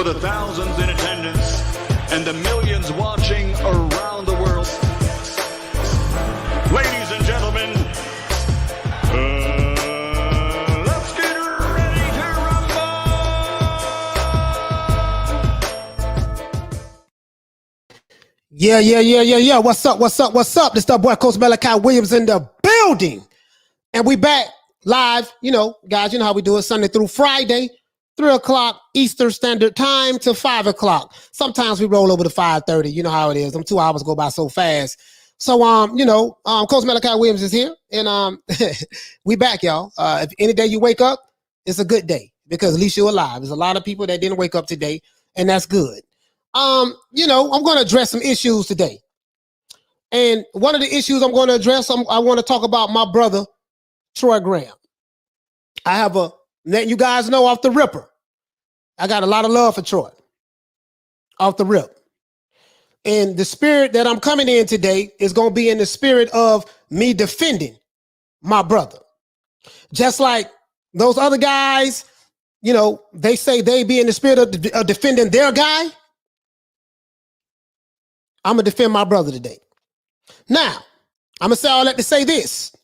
For the thousands in attendance and the millions watching around the world, ladies and gentlemen, let's get ready to rumble! Yeah. What's up? This the boy Coach Malachi Williams in the building. And we back live, guys, how we do it Sunday through Friday, 3 o'clock Eastern Standard Time to 5 o'clock. Sometimes we roll over to 5:30. You know how it is. Them 2 hours go by so fast. So, Coach Malachi Williams is here, and we back, y'all. If any day you wake up, it's a good day because at least you're alive. There's a lot of people that didn't wake up today, and that's good. I'm going to address some issues today. And one of the issues I'm going to address, I want to talk about my brother, Troy Graham. Letting you guys know off the ripper, I got a lot of love for Troy. Off the rip. And the spirit that I'm coming in today is going to be in the spirit of me defending my brother. Just like those other guys, they say they be in the spirit of defending their guy. I'm going to defend my brother today. Now, I'm going to say all that to say this.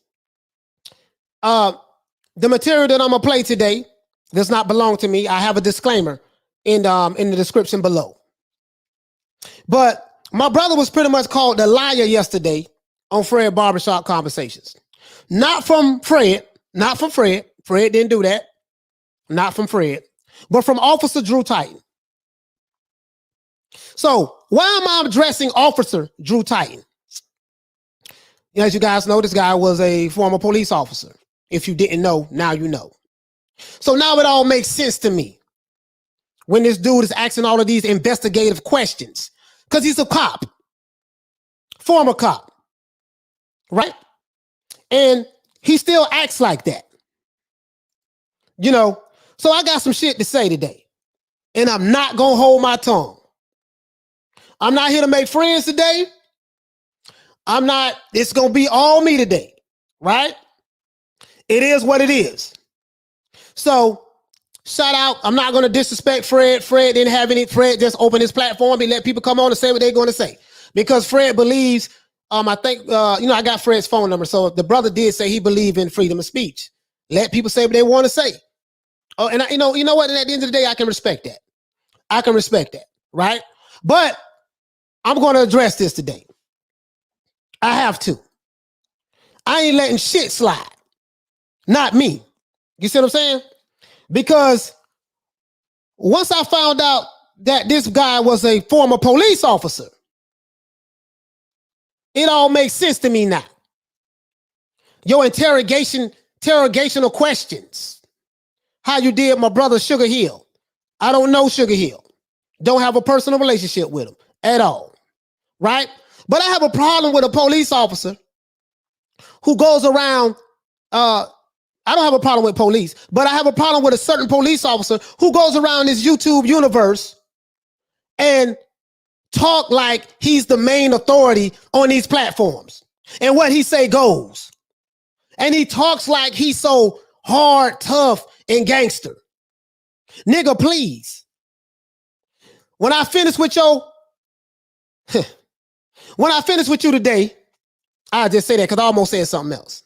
The material that I'm going to play today does not belong to me. I have a disclaimer in the description below. But my brother was pretty much called the liar yesterday on Fred Barbershop Conversations. Not from Fred. Fred didn't do that. Not from Fred. But from Officer Drew Titan. So why am I addressing Officer Drew Titan? As you guys know, this guy was a former police officer. If you didn't know, now you know. So now it all makes sense to me when this dude is asking all of these investigative questions because he's a cop, former cop, right? And he still acts like that, So I got some shit to say today, and I'm not going to hold my tongue. I'm not here to make friends today. It's going to be all me today, right? It is what it is. So, shout out. I'm not going to disrespect Fred. Fred didn't have any. Fred just opened his platform. He let people come on and say what they're going to say. Because Fred believes, I think, I got Fred's phone number. So, the brother did say he believed in freedom of speech. Let people say what they want to say. Oh, and you know what? And at the end of the day, I can respect that. Right? But I'm going to address this today. I have to. I ain't letting shit slide. Not me. You see what I'm saying? Because once I found out that this guy was a former police officer, it all makes sense to me now. Your interrogational questions. How you did my brother Sugar Hill. I don't know Sugar Hill. Don't have a personal relationship with him at all. Right? But I have a problem with a police officer who goes around, I don't have a problem with police, but I have a problem with a certain police officer who goes around this YouTube universe and talk like he's the main authority on these platforms. And what he say goes. And he talks like he's so hard, tough, and gangster. Nigga, please. When I finish with you today, I'll just say that because I almost said something else.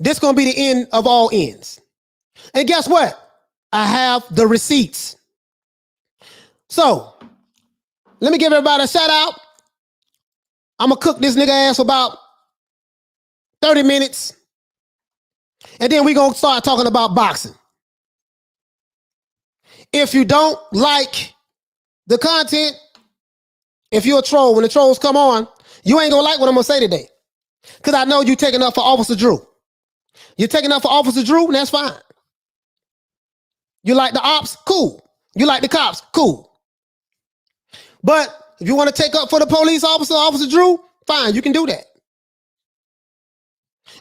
This going to be the end of all ends. And guess what? I have the receipts. So, let me give everybody a shout out. I'm going to cook this nigga ass for about 30 minutes. And then we're going to start talking about boxing. If you don't like the content, if you're a troll, when the trolls come on, you ain't going to like what I'm going to say today. Because I know you're taking up for Officer Drew. You're taking up for Officer Drew, and that's fine. You like the ops? Cool. You like the cops? Cool. But if you want to take up for the police officer, Officer Drew, fine, you can do that.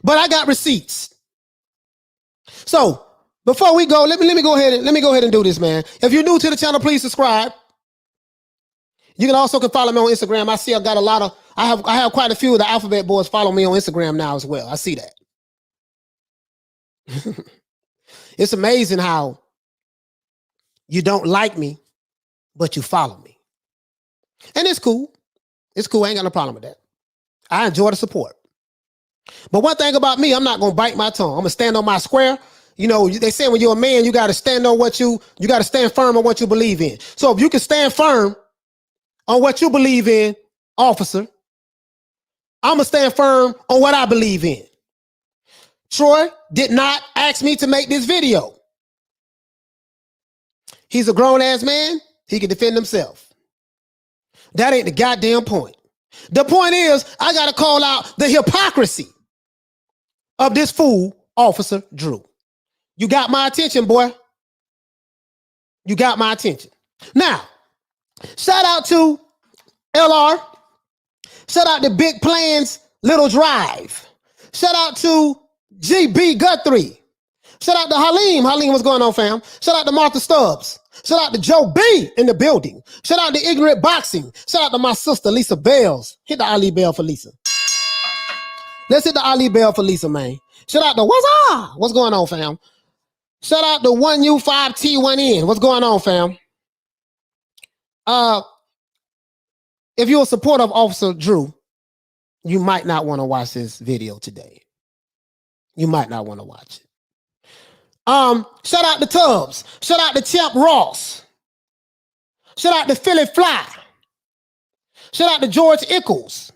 But I got receipts. So before we go, let me go ahead and do this, man. If you're new to the channel, please subscribe. You can also follow me on Instagram. I see I have quite a few of the alphabet boys follow me on Instagram now as well. I see that. It's amazing how You don't like me, but you follow me. And it's cool. It's cool. I ain't got no problem with that. I enjoy the support. But one thing about me, I'm not going to bite my tongue. I'm going to stand on my square. You know, they say when you're a man, you got to stand on what you got to stand firm on what you believe in. So if you can stand firm on what you believe in, officer, I'm going to stand firm on what I believe in. Troy did not ask me to make this video. He's a grown-ass man. He can defend himself. That ain't the goddamn point. The point is, I got to call out the hypocrisy of this fool, Officer Drew. You got my attention, boy. You got my attention. Now, shout out to LR. Shout out to Big Plans Little Drive. Shout out to GB Guthrie. Shout out to Halim. Halim, what's going on, fam? Shout out to Martha Stubbs. Shout out to Joe B in the building. Shout out to Ignorant Boxing. Shout out to my sister, Lisa Bells. Hit the Ali Bell for Lisa. Let's hit the Ali Bell for Lisa, man. Shout out to what's going on, fam? Shout out to 1U5T1N. What's going on, fam? If you're a supporter of Officer Drew, you might not want to watch this video today. You might not want to watch it. Shout out to Tubbs. Shout out to Champ Ross. Shout out to Philly Fly. Shout out to George Ickles.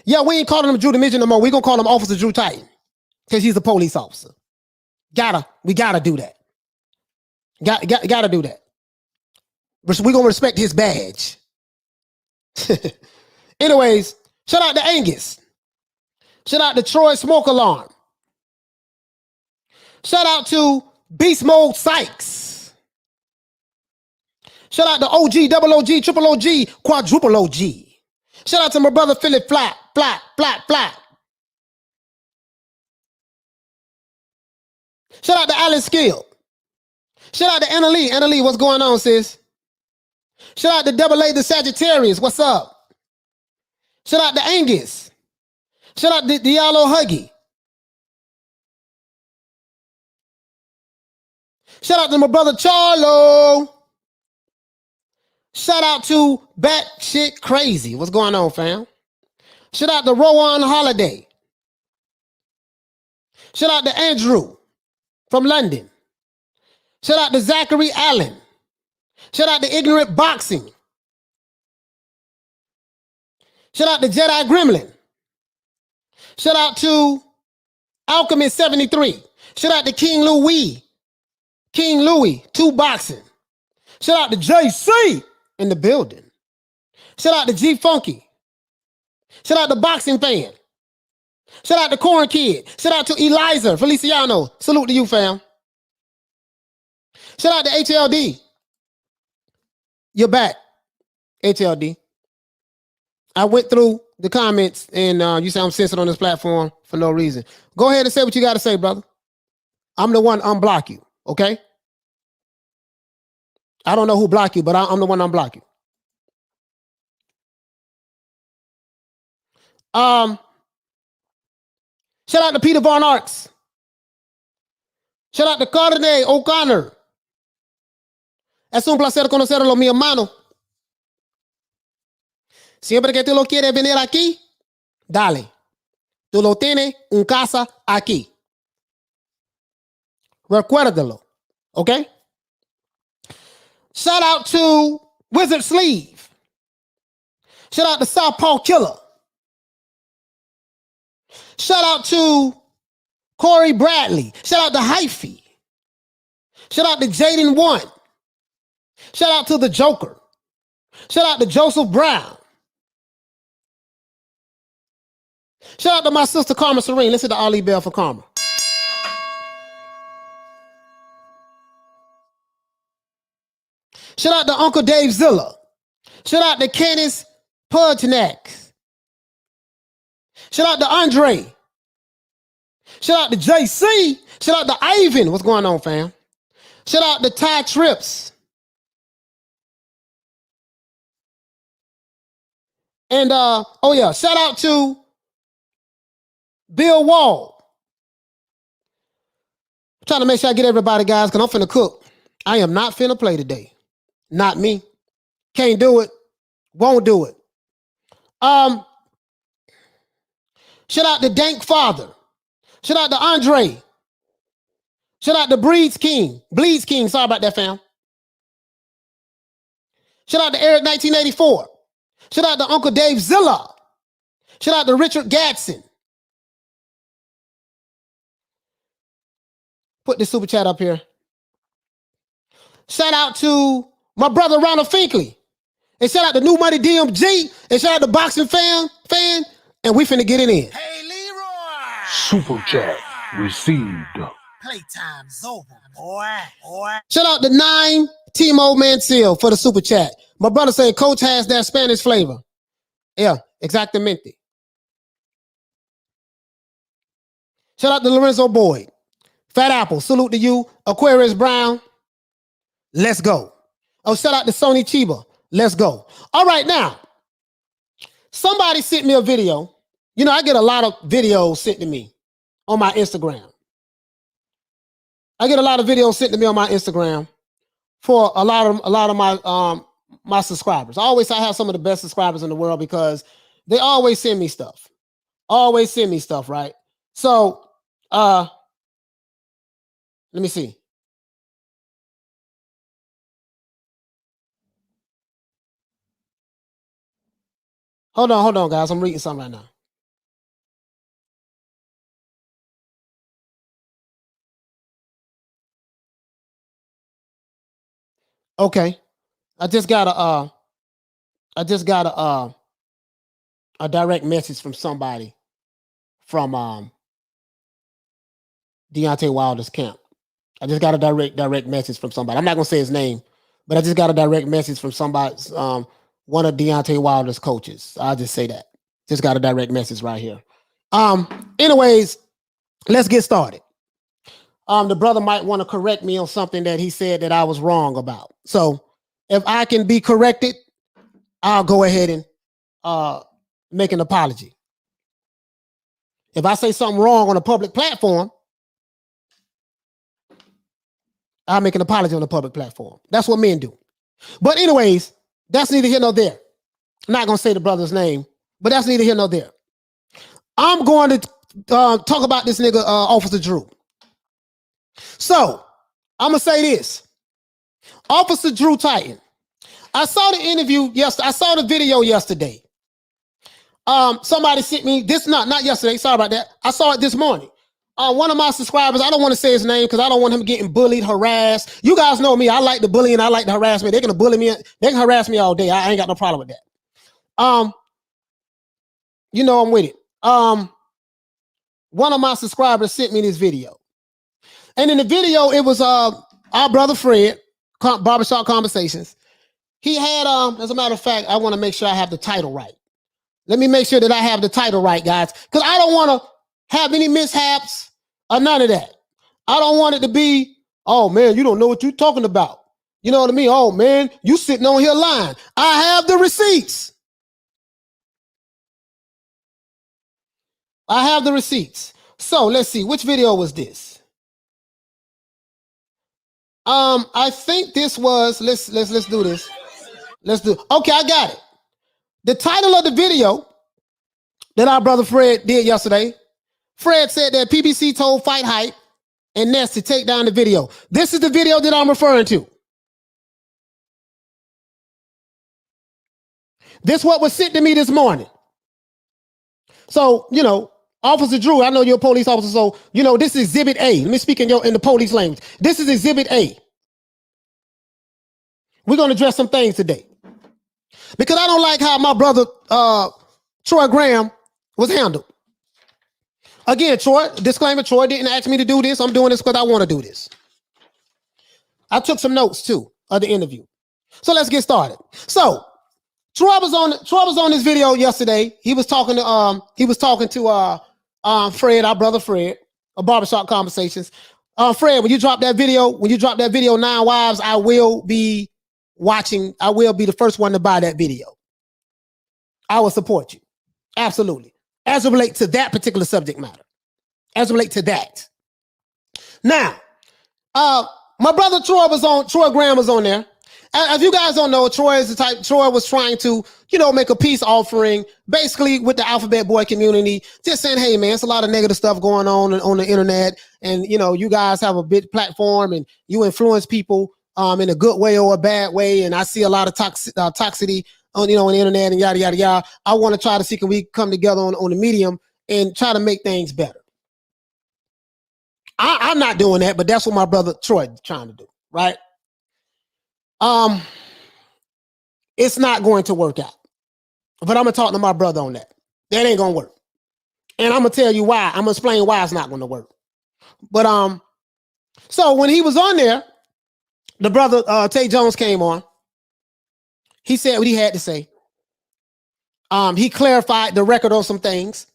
Yeah, we ain't calling him Drew the Midget no more. We're going to call him Officer Drew Titan because he's a police officer. We gotta do that. Gotta do that. We're going to respect his badge. Anyways, shout out to Angus. Shout out to Troy Smoke Alarm. Shout out to Beast Mode Sykes. Shout out to OG, double OG, triple OG, quadruple OG. Shout out to my brother Philip Flat. Shout out to Alan Skill. Shout out to Anna Lee. Anna Lee, what's going on, sis? Shout out to Double A the Sagittarius. What's up? Shout out to Angus. Shout out to Diallo Huggy. Shout out to my brother Charlo. Shout out to Batshit Crazy. What's going on, fam? Shout out to Rowan Holiday. Shout out to Andrew from London. Shout out to Zachary Allen. Shout out to Ignorant Boxing. Shout out to Jedi Gremlin. Shout out to Alchemist 73. Shout out to King Louis. King Louis, 2 Boxing. Shout out to JC in the building. Shout out to G Funky. Shout out to Boxing Fan. Shout out to Corn Kid. Shout out to Eliza Feliciano. Salute to you, fam. Shout out to HLD. You're back, HLD. I went through the comments and you say I'm censored on this platform for no reason. Go ahead and say what you got to say, brother. I'm the one unblock you, okay? I don't know who blocked you, but I'm the one unblock you. Shout out to Peter Von Arts. Shout out to Carne O'Connor. Es un placer conocerlo, mi hermano. Siempre que tú lo quieres venir aquí, dale. Tú lo tienes en casa aquí. Recuérdalo. Okay? Shout out to Wizard Sleeve. Shout out to Southpaw Killer. Shout out to Corey Bradley. Shout out to Hyphy. Shout out to Jaden One. Shout out to the Joker. Shout out to Joseph Brown. Shout out to my sister Karma Serene. Listen to Ali Bell for Karma. Shout out to Uncle Dave Zilla. Shout out to Kenneth Pudgenack. Shout out to Andre. Shout out to JC. Shout out to Ivan. What's going on, fam? Shout out to Ty Trips. And shout out to Bill Wall. I'm trying to make sure I get everybody, guys, because I'm finna cook. I am not finna play today. Not me. Can't do it. Won't do it. Shout out to Dank Father. Shout out to Andre. Shout out to Bleeds King. Sorry about that, fam. Shout out to Eric 1984. Shout out to Uncle Dave Zilla. Shout out to Richard Gadsden. Put the super chat up here. Shout out to my brother Ronald Finkley. And shout out to New Money DMG. And shout out to Boxing Fan. And we finna get it in. Hey, Leroy! Super chat received. Playtime's over, boy. Shout out to 9 Timo Mansell for the super chat. My brother said Coach has that Spanish flavor. Yeah, exactamente. Shout out to Lorenzo Boyd. Fat Apple, salute to you. Aquarius Brown, let's go. Oh, shout out to Sony Chiba. Let's go. All right, now, somebody sent me a video. You know, I get a lot of videos sent to me on my Instagram. I get a lot of videos sent to me on my Instagram for a lot of my my subscribers. I have some of the best subscribers in the world because they always send me stuff. Always send me stuff, right? So, let me see. Hold on, guys. I'm reading something right now. Okay. I just got a direct message from somebody from Deontay Wilder's camp. I just got a direct message from somebody. I'm not gonna say his name, but I just got a direct message from somebody, one of Deontay Wilder's coaches. I'll just say that. Just got a direct message right here. Anyways, let's get started. The brother might want to correct me on something that he said that I was wrong about. So if I can be corrected, I'll go ahead and make an apology. If I say something wrong on a public platform, I'll make an apology on the public platform. That's what men do. But anyways, that's neither here nor there. I'm not going to say the brother's name, but that's neither here nor there. I'm going to talk about this nigga, Officer Drew. So, I'm going to say this. Officer Drew Titan. I saw the interview yesterday. I saw the video yesterday. Somebody sent me this, not yesterday. Sorry about that. I saw it this morning. One of my subscribers, I don't want to say his name because I don't want him getting bullied, harassed. You guys know me. I like the bullying. I like the harassment. They're going to bully me. They can harass me all day. I ain't got no problem with that. You know I'm with it. One of my subscribers sent me this video. And in the video, it was our brother Fred, Barbershop Conversations. He had, as a matter of fact, I want to make sure I have the title right. Let me make sure that I have the title right, guys, because I don't want to have any mishaps or none of that. I don't want it to be, oh, man, you don't know what you're talking about. You know what I mean? Oh, man, you sitting on here lying. I have the receipts. I have the receipts. So let's see. Which video was this? I think this was, let's do this. Okay, I got it. The title of the video that our brother Fred did yesterday, Fred said that PBC told Fight Hype and Ness to take down the video. This is the video that I'm referring to. This what was sent to me this morning. So, you know, Officer Drew, I know you're a police officer, so, you know, this is Exhibit A. Let me speak in the police language. This is Exhibit A. We're going to address some things today. Because I don't like how my brother, Troy Graham, was handled. Again, Troy, disclaimer, Troy didn't ask me to do this. I'm doing this because I want to do this. I took some notes, too, of the interview. So let's get started. So, Troy was on this video yesterday. He was talking to Fred, our brother Fred, a Barbershop Conversations. Fred, when you drop that video, 9 Wives, I will be watching. I will be the first one to buy that video. I will support you. Absolutely. As it relates to that particular subject matter. As it relates to that. Now, my brother Troy Graham was on there. If you guys don't know, Troy was trying to, make a peace offering, basically with the Alphabet Boy community, just saying, hey man, it's a lot of negative stuff going on the internet. And, you guys have a big platform and you influence people in a good way or a bad way. And I see a lot of toxicity on, on the internet and yada, yada, yada. I want to try to see, can we come together on the medium and try to make things better. I'm not doing that, but that's what my brother Troy is trying to do, right? It's not going to work out. But I'm gonna talk to my brother on that. That ain't gonna work. And I'm gonna tell you why. I'm gonna explain why it's not gonna work. But so when he was on there, the brother Tay Jones came on. He said what he had to say. He clarified the record on some things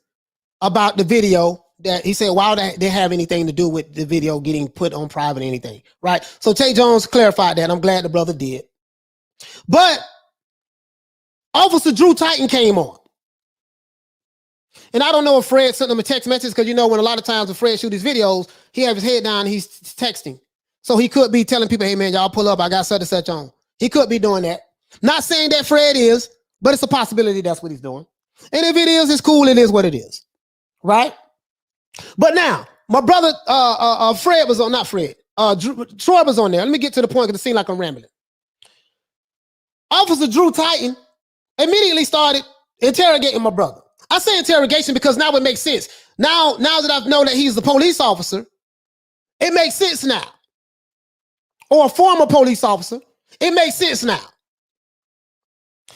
about the video. That he said, why would they have anything to do with the video getting put on private or anything, right? So Tay Jones clarified that. I'm glad the brother did. But Officer Drew Titan came on. And I don't know if Fred sent him a text message because, when a lot of times when Fred shoots his videos, he have his head down and he's texting. So he could be telling people, hey, man, y'all pull up. I got such and such on. He could be doing that. Not saying that Fred is, but it's a possibility that's what he's doing. And if it is, it's cool. It is what it is, right? But now, my brother Fred was on, not Fred, Troy was on there. Let me get to the point because it seemed like I'm rambling. Officer Drew Titan immediately started interrogating my brother. I say interrogation because now it makes sense. Now that I know that he's a police officer, it makes sense now. Or a former police officer, it makes sense now.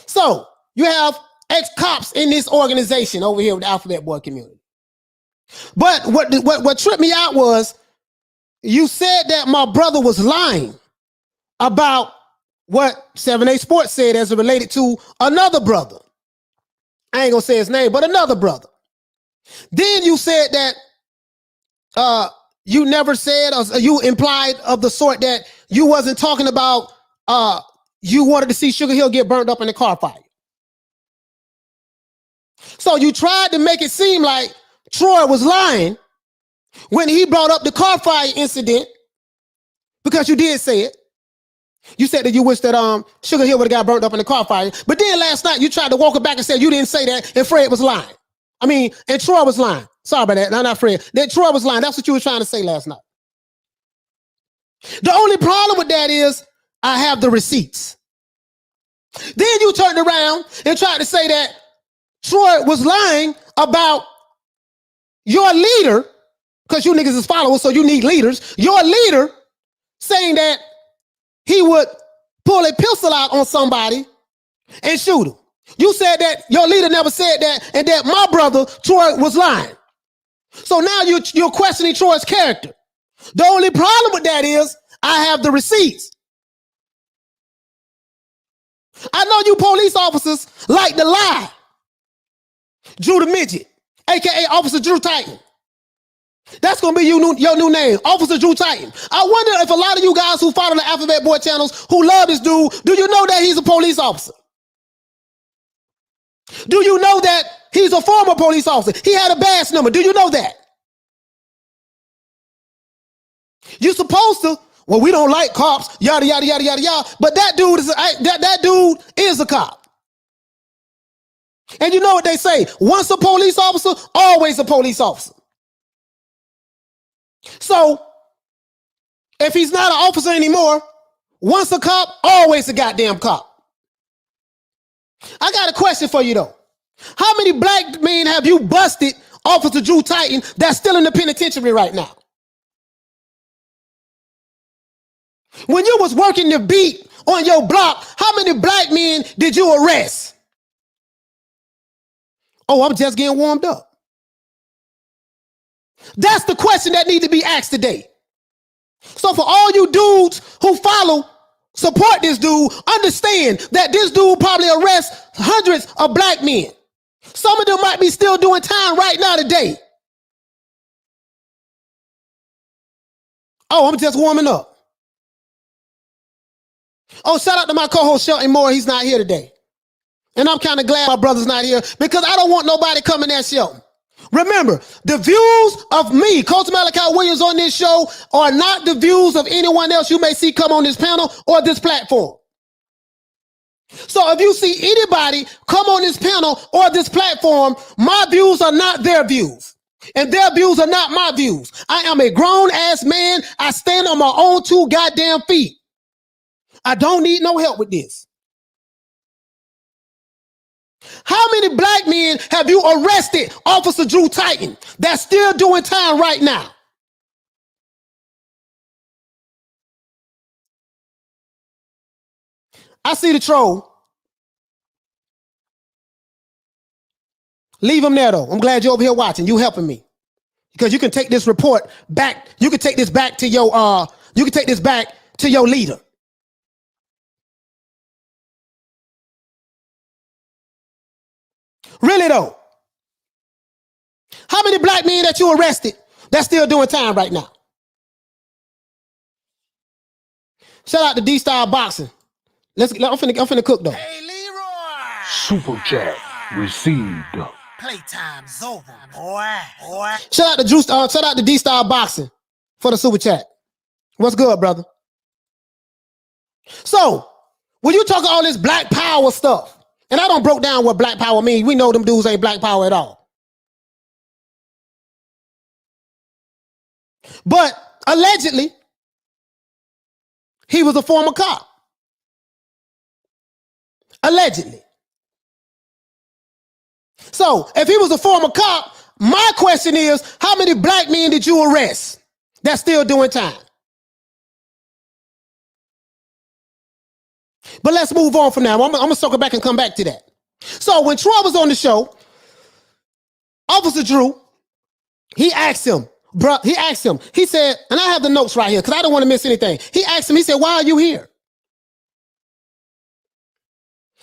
So, you have ex-cops in this organization over here with the Alphabet Boy community. But what tripped me out was you said that my brother was lying about what 7A Sports said as it related to another brother. I ain't gonna say his name, but another brother. Then you said that you never said, or you implied of the sort that you wasn't talking about you wanted to see Sugar Hill get burned up in a car fire. So you tried to make it seem like Troy was lying when he brought up the car fire incident, because you did say it. You said that you wish that Sugar Hill would have got burnt up in the car fire. But then last night you tried to walk it back and said you didn't say that and Fred was lying. And Troy was lying. Sorry about that. No, not Fred. That Troy was lying. That's what you were trying to say last night. The only problem with that is I have the receipts. Then you turned around and tried to say that Troy was lying about your leader, because you niggas is followers, so you need leaders. Your leader saying that he would pull a pistol out on somebody and shoot him. You said that your leader never said that, and that my brother, Troy, was lying. So now you're questioning Troy's character. The only problem with that is I have the receipts. I know you police officers like to lie. Drew the Midget, a.k.a. Officer Drew Titan. That's going to be your new name, Officer Drew Titan. I wonder if a lot of you guys who follow the Alphabet Boy channels who love this dude, do you know that he's a police officer? Do you know that he's a former police officer? He had a badge number. Do you know that? You're supposed to, well, we don't like cops, yada, yada, yada, yada, yada. But that dude is a cop. And you know what they say? Once a police officer, always a police officer. So, if he's not an officer anymore, once a cop, always a goddamn cop. I got a question for you though. How many black men have you busted, Officer Drew Titan, that's still in the penitentiary right now? When you was working the beat on your block, how many black men did you arrest? Oh, I'm just getting warmed up. That's the question that needs to be asked today. So for all you dudes who support this dude, understand that this dude probably arrests hundreds of black men. Some of them might be still doing time right now today. Oh, I'm just warming up. Oh, shout out to my co-host Shelton Moore. He's not here today. And I'm kind of glad my brother's not here because I don't want nobody coming at Shelton. Remember, the views of me, Coach Malachi Williams, on this show are not the views of anyone else you may see come on this panel or this platform. So if you see anybody come on this panel or this platform, my views are not their views. And their views are not my views. I am a grown-ass man. I stand on my own 2 goddamn feet. I don't need no help with this. How many black men have you arrested, Officer Drew Titan, that's still doing time right now? I see the troll. Leave him there, though. I'm glad you're over here watching. You helping me. Because you can take this report back. You can take this back to your leader. Really though. How many black men that you arrested that's still doing time right now? Shout out to D-Style Boxing. I'm finna cook though. Hey, Leroy! Super chat received. Playtime's over, boy. Shout out to D-Style Boxing for the super chat. What's good, brother? So, when you talk all this black power stuff, and I don't broke down what black power means. We know them dudes ain't black power at all. But allegedly, he was a former cop. Allegedly. So, if he was a former cop, my question is, how many black men did you arrest that's still doing time? But let's move on from now. I'm going to circle back and come back to that. So when Troy was on the show, Officer Drew, he asked him, he said, and I have the notes right here because I don't want to miss anything. He asked him, he said, why are you here?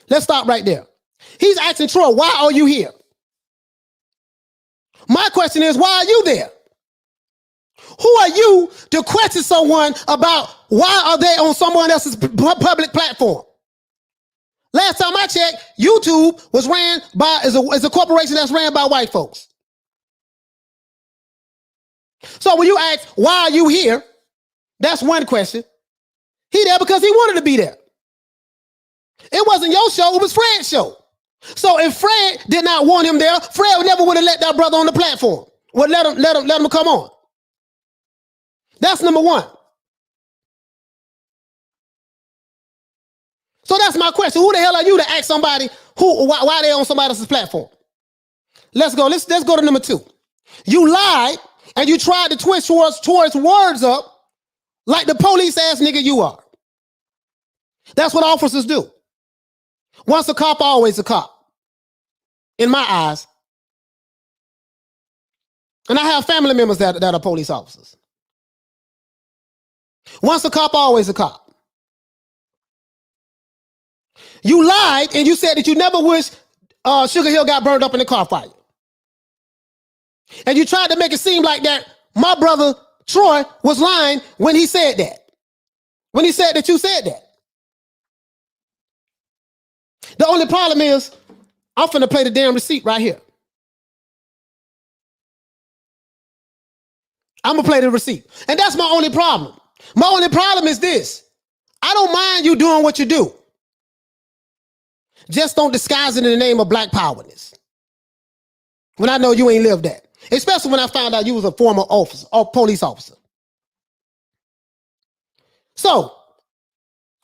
Let's stop right there. He's asking Troy, why are you here? My question is, why are you there? Who are you to question someone about why are they on someone else's public platform? Last time I checked, YouTube was ran by is a corporation that's ran by white folks. So when you ask, why are you here? That's one question. He there because he wanted to be there. It wasn't your show, it was Fred's show. So if Fred did not want him there, Fred never would have let that brother on the platform. Would let him come on. That's number one. So that's my question. Who the hell are you to ask somebody why they on somebody else's platform? Let's go. Let's go to number 2. You lied and you tried to twist towards words up like the police ass nigga you are. That's what officers do. Once a cop, always a cop. In my eyes. And I have family members that are police officers. Once a cop, always a cop. You lied and you said that you never wish Sugar Hill got burned up in the car fire. And you tried to make it seem like that my brother Troy was lying when he said that. When he said that you said that. The only problem is I'm finna play the damn receipt right here. I'm gonna play the receipt. And that's my only problem. My only problem is this. I don't mind you doing what you do. Just don't disguise it in the name of black powerness. When I know you ain't lived that. Especially when I found out you was a former officer or police officer. So,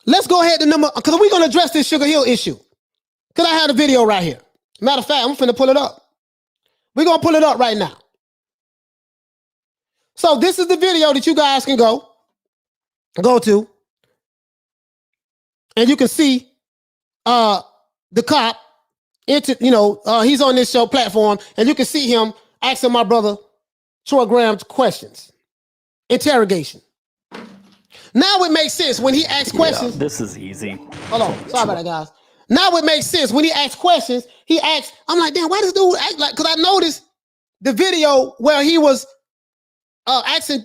let's go ahead to because we're going to address this Sugar Hill issue. Because I have a video right here. Matter of fact, I'm finna pull it up. We're going to pull it up right now. So, this is the video that you guys can go to. And you can see the cop, he's on this show platform, and you can see him asking my brother Troy Graham questions. Interrogation. Now it makes sense when he asks questions. Yeah, this is easy. Hold on. Sorry about that, guys. Now it makes sense when he asks questions. I'm like, damn, why does this dude act like? Because I noticed the video where he was asking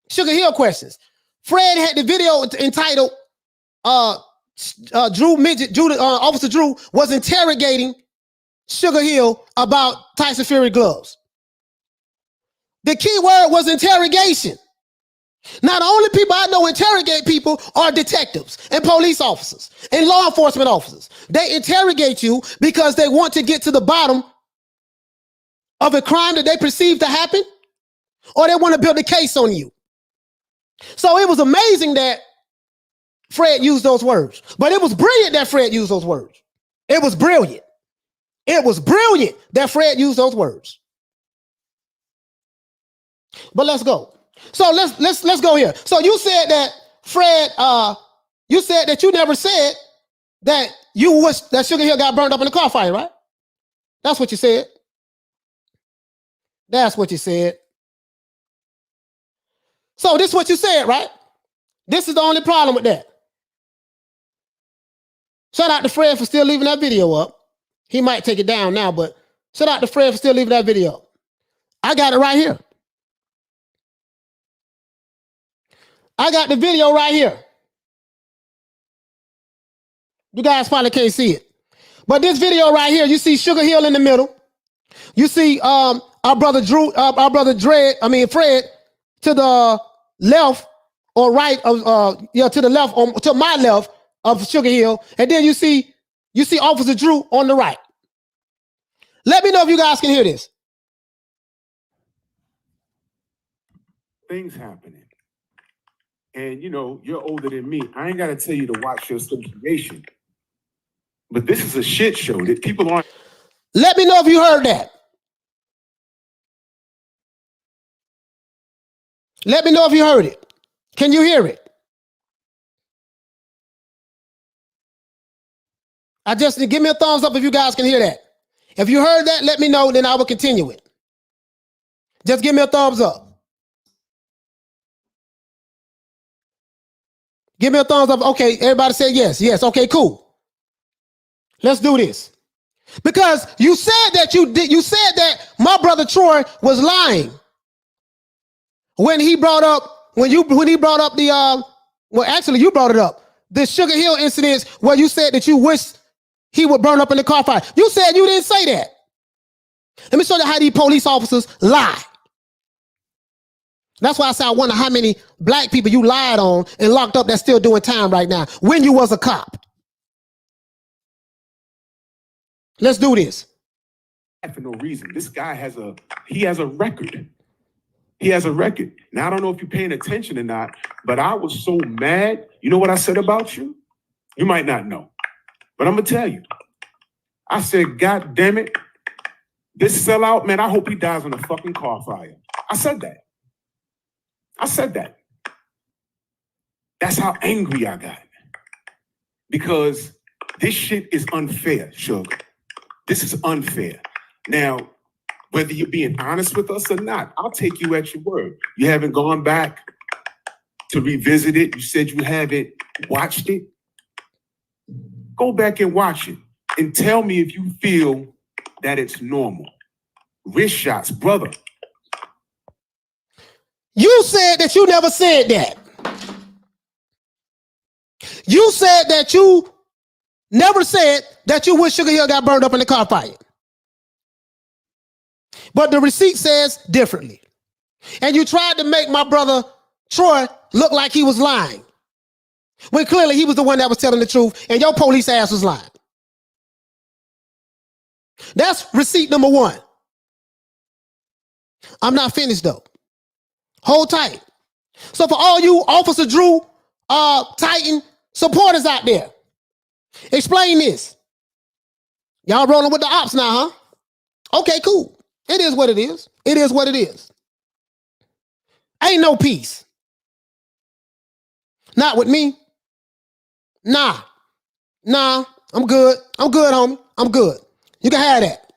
Sugar Hill questions. Fred had the video entitled Officer Drew was interrogating Sugar Hill about Tyson Fury gloves. The key word was interrogation. Now, the only people I know interrogate people are detectives and police officers and law enforcement officers. They interrogate you because they want to get to the bottom of a crime that they perceive to happen, or they want to build a case on you. So it was amazing that Fred used those words, but it was brilliant that Fred used those words. It was brilliant. It was brilliant that Fred used those words. But let's go. So let's go here. So you said that Fred, you said that you never said that you wish that Sugar Hill got burned up in the car fire, right? That's what you said. That's what you said. So this is what you said, right? This is the only problem with that. Shout out to Fred for still leaving that video up. He might take it down now, but shout out to Fred for still leaving that video up. I got it right here. I got the video right here. You guys probably can't see it. But this video right here, you see Sugar Hill in the middle. You see our brother Fred to the left or right of to the left or to my left of Sugar Hill. And then you see Officer Drew on the right. Let me know if you guys can hear this. Things happening. And, you know, you're older than me. I ain't got to tell you to watch your association. But this is a shit show that people aren't. Let me know if you heard that. Let me know if you heard it. Can you hear it? Give me a thumbs up if you guys can hear that. If you heard that, let me know, then I will continue it. Just give me a thumbs up. Give me a thumbs up. Okay, everybody said yes. Yes, okay, cool. Let's do this. Because you said that my brother Troy was lying when he brought up you brought up the Sugar Hill incident where you said that you wish he would burn up in the car fire. You said you didn't say that. Let me show you how these police officers lie. That's why I say I wonder how many black people you lied on and locked up that's still doing time right now when you was a cop. Let's do this. For no reason. This guy has a record. He has a record. Now, I don't know if you're paying attention or not, but I was so mad. You know what I said about you? You might not know, but I'm going to tell you. I said, God damn it. This sellout, man, I hope he dies in a fucking car fire. I said that. That's how angry I got. Because this shit is unfair, Sugar. This is unfair. Now, whether you're being honest with us or not, I'll take you at your word. You haven't gone back to revisit it. You said you haven't watched it. Go back and watch it and tell me if you feel that it's normal. Wrist shots, brother. You said that you never said that. You said that you never said that you wish Sugar Hill got burned up in the car fire. But the receipt says differently. And you tried to make my brother Troy look like he was lying, when clearly he was the one that was telling the truth and your police ass was lying. That's receipt number one. I'm not finished though. Hold tight. So for all you Officer Drew, Titan supporters out there, explain this. Y'all rolling with the ops now, huh? Okay, cool. It is what it is. It is what it is. Ain't no peace. Not with me. Nah, I'm good. I'm good, homie. I'm good. You can have that.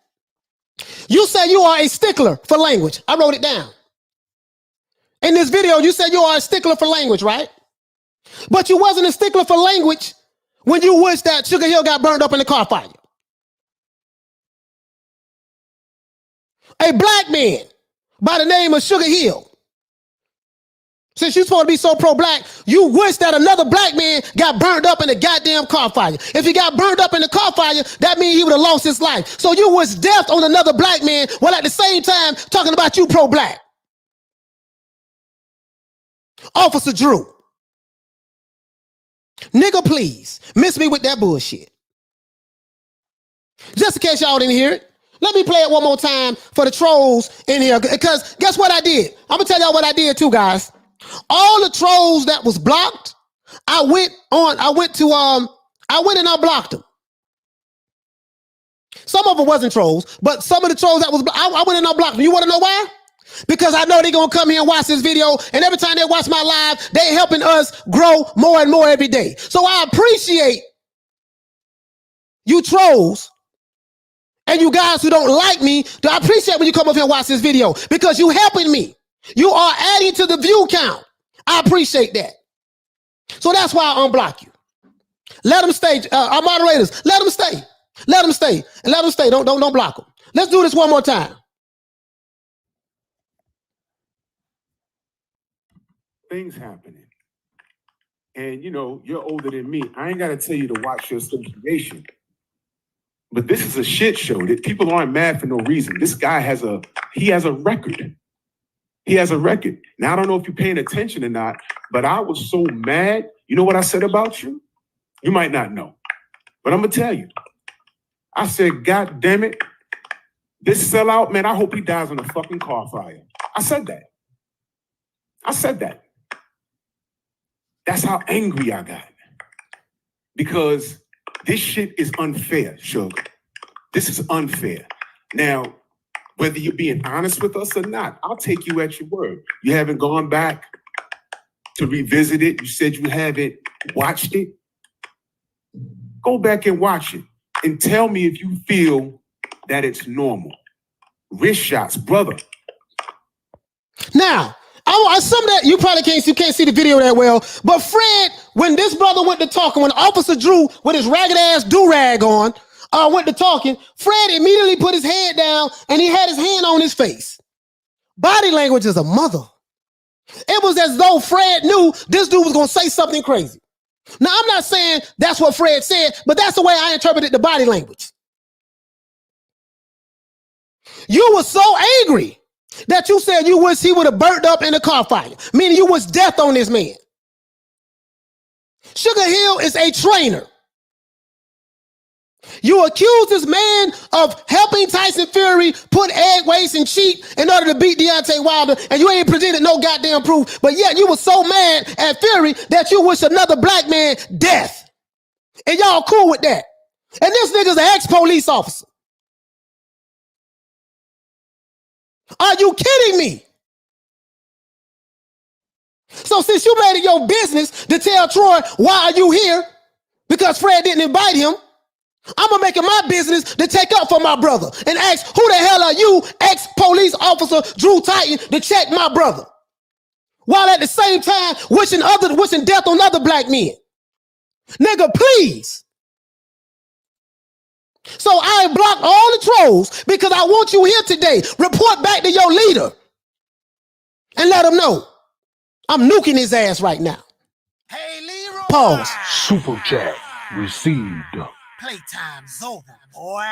You say you are a stickler for language. I wrote it down. In this video, you said you are a stickler for language, right? But you wasn't a stickler for language when you wished that Sugar Hill got burned up in the car fire. A black man by the name of Sugar Hill Since you're supposed to be so pro-black, you wish that another black man got burned up in a goddamn car fire. If he got burned up in the car fire, that means he would have lost his life. So you wish death on another black man while at the same time talking about you pro-black. Officer Drew. Nigga, please, miss me with that bullshit. Just in case y'all didn't hear it, let me play it one more time for the trolls in here. Because guess what I did? I'm going to tell y'all what I did too, guys. All the trolls that was blocked, I went and unblocked them. Some of them wasn't trolls, but some of the trolls that was I went and unblocked them. You want to know why? Because I know they're going to come here and watch this video, and every time they watch my live, they helping us grow more and more every day. So I appreciate you trolls and you guys who don't like me. I appreciate when you come up here and watch this video because you helping me. You are adding to the view count. I appreciate that. So that's why I unblock you. Let them stay. Our moderators, let them stay. Let them stay. And let them stay. Don't block them. Let's do this one more time. Things happening. And you know, you're older than me. I ain't got to tell you to watch your association. But this is a shit show that people aren't mad for no reason. This guy has a record. He has a record. Now, I don't know if you're paying attention or not, but I was so mad. You know what I said about you? You might not know, but I'm going to tell you. I said, God damn it. This sellout, man, I hope he dies in a fucking car fire. I said that. I said that. That's how angry I got. Because this shit is unfair, Suge. This is unfair. Now, whether you're being honest with us or not, I'll take you at your word. You haven't gone back to revisit it. You said you haven't watched it. Go back and watch it and tell me if you feel that it's normal. Wrist shots, brother. Now, some of that you probably can't see the video that well, but Fred, when this brother went to talking, when Officer Drew with his ragged ass do-rag on, went to talking, Fred immediately put his head down and he had his hand on his face. Body language is a mother. It was as though Fred knew this dude was going to say something crazy. Now, I'm not saying that's what Fred said, but that's the way I interpreted the body language. You were so angry that you said you wish he would have burnt up in a car fire, meaning you wish death on this man. Sugar Hill is a trainer. You accuse this man of helping Tyson Fury put egg waste and cheat in order to beat Deontay Wilder, and you ain't presented no goddamn proof, but yet you were so mad at Fury that you wish another black man death. And y'all cool with that. And this nigga's an ex-police officer. Are you kidding me? So since you made it your business to tell Troy, why are you here? Because Fred didn't invite him. I'm going to make it my business to take up for my brother and ask, who the hell are you, ex-police officer Drew Titan, to check my brother? While at the same time wishing death on other black men. Nigga, please. So I blocked all the trolls because I want you here today. Report back to your leader and let him know I'm nuking his ass right now. Hey, Leroy. Pause. Super chat received. Playtime's over, boy.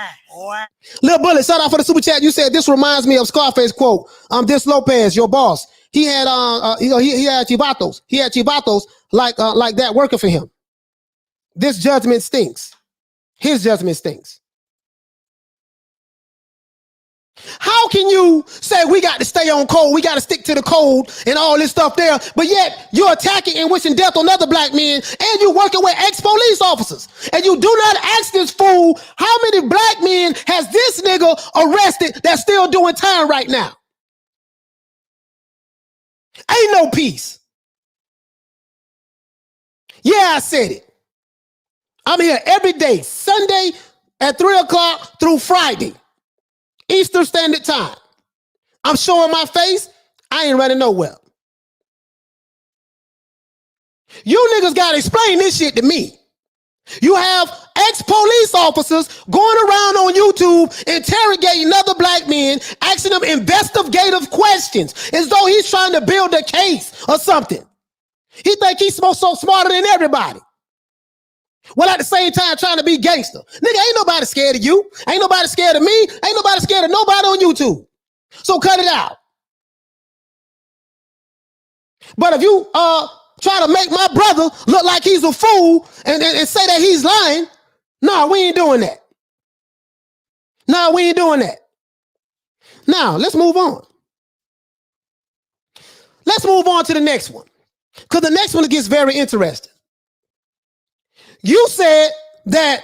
Lil Bullet, shout out for the super chat. You said this reminds me of Scarface quote. This Lopez, your boss. He had he had chivatos. He had chivatos like that working for him. This judgment stinks. His judgment stinks. How can you say we got to stay on code, we got to stick to the code and all this stuff there, but yet you're attacking and wishing death on other black men and you're working with ex-police officers and you do not ask this fool how many black men has this nigga arrested that's still doing time right now? Ain't no peace. Yeah, I said it. I'm here every day, Sunday at 3 o'clock through Friday. Eastern Standard Time. I'm showing my face. I ain't running nowhere. You niggas gotta explain this shit to me. You have ex-police officers going around on YouTube interrogating other black men, asking them investigative questions as though he's trying to build a case or something. He think he's so smarter than everybody. While at the same time trying to be gangster. Nigga, ain't nobody scared of you. Ain't nobody scared of me. Ain't nobody scared of nobody on YouTube. So cut it out. But if you try to make my brother look like he's a fool and say that he's lying, no, we ain't doing that. No, we ain't doing that. Now, let's move on. Let's move on to the next one. Because the next one gets very interesting. You said that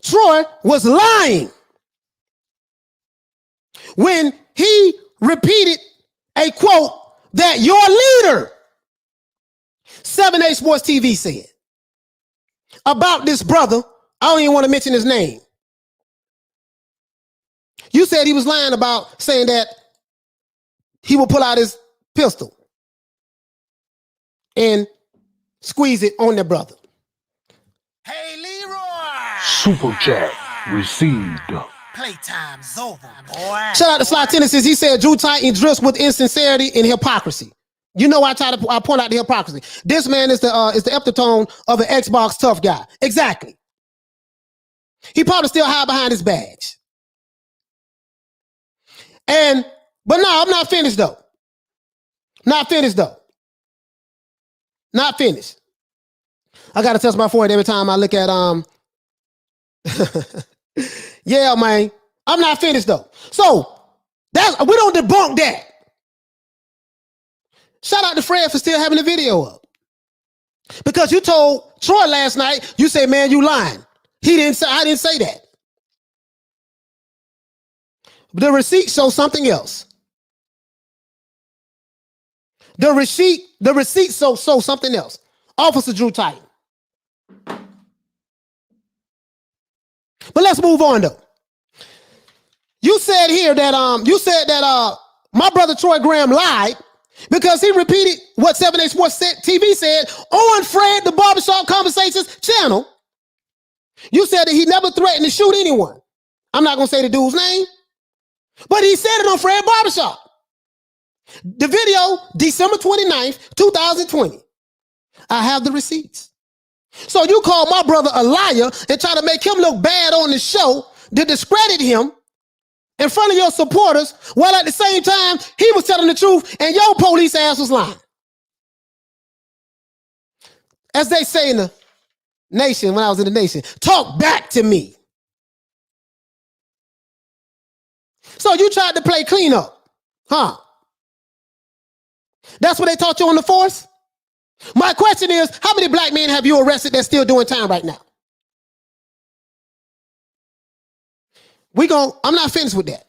Troy was lying when he repeated a quote that your leader, 7A Sports TV, said about this brother. I don't even want to mention his name. You said he was lying about saying that he will pull out his pistol and squeeze it on their brother. Hey, Leroy! Super chat received. Playtime's over, boy. Shout out to Sly Tennessees. He said Drew Titan drifts with insincerity and hypocrisy. You know, I point out the hypocrisy. This man is the epitome of an Xbox tough guy. Exactly. He probably still hide behind his badge. But no, I'm not finished though. Not finished though. Not finished. I gotta touch my forehead every time I look at yeah, man. I'm not finished though. So we don't debunk that. Shout out to Fred for still having the video up. Because you told Troy last night, you say, man, you lying. I didn't say that. The receipt shows something else. The receipt shows something else. Officer Drew Titan. But let's move on though. You said here that my brother Troy Graham lied because he repeated what 7A Sports TV said on Fred the Barbershop Conversations channel. You said that he never threatened to shoot anyone. I'm not gonna say the dude's name, but he said it on Fred Barbershop. The video, December 29th, 2020. I have the receipts. So you call my brother a liar and try to make him look bad on the show to discredit him in front of your supporters, while at the same time, he was telling the truth and your police ass was lying. As they say in the nation, when I was in the nation, talk back to me. So you tried to play cleanup, huh? That's what they taught you on the force? My question is, how many black men have you arrested that's still doing time right now? I'm not finished with that.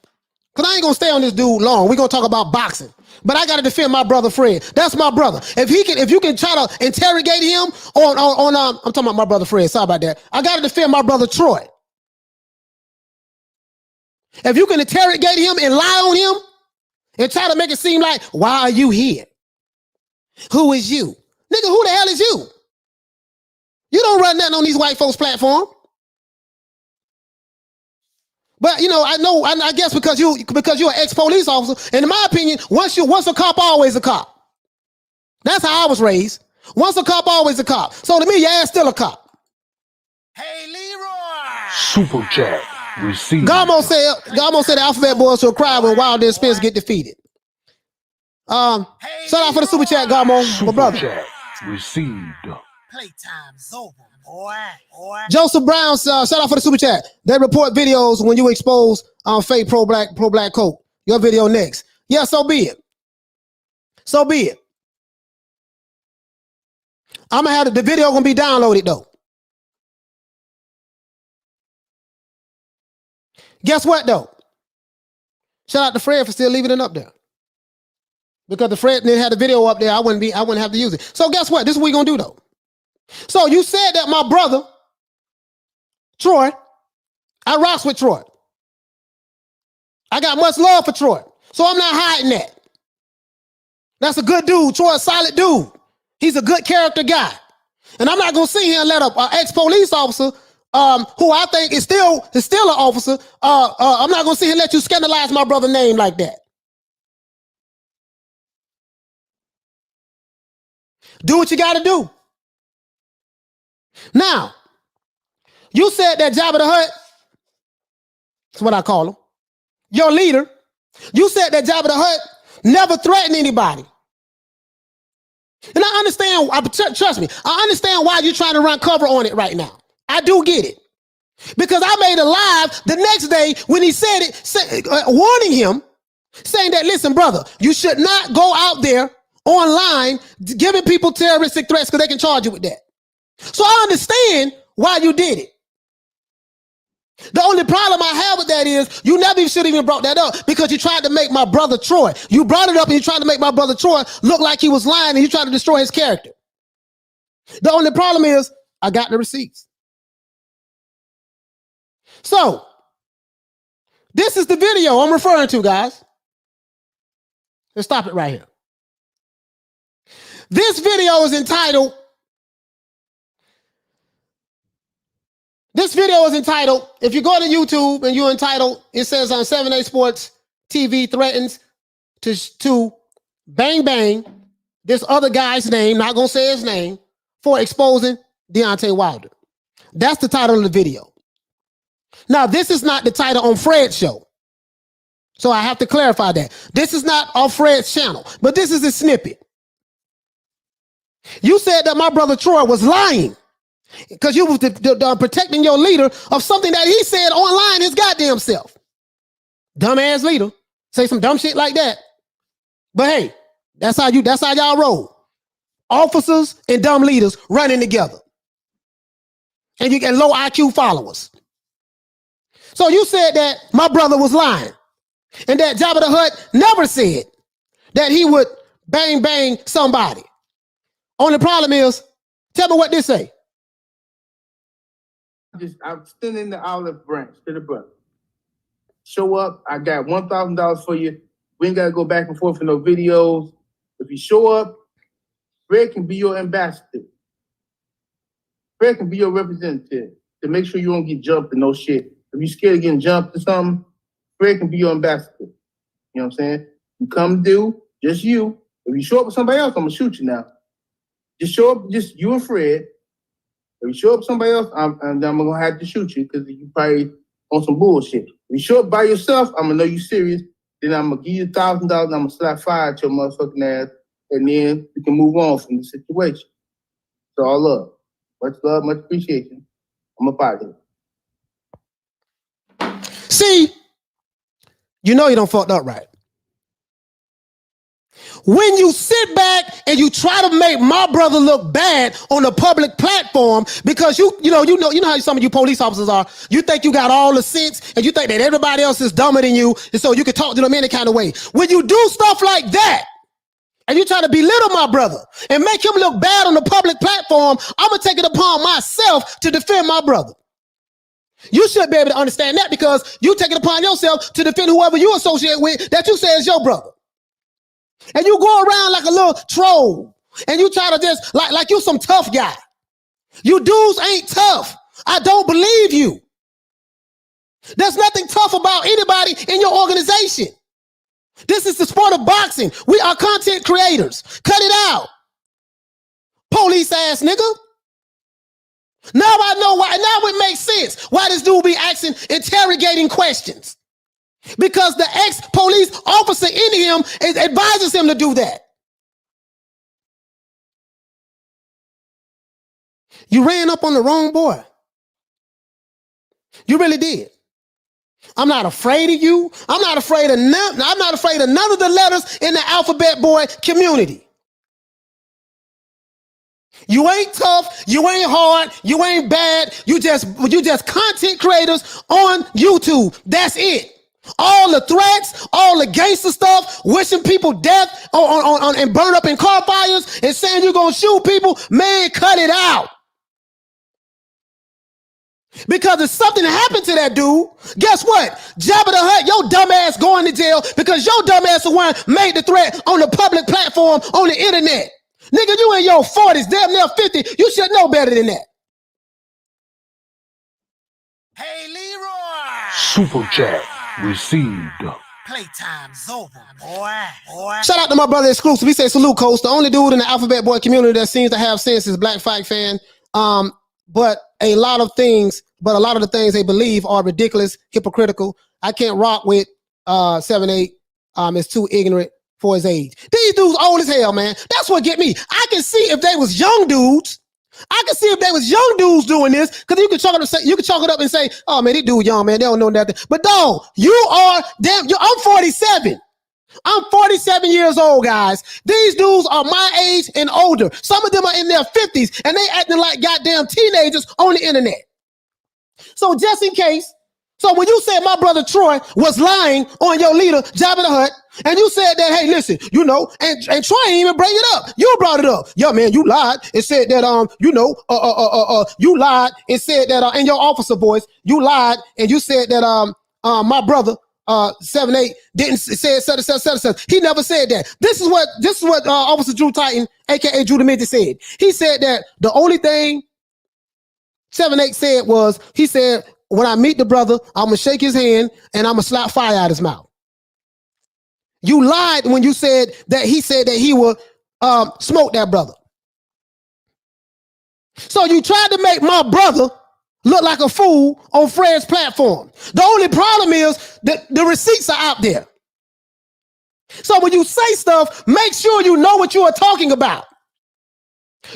Because I ain't going to stay on this dude long. We're going to talk about boxing. But I got to defend my brother Fred. That's my brother. If you can try to interrogate him I'm talking about my brother Fred. Sorry about that. I got to defend my brother Troy. If you can interrogate him and lie on him and try to make it seem like, why are you here? Who is you? Nigga, who the hell is you? You don't run nothing on these white folks' platform. But I guess because you're an ex-police officer, and in my opinion, once a cop, always a cop. That's how I was raised. Once a cop, always a cop. So to me, your ass still a cop. Hey, Leroy! Super chat received. Gamo said the alphabet boys will cry when Wilder and Spence get defeated. Shout out for the super chat, Gamo, my Super brother. chat received. Playtime's over, boy. Joseph Brown, shout out for the super chat. They report videos when you expose fake pro-black coat. Your video next. Yeah, so be it. So be it. I'm gonna have the video gonna be downloaded though. Guess what though? Shout out to Fred for still leaving it up there. Because the Fred didn't have the video up there, I wouldn't have to use it. So guess what? This is what we're gonna do though. So you said that my brother, Troy, I rocks with Troy. I got much love for Troy. So I'm not hiding that. That's a good dude. Troy, a solid dude. He's a good character guy. And I'm not gonna sit here and let a ex-police officer, who I think is still an officer, I'm not gonna sit here and let you scandalize my brother's name like that. Do what you gotta do. Now, you said that Jabba the Hutt, that's what I call him, your leader, you said that Jabba the Hutt never threatened anybody. And I understand, trust me, I understand why you're trying to run cover on it right now. I do get it. Because I made a live the next day when he said it, warning him, saying that, listen, brother, you should not go out there online giving people terroristic threats because they can charge you with that. So I understand why you did it. The only problem I have with that is you never should have even brought that up because you tried to make my brother Troy. You brought it up and you tried to make my brother Troy look like he was lying and you tried to destroy his character. The only problem is I got the receipts. So this is the video I'm referring to, guys. Let's stop it right here. This video is entitled, if you go to YouTube and you're entitled, it says on 7A Sports TV threatens to bang bang this other guy's name, not gonna say his name, for exposing Deontay Wilder. That's the title of the video. Now, this is not the title on Fred's show. So I have to clarify that. This is not on Fred's channel, but this is a snippet. You said that my brother Troy was lying because you was protecting your leader of something that he said online his goddamn self. Dumbass leader. Say some dumb shit like that. But hey, that's how y'all roll. Officers and dumb leaders running together. And you get low IQ followers. So you said that my brother was lying. And that Jabba the Hutt never said that he would bang bang somebody. Only problem is, tell me what this say. I'm still in the olive branch to the brother. Show up. I got $1,000 for you. We ain't got to go back and forth for no videos. If you show up, Fred can be your ambassador. Fred can be your representative to make sure you don't get jumped and no shit. If you're scared of getting jumped or something, Fred can be your ambassador. You know what I'm saying? You come do, just you. If you show up with somebody else, I'm going to shoot you now. Just show up, just you and Fred. If you show up with somebody else, I'm going to have to shoot you because you probably on some bullshit. If you show up by yourself, I'm going to know you serious. Then I'm going to give you $1,000 and I'm going to slap fire at your motherfucking ass. And then we can move on from the situation. So all love. Much love, much appreciation. I'm up out of here. See, you know you don't fucked up right. When you sit back and you try to make my brother look bad on a public platform because you know how some of you police officers are. You think you got all the sense and you think that everybody else is dumber than you, and so you can talk to them any kind of way. When you do stuff like that and you try to belittle my brother and make him look bad on the public platform, I'm gonna take it upon myself to defend my brother. You should be able to understand that because you take it upon yourself to defend whoever you associate with that you say is your brother. And you go around like a little troll and you try to just like you some tough guy. You dudes ain't tough. I don't believe you. There's nothing tough about anybody in your organization. This is the sport of boxing. We are content creators. Cut it out. Police ass nigga. Now I know why. Now it makes sense why this dude be asking interrogating questions. Because the ex-police officer in him advises him to do that. You ran up on the wrong boy. You really did. I'm not afraid of you. I'm not afraid of none. I'm not afraid of none of the letters in the alphabet boy community. You ain't tough, you ain't hard, you ain't bad. You just content creators on YouTube. That's it. All the threats, all the gangster stuff, wishing people death and burn up in car fires and saying you're going to shoot people, man, cut it out. Because if something happened to that dude, guess what? Jabba the Hutt, your dumb ass going to jail because your dumb ass the one made the threat on the public platform on the internet. Nigga, you in your 40s, damn near 50. You should know better than that. Hey, Leroy! Super chat received. Playtime's over, boy. Shout out to my brother Exclusive. He said, salute, Coach. The only dude in the Alphabet Boy community that seems to have sense is Black Fight Fan. But a lot of the things they believe are ridiculous, hypocritical. I can't rock with 7-8. It's too ignorant for his age. These dudes old as hell, man. That's what get me. I can see if they was young dudes. I can see if they was young dudes doing this, because you can chalk it up and say, oh man, they dude young, man. They don't know nothing. But dog, I'm 47. I'm 47 years old, guys. These dudes are my age and older. Some of them are in their 50s, and they acting like goddamn teenagers on the internet. So just in case, so when you said my brother Troy was lying on your leader, Jabba the Hutt, and you said that, hey, listen, you know, and Troy didn't even bring it up. You brought it up. Yeah, man, you lied and said that, you lied and said that, in your officer voice, you lied and you said that, my brother, 7-8 didn't say such. He never said that. This is what Officer Drew Titan, aka Drew the Midget, said. He said that the only thing 7-8 said was, he said, when I meet the brother, I'm gonna shake his hand and I'm gonna slap fire out his mouth. You lied when you said that he said that he would smoke that brother. So you tried to make my brother look like a fool on Fred's platform. The only problem is that the receipts are out there. So when you say stuff, make sure you know what you are talking about.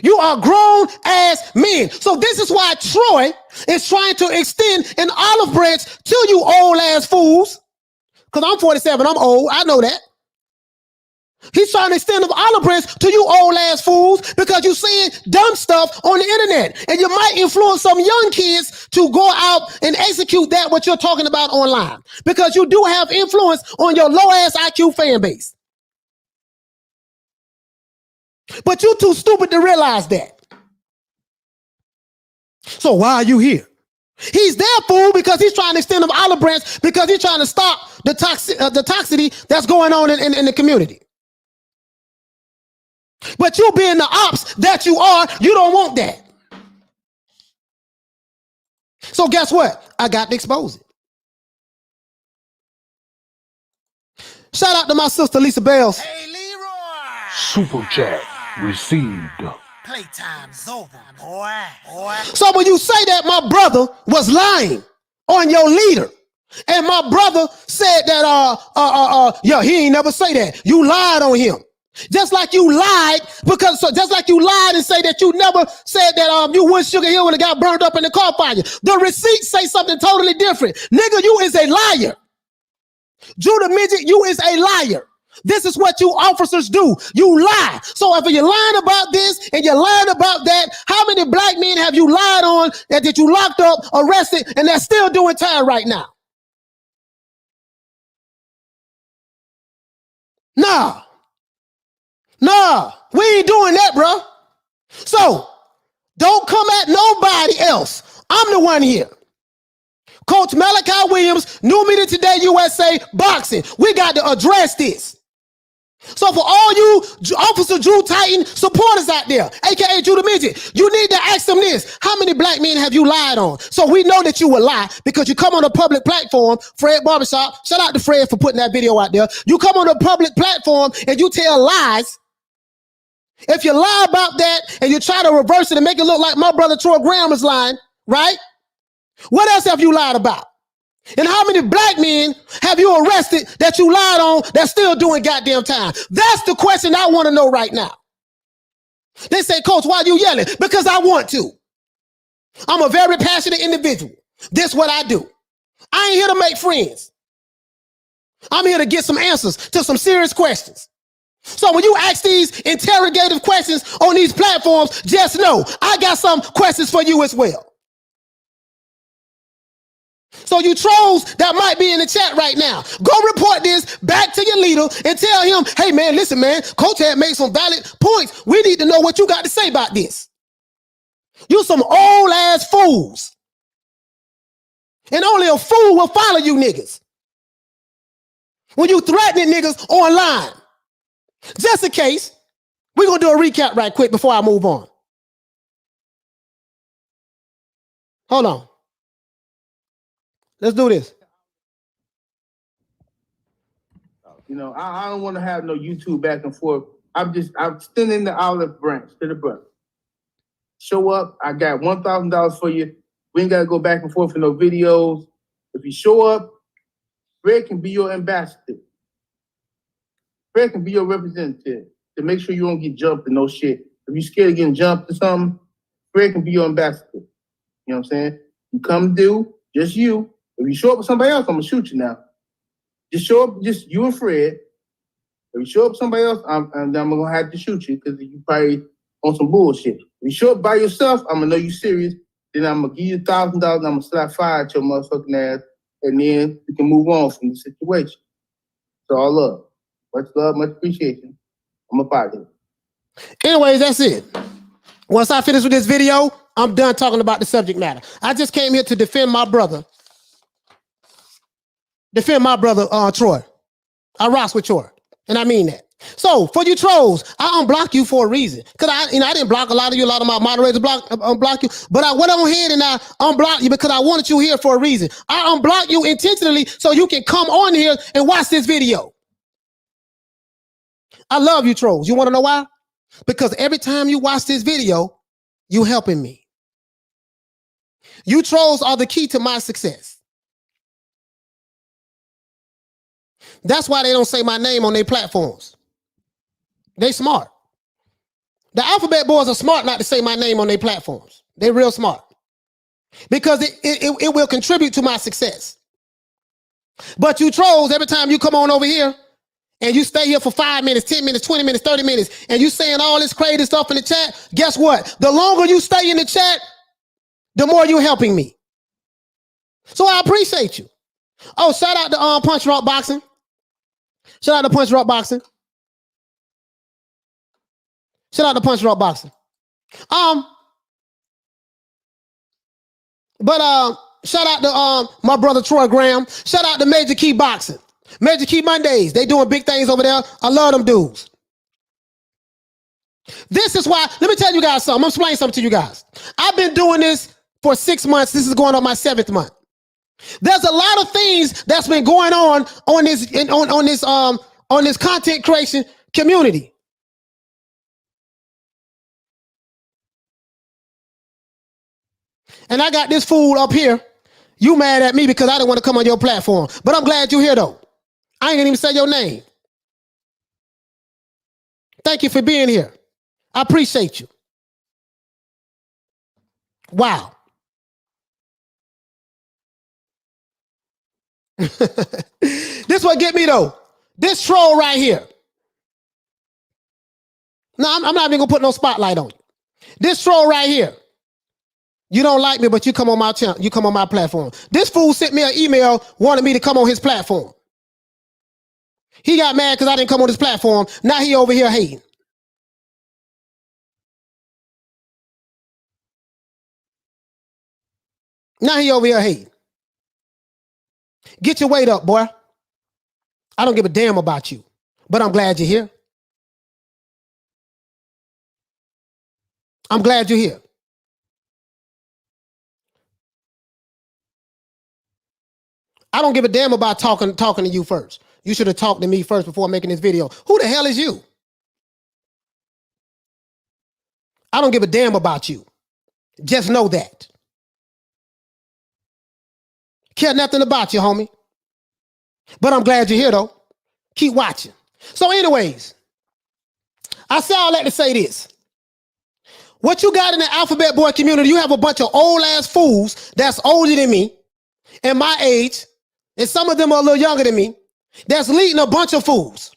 You are grown ass men. So this is why Troy is trying to extend an olive branch to you old ass fools. Because I'm 47, I'm old, I know that. He's trying to extend an olive branch to you old ass fools because you're saying dumb stuff on the internet. And you might influence some young kids to go out and execute that what you're talking about online. Because you do have influence on your low ass IQ fan base. But you're too stupid to realize that. So why are you here? He's there, fool, because he's trying to extend an olive branch because he's trying to stop the toxicity that's going on in the community. But you being the ops that you are, you don't want that. So guess what? I got to expose it. Shout out to my sister, Lisa Bells. Hey, Leroy! Super chat received. Playtime's over, boy. So when you say that my brother was lying on your leader, and my brother said that he ain't never say that. You lied on him. Just like you lied and say that you never said that you would Sugar Hill when it got burned up in the car fire. The receipts say something totally different. Nigga, you is a liar. Drew the Midget, you is a liar. This is what you officers do. You lie. So if you're lying about this and you're lying about that, how many black men have you lied on that you locked up, arrested, and they're still doing time right now? Nah, we ain't doing that, bro. So don't come at nobody else. I'm the one here. Coach Malachi Williams, New Media Today USA Boxing. We got to address this. So for all you Officer Drew Titan supporters out there, aka Drew the Midget, you need to ask them this. How many black men have you lied on? So we know that you will lie because you come on a public platform, Fred Barbershop. Shout out to Fred for putting that video out there. You come on a public platform and you tell lies. If you lie about that and you try to reverse it and make it look like my brother Troy Graham is lying, right? What else have you lied about? And how many black men have you arrested that you lied on that's still doing goddamn time? That's the question I want to know right now. They say, Coach, why are you yelling? Because I want to. I'm a very passionate individual. This is what I do. I ain't here to make friends. I'm here to get some answers to some serious questions. So when you ask these interrogative questions on these platforms, just know I got some questions for you as well. So you trolls that might be in the chat right now, go report this back to your leader and tell him, hey man, listen man, Coach had made some valid points. We need to know what you got to say about this. You some old ass fools. And only a fool will follow you niggas. When you threatening niggas online. Just in case, We're going to do a recap right quick before I move on. Hold on. Let's do this. You know, I don't want to have no YouTube back and forth. I'm extending the olive branch to the brother. Show up, I got $1,000 for you. We ain't got to go back and forth for no videos. If you show up, Fred can be your ambassador. Fred can be your representative to make sure you don't get jumped and no shit. If you're scared of getting jumped or something, Fred can be your ambassador. You know what I'm saying? You come do, just you. If you show up with somebody else, I'm going to shoot you now. Just show up, just you and Fred. If you show up with somebody else, I'm going to have to shoot you because you probably on some bullshit. If you show up by yourself, I'm going to know you serious. Then I'm going to give you $1,000 and I'm going to slap fire at your motherfucking ass. And then we can move on from the situation. It's all love. Much love, much appreciation. I'm up out here. Anyways, that's it. Once I finish with this video, I'm done talking about the subject matter. I just came here to defend my brother. Troy. I rocks with Troy. And I mean that. So for you trolls, I unblock you for a reason. Because I didn't block a lot of you. A lot of my moderators unblock you. But I went on ahead and I unblocked you because I wanted you here for a reason. I unblocked you intentionally so you can come on here and watch this video. I love you trolls. You want to know why? Because every time you watch this video, you helping me. You trolls are the key to my success. That's why they don't say my name on their platforms. They smart. The alphabet boys are smart not to say my name on their platforms. They're real smart. Because it will contribute to my success. But you trolls, every time you come on over here and you stay here for 5 minutes, 10 minutes, 20 minutes, 30 minutes, and you saying all this crazy stuff in the chat, guess what? The longer you stay in the chat, the more you're helping me. So I appreciate you. Oh, shout out to Punch Rock Boxing. Shout out to Punch Rock Boxing. Shout out to Punch Rock Boxing. Shout out to my brother Troy Graham. Shout out to Major Key Boxing. Major Key Mondays. They doing big things over there. I love them dudes. This is why, let me tell you guys something. I'm gonna explain something to you guys. I've been doing this for 6 months. This is going on my 7th month. There's a lot of things that's been going on this content creation community. And I got this fool up here. You mad at me because I didn't want to come on your platform. But I'm glad you're here though. I ain't gonna even say your name. Thank you for being here. I appreciate you. Wow. This what get me though. This troll right here. No, I'm not even gonna put no spotlight on you. This troll right here. You don't like me, but you come on my channel. You come on my platform. This fool sent me an email wanting me to come on his platform. He got mad because I didn't come on his platform. Now he over here hating. Now he over here hating. Get your weight up, boy. I don't give a damn about you, but I'm glad you're here. I'm glad you're here. I don't give a damn about talking to you first. You should have talked to me first before making this video. Who the hell is you? I don't give a damn about you. Just know that. Care nothing about you, homie. But I'm glad you're here, though. Keep watching. So anyways, I say all that to say this. What you got in the alphabet boy community, you have a bunch of old-ass fools that's older than me and my age, and some of them are a little younger than me, that's leading a bunch of fools.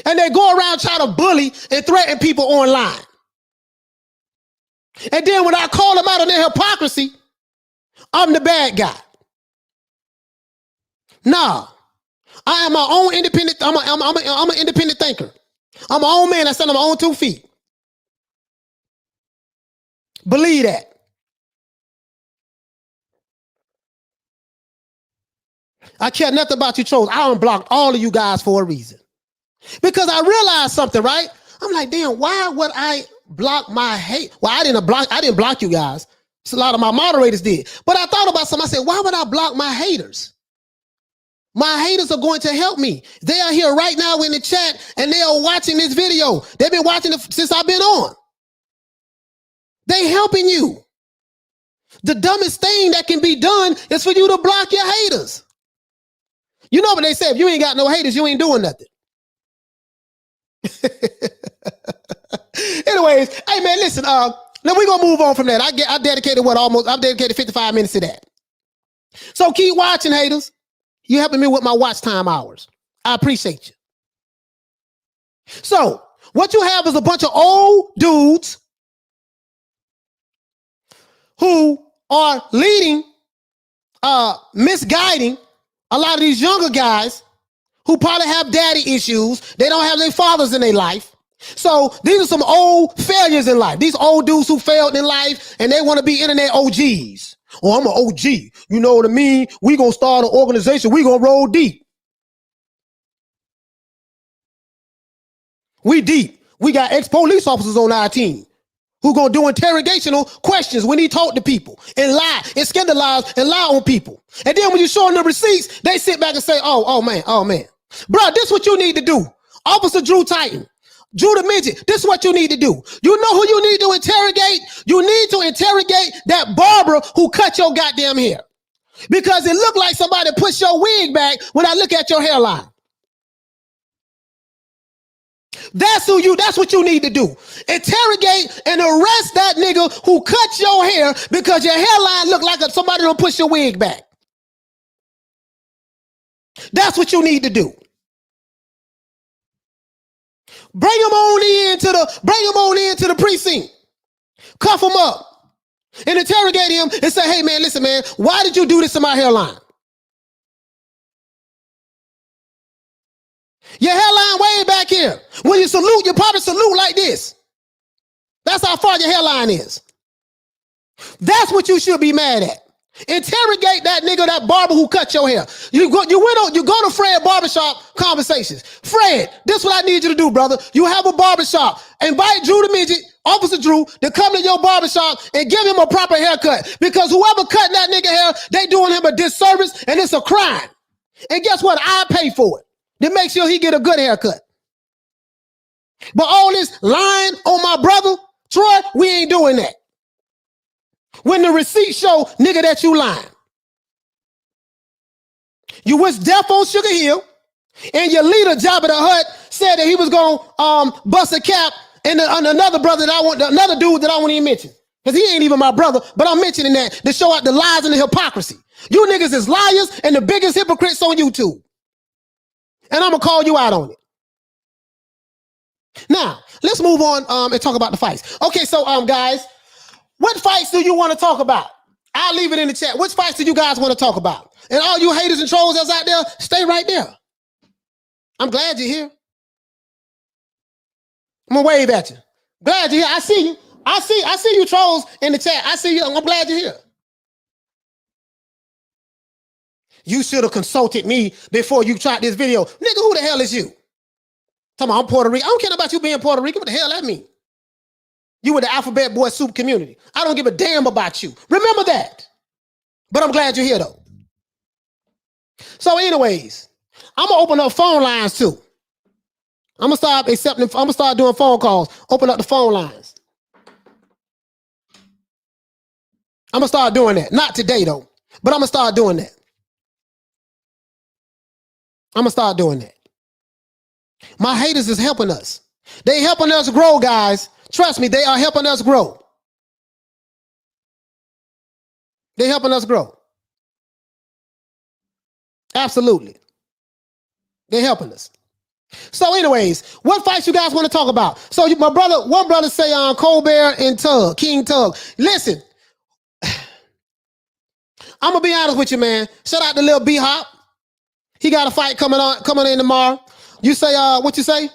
And they go around trying to bully and threaten people online. And then when I call them out on their hypocrisy, I'm the bad guy. Nah, I am my own independent. I'm an independent thinker. I'm my own man. I stand on my own 2 feet. Believe that. I care nothing about you trolls. I unblocked all of you guys for a reason. Because I realized something, right? I'm like, damn, why would I block my hate? Well, I didn't block you guys. So a lot of my moderators did. But I thought about something. I said, why would I block my haters? My haters are going to help me. They are here right now in the chat and they are watching this video. They've been watching it since I've been on. They helping you. The dumbest thing that can be done is for you to block your haters. You know what they say, if you ain't got no haters, you ain't doing nothing. Anyways, hey man, listen, now we're gonna move on from that. I dedicated 55 minutes to that. So keep watching, haters. You helping me with my watch time hours. I appreciate you. So what you have is a bunch of old dudes who are leading, misguiding a lot of these younger guys who probably have daddy issues. They don't have their fathers in their life. So these are some old failures in life. These old dudes who failed in life and they want to be internet OGs. Oh, I'm an OG. You know what I mean? We gonna start an organization. We gonna roll deep. We deep. We got ex-police officers on our team who gonna do interrogational questions when he talk to people and lie and scandalize and lie on people. And then when you show them the receipts, they sit back and say, oh man. Bro, this is what you need to do. Officer Drew Titan, Drew the Midget, this is what you need to do. You know who you need to interrogate? You need to interrogate that barber who cut your goddamn hair. Because it looked like somebody pushed your wig back when I look at your hairline. That's what you need to do. Interrogate and arrest that nigga who cut your hair because your hairline looked like somebody don't push your wig back. That's what you need to do. Bring him on into the precinct. Cuff him up and interrogate him and say, hey man, listen man, why did you do this to my hairline? Your hairline way back here. When you salute, you probably salute like this. That's how far your hairline is. That's what you should be mad at. Interrogate that nigga, that barber who cut your hair. You go to Fred Barbershop conversations. Fred, this is what I need you to do, brother. You have a barbershop. Invite Drew the Midget, Officer Drew, to come to your barbershop and give him a proper haircut. Because whoever cutting that nigga hair, they doing him a disservice and it's a crime. And guess what? I pay for it to make sure he get a good haircut. But all this lying on my brother, Troy, we ain't doing that. When the receipts show, nigga, that you lying. You wish death on Sugar Hill, and your leader, Jabba the Hutt, said that he was gonna bust a cap and another brother another dude that I won't even mention. Because he ain't even my brother, but I'm mentioning that to show out the lies and the hypocrisy. You niggas is liars and the biggest hypocrites on YouTube. And I'm gonna call you out on it. Now, let's move on and talk about the fights. Okay, so guys, what fights do you want to talk about? I'll leave it in the chat. Which fights do you guys want to talk about? And all you haters and trolls that's out there, stay right there. I'm glad you're here. I'm gonna wave at you. Glad you're here. I see you. I see you trolls in the chat. I see you. I'm glad you're here. You should have consulted me before you tried this video. Nigga, who the hell is you? Talking about I'm Puerto Rican. I don't care about you being Puerto Rican. What the hell that mean? You were the alphabet boy soup community. I don't give a damn about you. Remember that. But I'm glad you're here though. So anyways, I'm gonna open up phone lines too. I'm gonna start doing phone calls. Open up the phone lines. I'm gonna start doing that. Not today though, but I'm gonna start doing that. I'm gonna start doing that. My haters is helping us. They helping us grow, guys. Trust me, they are helping us grow. They're helping us grow. Absolutely. They're helping us. So anyways, what fights you guys want to talk about? So one brother say Colbert and Tug, King Tug. Listen, I'm gonna be honest with you, man. Shout out to Lil B Hop. He got a fight coming in tomorrow. You say what you say?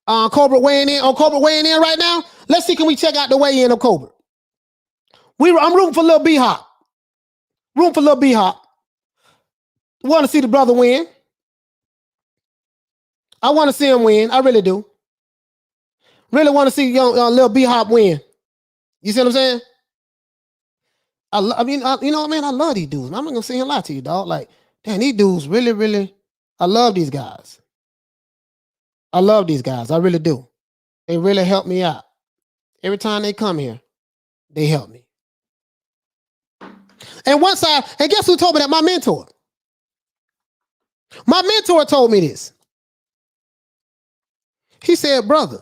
Cobra weighing in right now. Let's see, can we check out the weigh-in of Cobra? I'm rooting for Lil B Hop. Rooting for Lil B Hop. Want to see the brother win. I want to see him win. I really do. Really want to see young Lil B-Hop win. You see what I'm saying? You know, man, I love these dudes. I'm not gonna say a lot to you, dog. Like, damn, these dudes really, really, I love these guys. I love these guys. I really do. They really help me out. Every time they come here, they help me. And and guess who told me that? My mentor. My mentor told me this. He said, brother,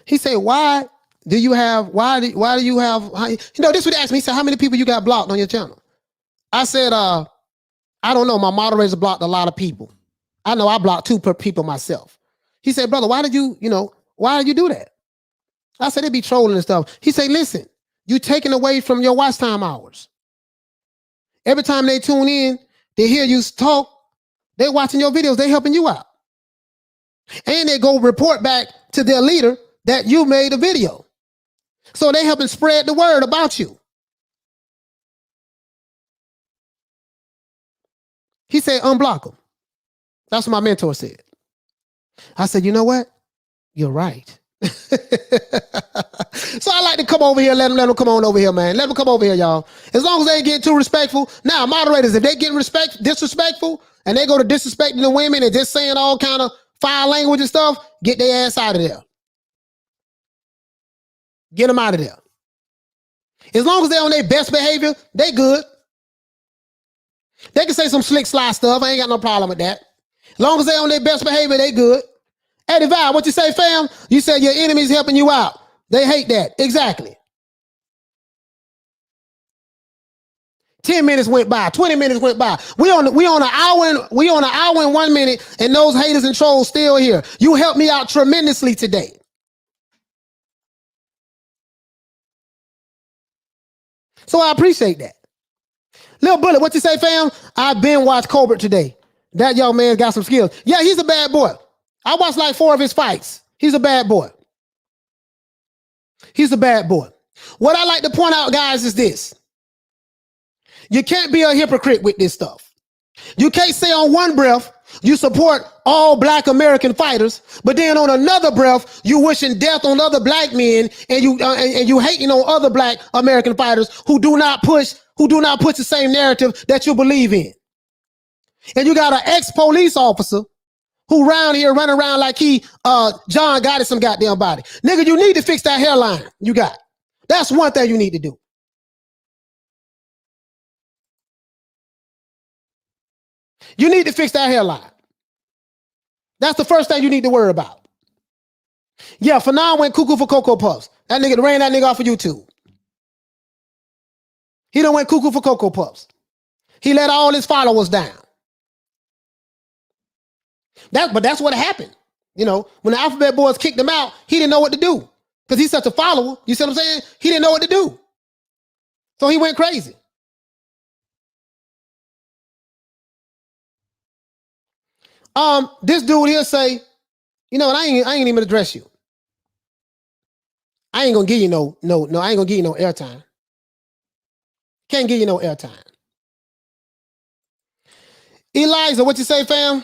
he said, why do you have, you know, this would ask me, he said, how many people you got blocked on your channel? I said, I don't know. My moderators blocked a lot of people. I know I blocked 2 people myself. He said, brother, why did you do that? I said, they be trolling and stuff. He said, listen, you taking away from your watch time hours. Every time they tune in, they hear you talk, they watching your videos, they helping you out. And they go report back to their leader that you made a video. So they helping spread the word about you. He said, unblock them. That's what my mentor said. I said, you know what? You're right. So I like to come over here, let them come on over here, man. Let them come over here, y'all. As long as they ain't getting too respectful. Now, moderators, if they getting disrespectful, and they go to disrespecting the women and just saying all kind of foul language and stuff, get their ass out of there. Get them out of there. As long as they're on their best behavior, they good. They can say some slick sly stuff. I ain't got no problem with that. As long as they're on their best behavior, they good. Eddie Val, what you say, fam? You said your enemy's helping you out. They hate that. Exactly. 10 minutes went by, 20 minutes went by. We on an hour and 1 minute, and those haters and trolls still here. You helped me out tremendously today. So I appreciate that. Lil Bullet, what you say, fam? I've been watched Colbert today. That young man's got some skills. Yeah, he's a bad boy. I watched like 4 of his fights. He's a bad boy. He's a bad boy. What I like to point out, guys, is this. You can't be a hypocrite with this stuff. You can't say on one breath you support all black American fighters, but then on another breath you wishing death on other black men, and you hating on other black American fighters who do not push the same narrative that you believe in. And you got an ex-police officer who around here running around like he John got some goddamn body. Nigga, you need to fix that hairline you got. That's one thing you need to do. You need to fix that hairline. That's the first thing you need to worry about. Yeah, for now went cuckoo for Cocoa Puffs. That nigga ran that nigga off of YouTube. He done went cuckoo for Cocoa Puffs. He let all his followers down. But that's what happened. You know, when the Alphabet Boys kicked him out, he didn't know what to do. Because he's such a follower. You see what I'm saying? He didn't know what to do. So he went crazy. This dude here say, you know what, I ain't even address you. I ain't gonna give you no, I ain't gonna give you no airtime. Can't give you no airtime. Eliza, what you say, fam?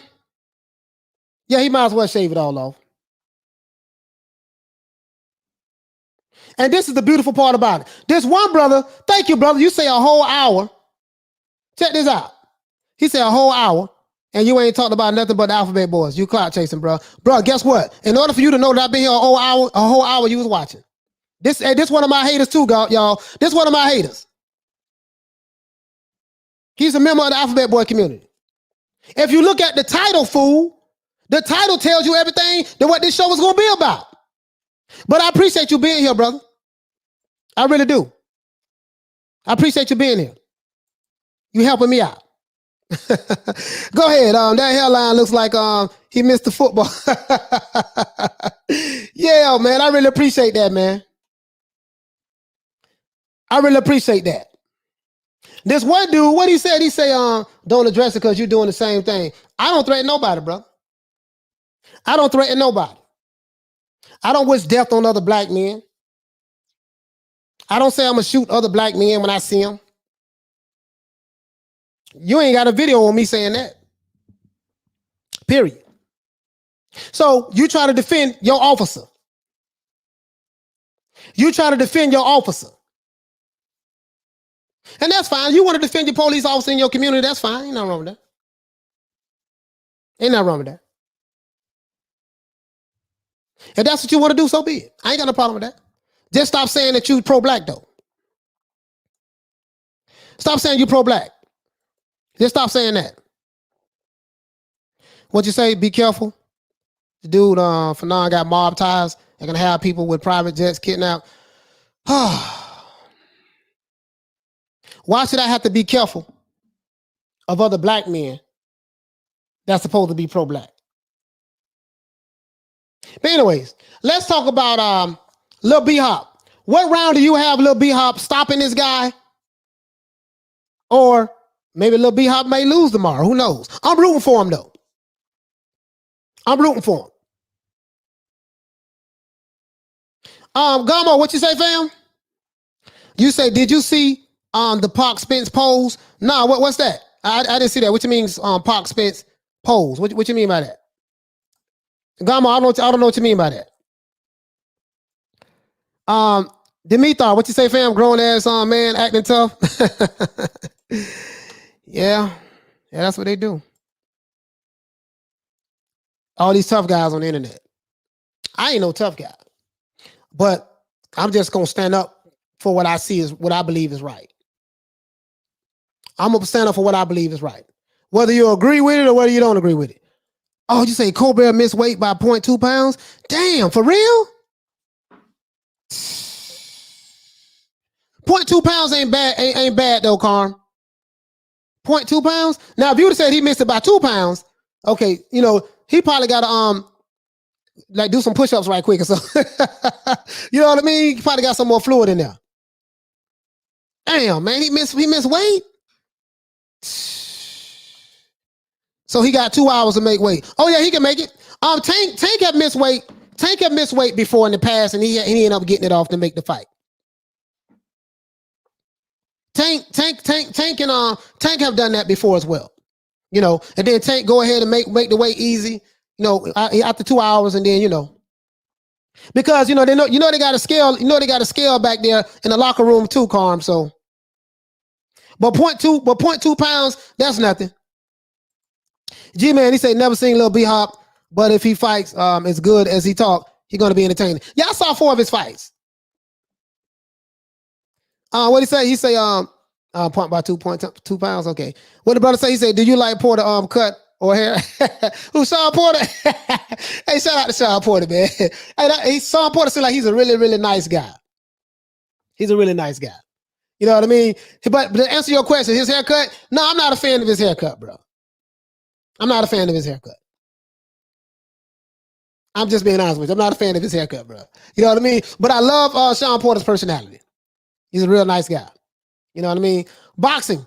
Yeah, he might as well shave it all off. And this is the beautiful part about it. This one brother, thank you, brother. You say a whole hour. Check this out. He said a whole hour, and you ain't talked about nothing but the Alphabet Boys. You clout chasing, bro. Bro, guess what? In order for you to know that I've been here a whole hour you was watching. This one of my haters too, y'all. This one of my haters. He's a member of the Alphabet Boy community. If you look at the title, fool, the title tells you everything that what this show is going to be about. But I appreciate you being here, brother. I really do. I appreciate you being here. You helping me out. Go ahead. That hairline looks like he missed the football. Yeah, man. I really appreciate that, man. I really appreciate that. This one dude, what he said, don't address it because you're doing the same thing. I don't threaten nobody, bro. I don't threaten nobody. I don't wish death on other black men. I don't say I'm going to shoot other black men when I see them. You ain't got a video on me saying that. Period. So you try to defend your officer. You try to defend your officer. And that's fine. You want to defend your police officer in your community, that's fine. Ain't nothing wrong with that. Ain't nothing wrong with that. If that's what you want to do, so be it. I ain't got no problem with that. Just stop saying that you pro-black, though. Stop saying you pro-black. Just stop saying that. What you say? Be careful. The dude for now got mob ties. They're going to have people with private jets kidnapped. Why should I have to be careful of other black men that's supposed to be pro-black? But anyways, let's talk about Lil B-Hop. What round do you have Lil B-Hop stopping this guy? Or maybe Lil B-Hop may lose tomorrow. Who knows? I'm rooting for him, though. I'm rooting for him. Gamo, what you say, fam? You say, did you see the Park Spence pose? Nah, what's that? I didn't see that. What you mean Park Spence pose? What you mean by that? Gamo, I don't know what you mean by that. Dimitar, what you say, fam? Grown ass man acting tough. Yeah, that's what they do. All these tough guys on the internet. I ain't no tough guy, but I'm just gonna stand up for what I see is what I believe is right. I'm gonna stand up for what I believe is right, whether you agree with it or whether you don't agree with it. Oh, you say Colbert missed weight by 0.2 pounds? Damn, for real? 0.2 pounds ain't bad though, Carm. 0.2 pounds? Now, if you would have said he missed it by 2 pounds, okay, you know, he probably got to like do some push-ups right quick or something. You know what I mean? He probably got some more fluid in there. Damn, man, he missed weight. So he got 2 hours to make weight. Oh yeah, he can make it. Tank have missed weight. Tank have missed weight before in the past, and he ended up getting it off to make the fight. Tank and Tank have done that before as well. You know, and then Tank go ahead and make the weight easy. You know, after 2 hours, and then because they they got a scale. They got a scale back there in the locker room too, Carm. So, but 0.2 pounds, that's nothing. G-Man, he said never seen Lil B-Hop, but if he fights as good as he talk, he's gonna be entertaining. Yeah, I saw 4 of his fights. What he say? He say point by 2.2 pounds. Okay. What the brother say? He said, do you like Porter cut or hair? Who, Sean Porter? Hey, shout out to Sean Porter, man. Hey, Sean Porter seems like he's a really, really nice guy. He's a really nice guy. You know what I mean? But to answer your question, his haircut? No, I'm not a fan of his haircut, bro. I'm not a fan of his haircut. I'm just being honest with you. I'm not a fan of his haircut, bro. You know what I mean? But I love Sean Porter's personality. He's a real nice guy. You know what I mean? Boxing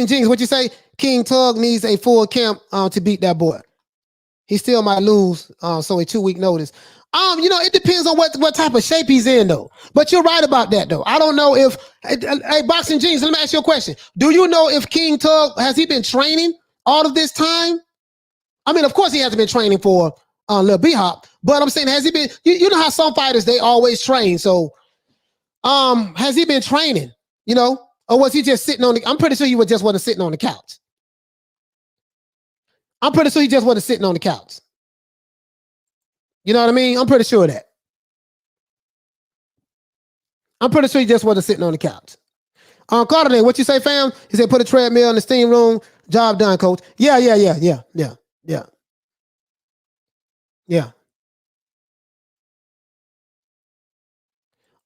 Jinx. What you say? King Tug needs a full camp to beat that boy. He still might lose, so a 2-week notice. It depends on what type of shape he's in, though. But you're right about that, though. I don't know if hey, Boxing Jinx, let me ask you a question. Do you know if King Tug has he been training all of this time? I mean, of course he hasn't been training for Lil B-Hop, but I'm saying, has he been? You know how some fighters they always train, so. Has he been training, or was he just sitting I'm pretty sure he was just wasn't sitting on the couch. I'm pretty sure he just wasn't sitting on the couch. You know what I mean? I'm pretty sure of that. I'm pretty sure he just wasn't sitting on the couch. Carter, what you say, fam? He said, put a treadmill in the steam room. Job done, coach. Yeah.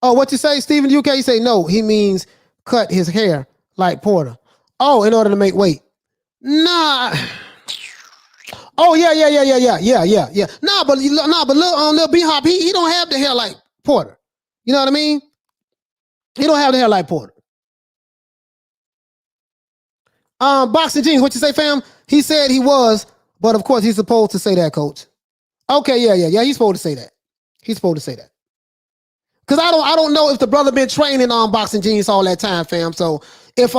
Oh, what you say, Stephen UK? You say no. He means cut his hair like Porter. Oh, in order to make weight. Nah. Oh yeah. Nah, but Lil B-Hop, he don't have the hair like Porter. You know what I mean? He don't have the hair like Porter. Boxing Jeans, what you say, fam? He said he was, but of course he's supposed to say that, coach. Okay, yeah. He's supposed to say that. Cause I don't know if the brother been training on Boxing Genius all that time, fam. So if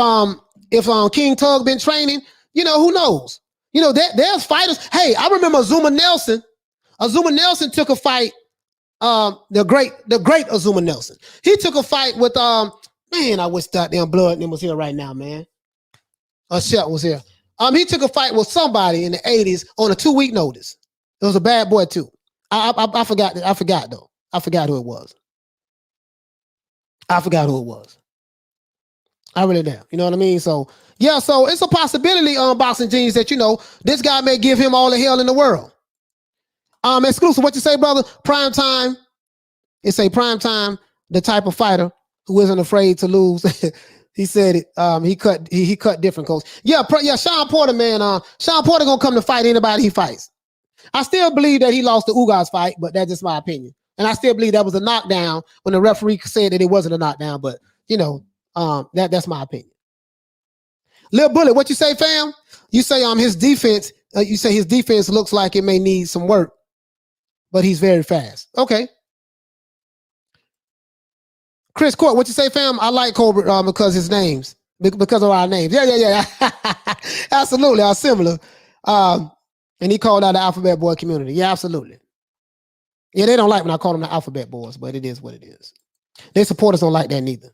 King Tug been training, who knows? There's fighters. Hey, I remember Zuma Nelson. Azuma Nelson took a fight. The great Azuma Nelson. He took a fight with man. I wish that damn Blood and was here right now, man. Shelton was here. He took a fight with somebody in the 80s on a 2-week notice. It was a bad boy too. I forgot. I forgot though. I forgot who it was. I really do. You know what I mean? So yeah. So it's a possibility on Boxing Genius that this guy may give him all the hell in the world. Exclusive. What you say, brother? Prime time. It's a prime time. The type of fighter who isn't afraid to lose. He said it. He cut different, coach. Yeah. Sean Porter, man. Sean Porter gonna come to fight anybody he fights. I still believe that he lost the Ugas fight, but that's just my opinion. And I still believe that was a knockdown when the referee said that it wasn't a knockdown. But that's my opinion. Lil Bullet, what you say, fam? You say his defense. You say his defense looks like it may need some work, but he's very fast. Okay. Chris Court, what you say, fam? I like Cobra because his names, because of our names. Yeah. Absolutely, are similar. And he called out the Alphabet Boy community. Yeah, absolutely. Yeah, they don't like when I call them the Alphabet Boys, but it is what it is. Their supporters don't like that neither.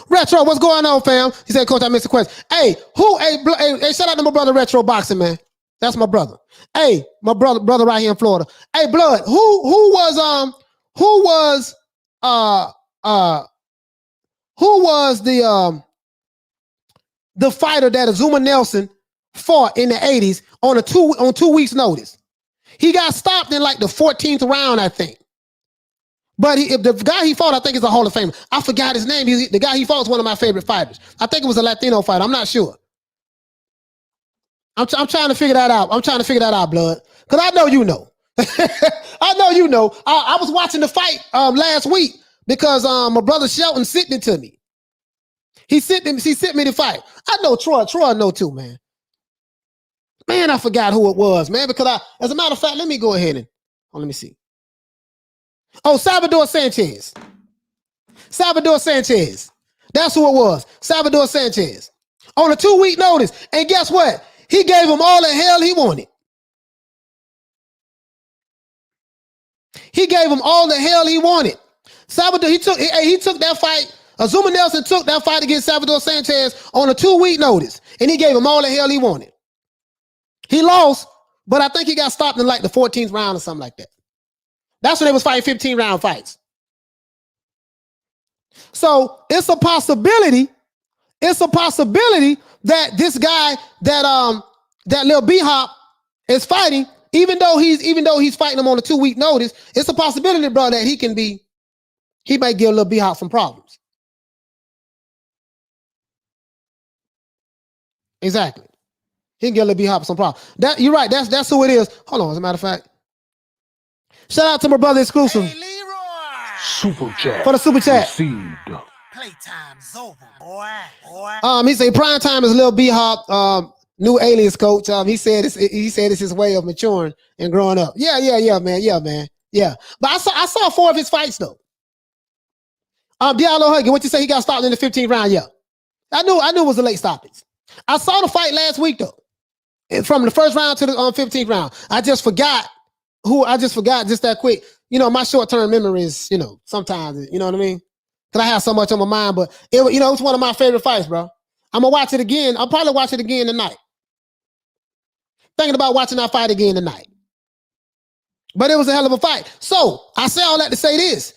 Retro, what's going on, fam? He said, Coach, I missed a question. Hey, shout out to my brother Retro Boxing, man. That's my brother. Hey, my brother right here in Florida. Hey, Blood, who was the fighter that Azuma Nelson fought in the 80s on 2 weeks notice? He got stopped in like the 14th round, I think. But the guy he fought, I think, is a Hall of Famer. I forgot his name. The guy he fought is one of my favorite fighters. I think it was a Latino fighter. I'm not sure. I'm trying to figure that out. Blood. Because I know you know. I know you know. I was watching the fight last week because my brother Shelton sent it to me. He sent me the fight. I know Troy. Troy know too, man. Man, I forgot who it was, man. Because as a matter of fact, let me go ahead and let me see. Oh, Salvador Sanchez. That's who it was. Salvador Sanchez. On a 2-week notice. And guess what? He gave him all the hell he wanted. Salvador, he took that fight. Azuma Nelson took that fight against Salvador Sanchez on a 2-week notice. And he gave him all the hell he wanted. He lost, but I think he got stopped in like the 14th round or something like that. That's when they was fighting 15-round fights. So it's a possibility. That this guy that Lil B-Hop is fighting, even though he's fighting him on a 2-week notice, it's a possibility, bro, that he might give Lil B-Hop some problems. Exactly. He can get Lil B-Hop some problems. You're right. That's who it is. Hold on, as a matter of fact. Shout out to my brother Exclusive. Hey, Leroy! Super chat. For the super chat. Received. Playtime's over, boy. He said prime time is Lil B-Hop, new alias coach. He said it's his way of maturing and growing up. Yeah, man. Yeah. But I saw 4 of his fights though. Diallo Huggy, what you say? He got stopped in the 15th round. Yeah. I knew it was a late stoppage. I saw the fight last week though. From the first round to the 15th round. I just forgot just that quick. My short-term memory is, sometimes, you know what I mean? Because I have so much on my mind, but it's one of my favorite fights, bro. I'm going to watch it again. I'll probably watch it again tonight. Thinking about watching that fight again tonight. But it was a hell of a fight. So, I say all that to say this.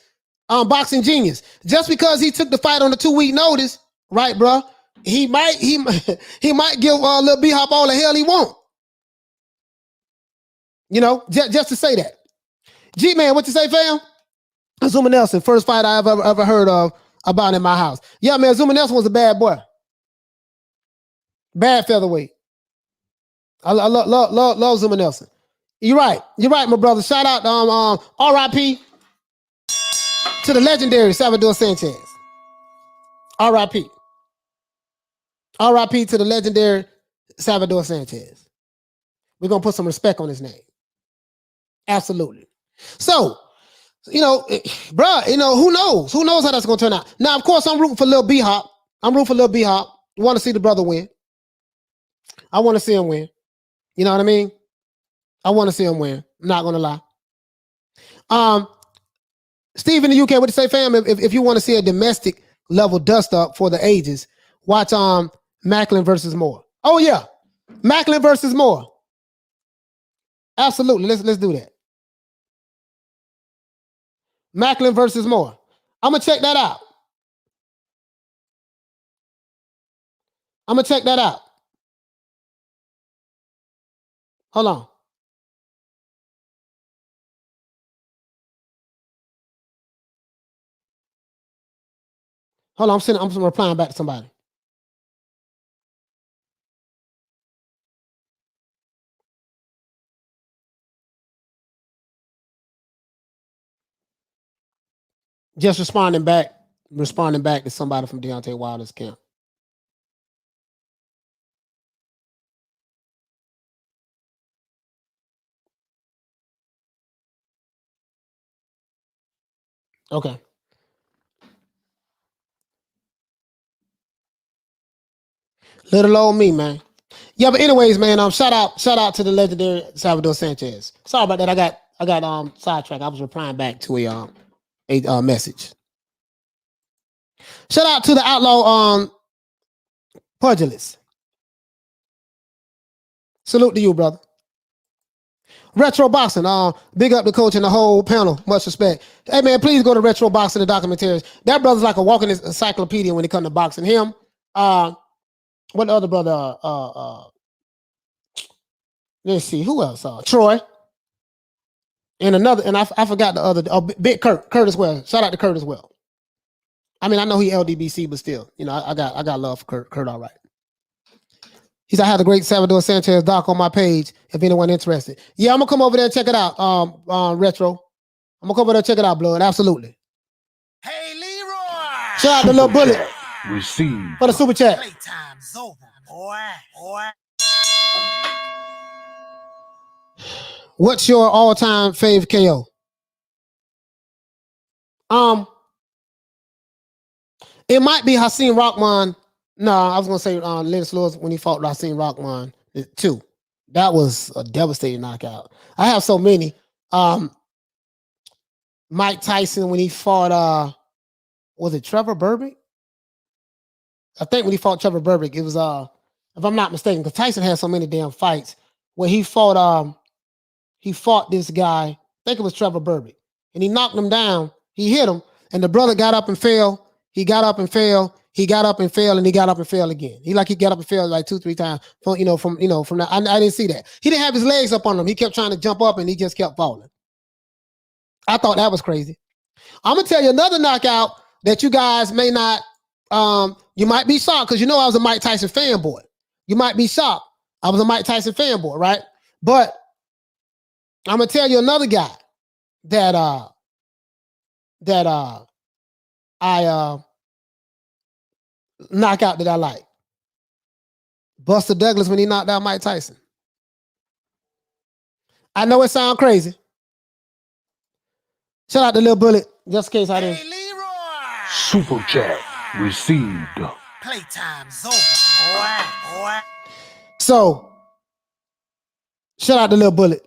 Boxing Genius. Just because he took the fight on a 2-week notice, right, bro? He might give Lil B-Hop all the hell he want. Just to say that. G-Man, what you say, fam? Azuma Nelson, first fight I ever heard of about in my house. Yeah, man, Azuma Nelson was a bad boy. Bad featherweight. I love Azuma Nelson. You're right, my brother. Shout out R.I.P. to the legendary Salvador Sanchez. R.I.P. R.I.P. to the legendary Salvador Sanchez. We're going to put some respect on his name. Absolutely. So, bro, who knows? Who knows how that's going to turn out? Now, of course, I'm rooting for Lil B-Hop. I want to see the brother win. I want to see him win. You know what I mean? I want to see him win. I'm not going to lie. Steve in the UK, what you say, fam? If you want to see a domestic level dust up for the ages, watch Macklin versus Moore. Oh yeah, Macklin versus Moore. Absolutely, let's do that. Macklin versus Moore. I'm gonna check that out. Hold on. I'm replying back to somebody. Just responding back to somebody from Deontay Wilder's camp. Okay. Little old me, man. Yeah, but anyways, man, shout out to the legendary Salvador Sanchez. Sorry about that. I got sidetracked. I was replying back to a message. Shout out to the outlaw pugilist. Salute to you, brother. Retro Boxing, big up the coach and the whole panel. Much respect. Hey man, please go to Retro Boxing, the documentaries. That brother's like a walking encyclopedia when it comes to boxing. Him, what the other brother? Let's see, who else? Troy, and another, and I forgot the other. Big Kurt as well. Shout out to Kurt as well. I mean, I know he LDBC, but still, you know, I got love for Kurt. All right. He said, I have the great Salvador Sanchez doc on my page if anyone interested. Yeah, I'm going to come over there and check it out, Retro. I'm going to come over there and check it out, Blood. Absolutely. Hey, Leroy! Shout out to Little Bullet Received. for the super chat. Playtime's over, boy. What's your all-time fave KO? It might be Hasim Rahman. No, I was gonna say Lennox Lewis when he fought Hasim Rahman too. That was a devastating knockout. I have so many. Mike Tyson when he fought was it Trevor Berbick? I think when he fought Trevor Berbick, it was if I'm not mistaken, because Tyson had so many damn fights where he fought this guy, I think it was Trevor Berbick, and he knocked him down, he hit him, and the brother got up and fell. He got up and fell. He got up and fell, and he got up and fell again. He got up and fell like 2-3 times. From that. I didn't see that. He didn't have his legs up on him. He kept trying to jump up, and he just kept falling. I thought that was crazy. I'm gonna tell you another knockout that you guys may not. You might be shocked because you know I was a Mike Tyson fanboy. You might be shocked. I was a Mike Tyson fanboy, right? But I'm gonna tell you another guy that I knockout that I like. Buster Douglas when he knocked out Mike Tyson. I know it sounds crazy. Shout out to Lil Bullet, just in case I didn't. Hey, Leroy! Super chat received. Playtime's over, boy. So, shout out to Lil Bullet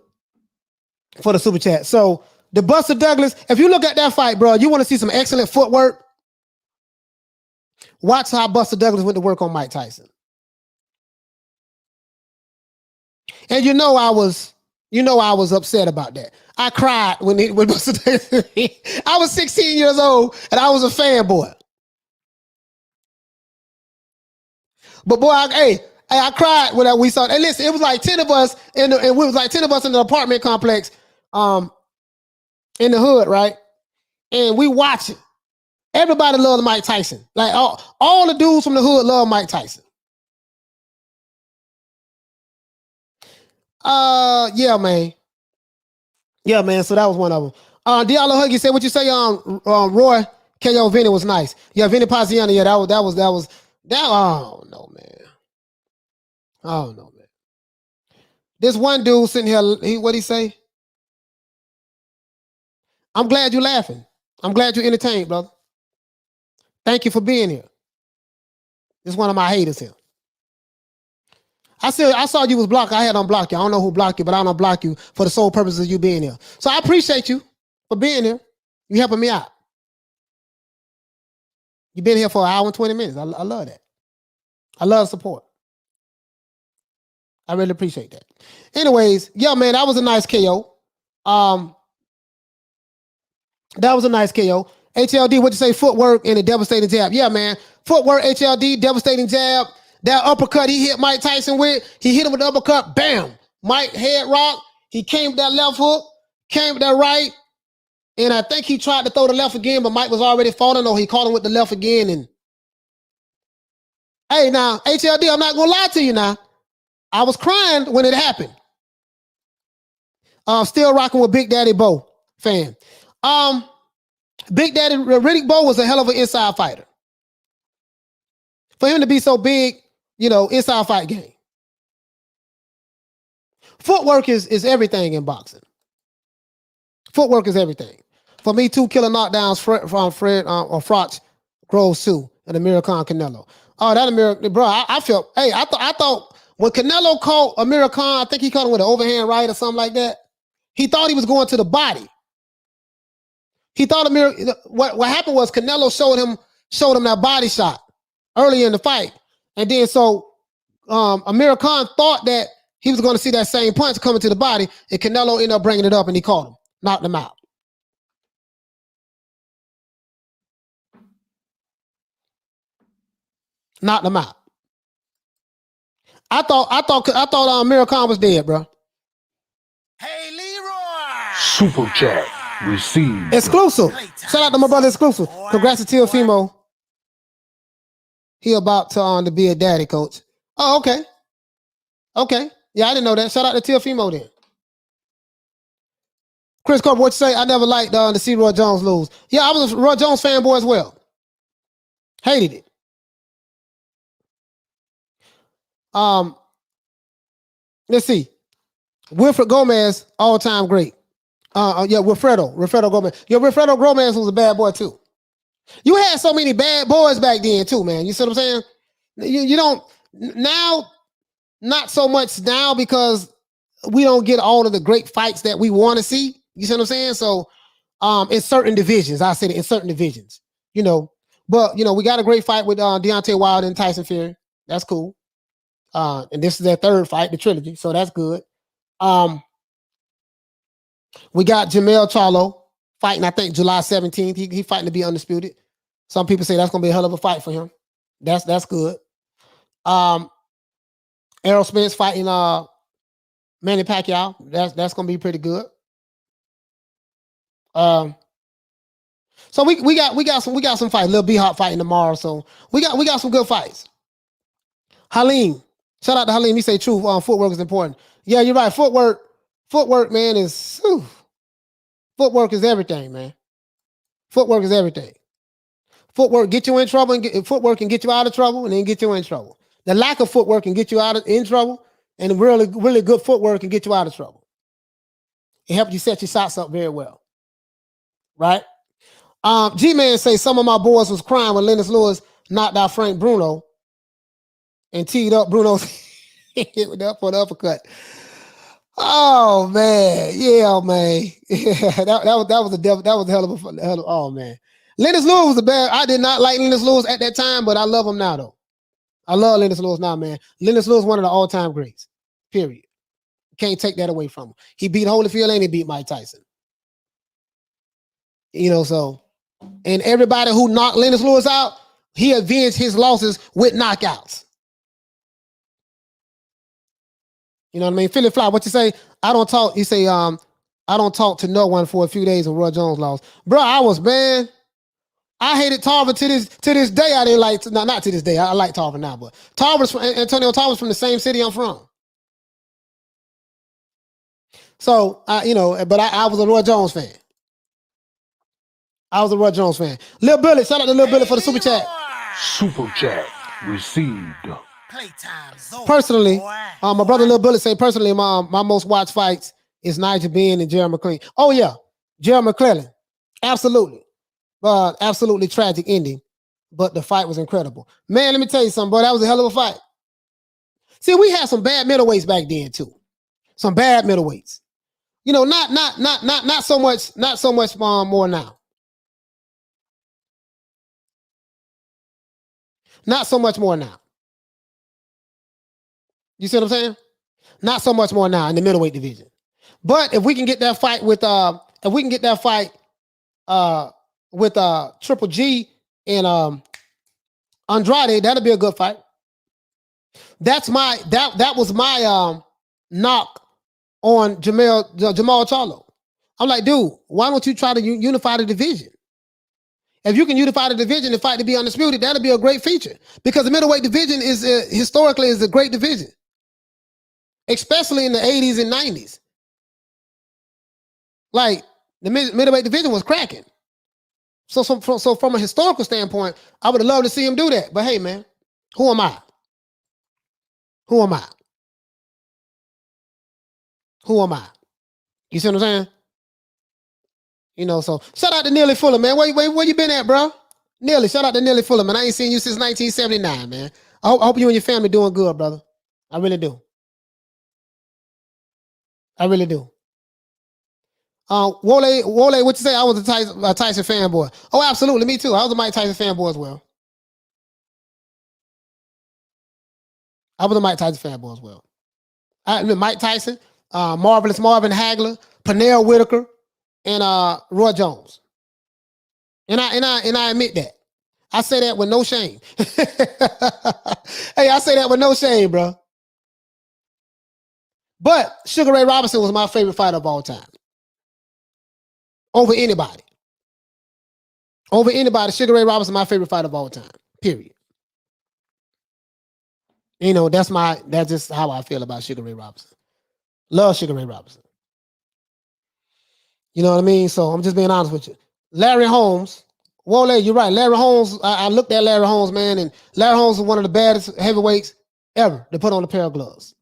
for the super chat. So, the Buster Douglas, if you look at that fight, bro, you want to see some excellent footwork. Watch how Buster Douglas went to work on Mike Tyson. And you know I was upset about that. I cried when Buster Douglas. I was 16 years old and I was a fanboy. But boy, I cried when we saw. And listen, it was like 10 of us in the apartment complex, in the hood, right? And we watching. Everybody loved Mike Tyson. Like all the dudes from the hood love Mike Tyson. Yeah, man. Yeah, man. So that was one of them. Diallo Huggy said, "What you say? Roy KO Vinny was nice. Yeah, Vinny Paziano. Yeah, that was. Oh no, man. Oh no, man. This one dude sitting here. What'd he say? I'm glad you're laughing. I'm glad you're entertained, brother. Thank you for being here. This is one of my haters here. I saw you was blocked. I had unblocked you. I don't know who blocked you, but I don't block you for the sole purpose of you being here. So I appreciate you. for being here. You helping me out. You've been here for an hour and 20 minutes. I love that. I love support. I really appreciate that. Anyways, yeah, man, that was a nice KO. That was a nice KO. HLD, what you say? Footwork and a devastating jab. Yeah, man. Footwork, HLD, devastating jab. That uppercut he hit Mike Tyson with, he hit him with the uppercut. Bam. Mike head rock. He came with that left hook, came with that right. And I think he tried to throw the left again, but Mike was already falling, or he caught him with the left again. And hey, now, HLD, I'm not going to lie to you now. I was crying when it happened. Still rocking with Big Daddy Bo fan. Big Daddy Riddick Bowe was a hell of an inside fighter. For him to be so big, you know, inside fight game. Footwork is everything in boxing. Footwork is everything. For me, 2 killer knockdowns from Fred or Froch Groves 2 and Amir Khan Canelo. Oh, that Amir, bro, I felt, hey, I thought when Canelo caught Amir Khan, I think he caught him with an overhand right or something like that. He thought he was going to the body. He thought what happened was Canelo showed him that body shot early in the fight. And then so Amir Khan thought that he was going to see that same punch coming to the body, and Canelo ended up bringing it up and he caught him, knocked him out. Knocked him out. I thought Amir Khan was dead, bro. Hey, Leroy! Super chat received. Exclusive. Shout out to my brother Exclusive. Congrats to Teofimo. He about to be a daddy, coach. Oh, okay. Okay. Yeah, I didn't know that. Shout out to Teofimo then. Chris Carter, what you say? I never liked to see Roy Jones lose. Yeah, I was a Roy Jones fanboy as well. Hated it. Let's see. Wilfred Gomez, all-time great. Yeah, Wilfredo Gomez. Yeah, Wilfredo Gomez was a bad boy too. You had so many bad boys back then too, man. You see what I'm saying? You don't now, not so much now because we don't get all of the great fights that we want to see. You see what I'm saying? So, in certain divisions, I said it in certain divisions, you know. But you know, we got a great fight with Deontay Wilder and Tyson Fury. That's cool. And this is their third fight, the trilogy, so that's good. We got Jamel Charlo fighting, I think July 17th. He fighting to be undisputed. Some people say that's gonna be a hell of a fight for him. That's good. Errol Spence fighting Manny Pacquiao. That's gonna be pretty good. So we got some fights. Lil B Hop fighting tomorrow. So we got some good fights. Halim. Shout out to Halim. He say true. Footwork is important. Yeah, you're right. Footwork, man, is footwork is everything, man. Footwork is everything. Footwork get you in trouble, and footwork can get you out of trouble, and then get you in trouble. The lack of footwork can get you in trouble, and really, really good footwork can get you out of trouble. It helps you set your shots up very well, right? G-Man say some of my boys was crying when Lennox Lewis knocked out Frank Bruno and teed up Bruno's hit with the uppercut. Oh man, yeah, man, yeah, that was a hell of a oh man. Lennox Lewis was a bad. I did not like Lennox Lewis at that time, but I love him now though. I love Lennox Lewis now, man. Lennox Lewis one of the all-time greats. Period. Can't take that away from him. He beat Holyfield and he beat Mike Tyson. You know, so and everybody who knocked Lennox Lewis out, he avenged his losses with knockouts. You know what I mean? Philly Fly, what you say? I don't talk. You say, I don't talk to no one for a few days when Roy Jones lost. Bro, I hated Tarver to this day. I didn't like, not to this day. I like Tarver now, but Antonio Tarver's from the same city I'm from. So, you know, but I was a Roy Jones fan. I was a Roy Jones fan. Lil Billy, shout out to Lil Billy for the super chat. Super chat received. Personally, my brother Lil Billy say personally, my most watched fights is Nigel Benn and Jerry McClellan. Oh yeah, Jerry McClellan, absolutely, absolutely tragic ending, but the fight was incredible. Man, let me tell you something, boy, that was a hell of a fight. See, we had some bad middleweights back then too, some bad middleweights. You know, not so much more now. Not so much more now. You see what I'm saying? Not so much more now in the middleweight division. But if we can get that fight with Triple G and Andrade, that'll be a good fight. That was my knock on Jamal Charlo. I'm like, dude, why don't you try to unify the division? If you can unify the division and fight to be undisputed, that'll be a great feature. Because the middleweight division is historically a great division, especially in the 80s and 90s. Like the middleweight division was cracking. So from a historical standpoint, I would have loved to see him do that. But hey, man, who am I? Who am I? Who am I? You see what I'm saying? You know, so shout out to Neely Fuller, man. Where you been at, bro? Neely, shout out to Neely Fuller, man. I ain't seen you since 1979, man. I hope you and your family doing good, brother. I really do. I really do. Wole, what you say? I was a Tyson fanboy. Oh, absolutely, me too. I was a Mike Tyson fanboy as well. I was a Mike Tyson fanboy as well. Mike Tyson, Marvelous Marvin Hagler, Pernell Whitaker, and Roy Jones. And I admit that. I say that with no shame. Hey, I say that with no shame, bro. But Sugar Ray Robinson was my favorite fighter of all time. Over anybody. Over anybody, Sugar Ray Robinson, my favorite fighter of all time. Period. You know, that's just how I feel about Sugar Ray Robinson. Love Sugar Ray Robinson. You know what I mean? So I'm just being honest with you. Larry Holmes, Wole, you're right. Larry Holmes, I looked at Larry Holmes, man, and Larry Holmes is one of the baddest heavyweights ever to put on a pair of gloves.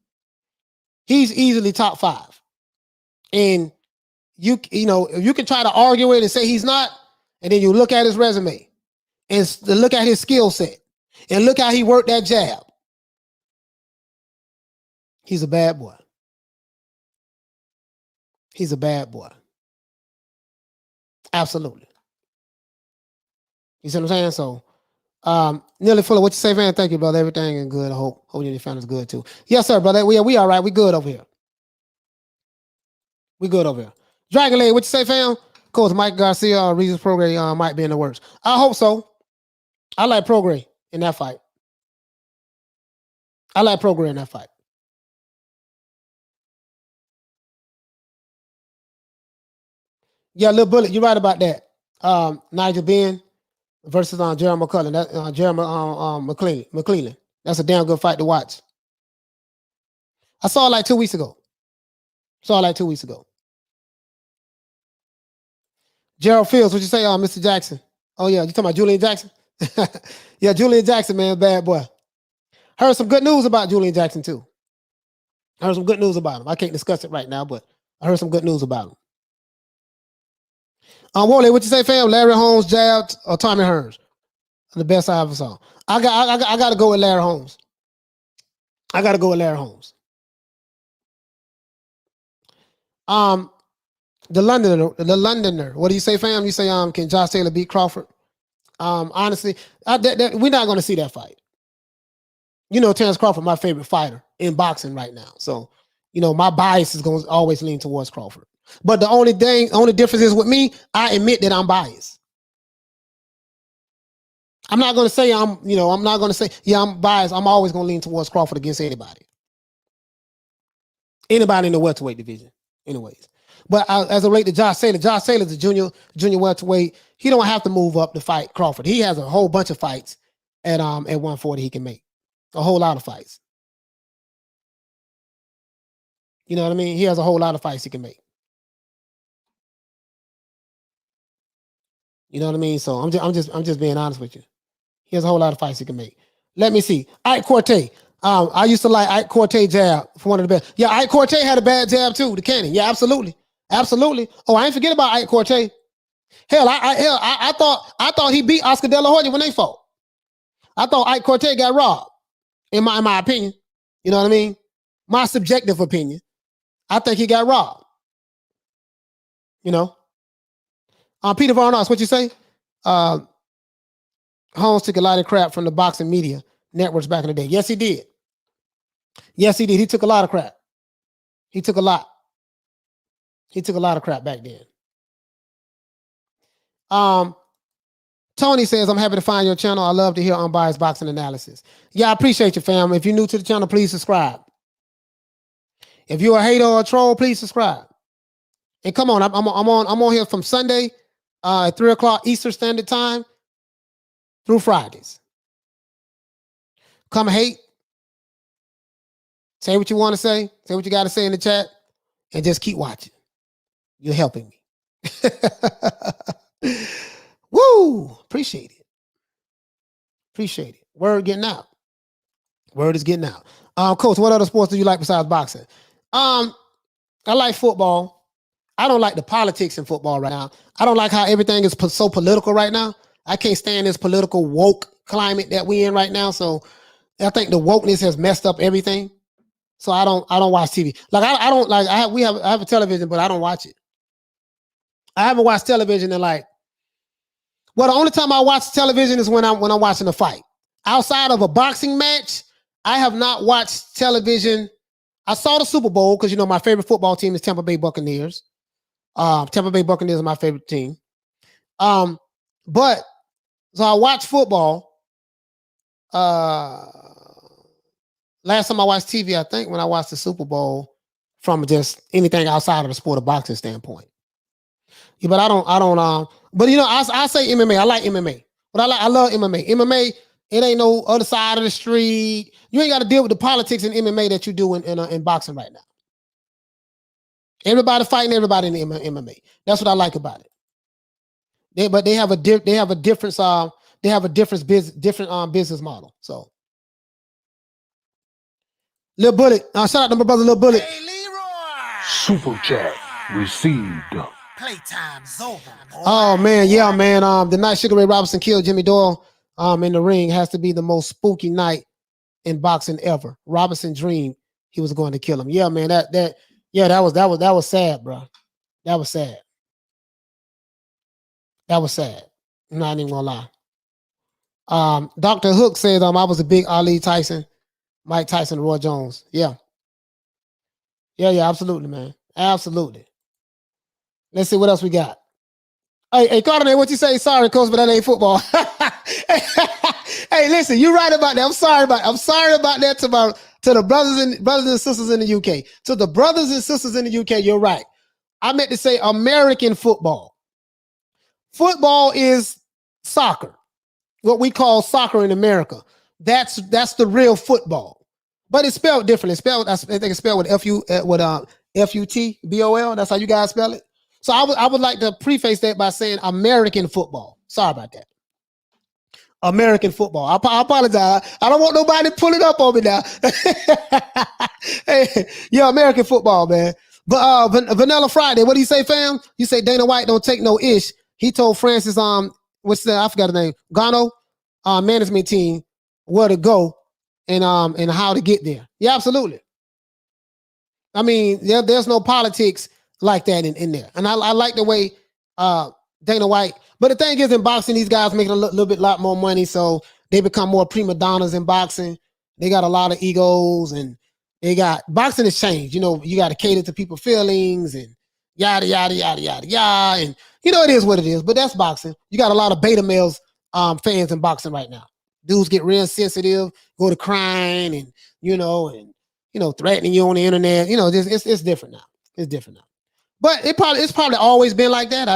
He's easily top 5. And you know, if you can try to argue it and say he's not, and then you look at his resume and look at his skill set and look how he worked that jab. He's a bad boy. He's a bad boy. Absolutely. You see what I'm saying? So, Nearly Fuller, what you say, man? Thank you, brother. Everything is good. I hope you and your family's good too. Yes, sir, brother. We all right. We good over here. We good over here. Dragon Leg, what you say, fam? Coach Mike Garcia, Regis Prograis might be in the works. I hope so. I like Prograis in that fight. I like Prograis in that fight. Yeah, Little Bullet, you're right about that. Nigel Benn versus Jeremy McClellan. Jeremy McClellan. That's a damn good fight to watch. I saw it like 2 weeks ago. Gerald Fields, what you say, Mr. Jackson? Oh, yeah, you talking about Julian Jackson? Yeah, Julian Jackson, man, bad boy. Heard some good news about Julian Jackson, too. Heard some good news about him. I can't discuss it right now, but I heard some good news about him. Wole, what you say, fam? Larry Holmes jabbed or Tommy Hearns? The best I ever saw. I got to go with Larry Holmes. The Londoner. What do you say, fam? You say, can Josh Taylor beat Crawford? Honestly, we're not going to see that fight. You know, Terrence Crawford, my favorite fighter in boxing right now. So, you know, my bias is going to always lean towards Crawford. But the only difference is with me, I admit that I'm biased. I'm not going to say I'm biased. I'm always going to lean towards Crawford against anybody. Anybody in the welterweight division, anyways. But as a rate to Josh Taylor's a junior welterweight. He don't have to move up to fight Crawford. He has a whole bunch of fights at 140 he can make. A whole lot of fights. You know what I mean? He has a whole lot of fights he can make. You know what I mean? So I'm just being honest with you. He has a whole lot of fights he can make. Let me see. Ike Corte. I used to like Ike Corte jab for one of the best. Yeah, Ike Corte had a bad jab too, the cannon. Yeah, absolutely. Absolutely. Oh, I ain't forget about Ike Corte. Hell, I thought he beat Oscar De La Hoya when they fought. I thought Ike Corte got robbed, in my opinion. You know what I mean? My subjective opinion. I think he got robbed. You know. Peter Varnos, what you say? Holmes took a lot of crap from the boxing media networks back in the day. Yes, he did. Yes, he did. He took a lot of crap. He took a lot. He took a lot of crap back then. Tony says, I'm happy to find your channel. I love to hear unbiased boxing analysis. Yeah, I appreciate you, fam. If you're new to the channel, please subscribe. If you're a hater or a troll, please subscribe. And come on, I'm on here from Sunday at 3 o'clock Eastern Standard Time through Fridays. Come hate. Say what you want to say. Say what you got to say in the chat. And just keep watching. You're helping me. Woo! Appreciate it. Appreciate it. Word getting out. Word is getting out. Coach, what other sports do you like besides boxing? I like football. I don't like the politics in football right now. I don't like how everything is so political right now. I can't stand this political woke climate that we in right now. So I think the wokeness has messed up everything. So I don't watch TV. Like I don't like I have a television, but I don't watch it. I haven't watched television in like, well, the only time I watch television is when I'm watching a fight. Outside of a boxing match, I have not watched television. I saw the Super Bowl because, you know, my favorite football team is Tampa Bay Buccaneers. Tampa Bay Buccaneers are my favorite team. But so I watched football. Last time I watched TV, I think when I watched the Super Bowl from just anything outside of the sport of boxing standpoint. Yeah, but I don't, but you know, I say MMA. I like MMA. But I love MMA. MMA, it ain't no other side of the street. You ain't got to deal with the politics in MMA that you do in boxing right now. Everybody fighting everybody in MMA. That's what I like about it. They have a different business model. So, Lil Bullet, shout out to my brother Lil Bullet. Hey, Leroy! Super chat received. Playtime's over, boy. Oh man, yeah, man. The night Sugar Ray Robinson killed Jimmy Doyle in the ring has to be the most spooky night in boxing ever. Robinson dreamed he was going to kill him. Yeah, man. That was sad, bro. That was sad. That was sad. I'm not even gonna lie. Dr. Hook says I was a big Ali Tyson, Mike Tyson, Roy Jones. Yeah. Yeah, absolutely, man. Absolutely. Let's see what else we got. Hey, Cardinal, what you say? Sorry, coach, but that ain't football. Hey, listen, you're right about that. I'm sorry about that to the brothers and sisters in the UK. To the brothers and sisters in the UK, you're right. I meant to say American football. Football is soccer, what we call soccer in America. That's the real football, but it's spelled differently. I think it's spelled with FUTBOL. That's how you guys spell it. So I would like to preface that by saying American football. Sorry about that. American football. I apologize. I don't want nobody to pull it up on me now. Hey, yeah, American football, man. But Vanilla Friday, what do you say, fam? You say Dana White don't take no ish. He told Francis, I forgot his name, Gano, management team where to go and how to get there. Yeah, absolutely. I mean, there's no politics like that in there. And I like the way Dana White, but the thing is in boxing, these guys making a lot more money, so they become more prima donnas in boxing. They got a lot of egos and boxing has changed. You know, you got to cater to people's feelings and yada, yada, yada, yada, yada. And, you know, it is what it is, but that's boxing. You got a lot of beta males fans in boxing right now. Dudes get real sensitive, go to crying and threatening you on the internet. You know, it's different now. It's different now. But it's probably always been like that.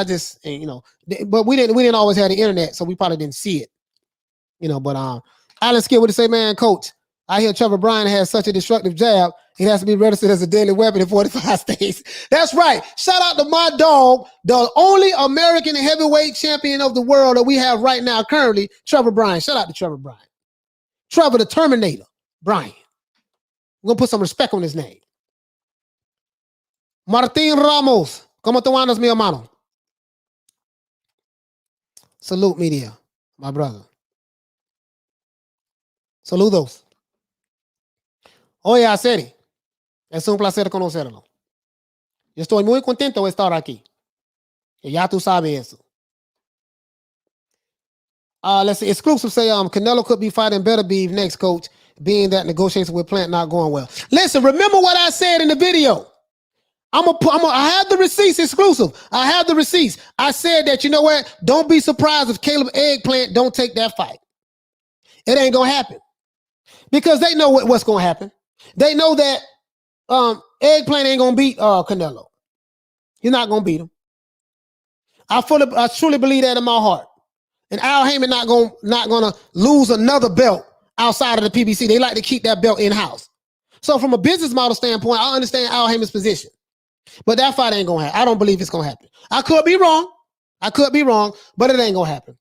But we didn't always have the internet, so we probably didn't see it. You know, but Alan Skill would say, man, coach, I hear Trevor Bryan has such a destructive jab, he has to be registered as a deadly weapon in 45 states. That's right. Shout out to my dog, the only American heavyweight champion of the world that we have right now currently, Trevor Bryan. Shout out to Trevor Bryan. Trevor the Terminator Bryan. We're going to put some respect on his name. Martín Ramos, ¿cómo te andas, mi hermano? Salute, media, my brother. Saludos. Oye, Aceri, es un placer conocerlo. Yo estoy muy contento de estar aquí. Y'all too sabe eso. Let's see. Exclusive say Canelo could be fighting better beef next, coach, being that negotiations with Plant not going well. Listen, remember what I said in the video. I have the receipts. Exclusive. I have the receipts. I said that, you know what? Don't be surprised if Caleb Eggplant don't take that fight. It ain't gonna happen because they know what's gonna happen. They know that Eggplant ain't gonna beat Canelo. He's not gonna beat him. I truly believe that in my heart. And Al Heyman not gonna lose another belt outside of the PBC. They like to keep that belt in house. So from a business model standpoint, I understand Al Heyman's position, but that fight ain't gonna happen. I don't believe it's gonna happen. I could be wrong, but it ain't gonna happen.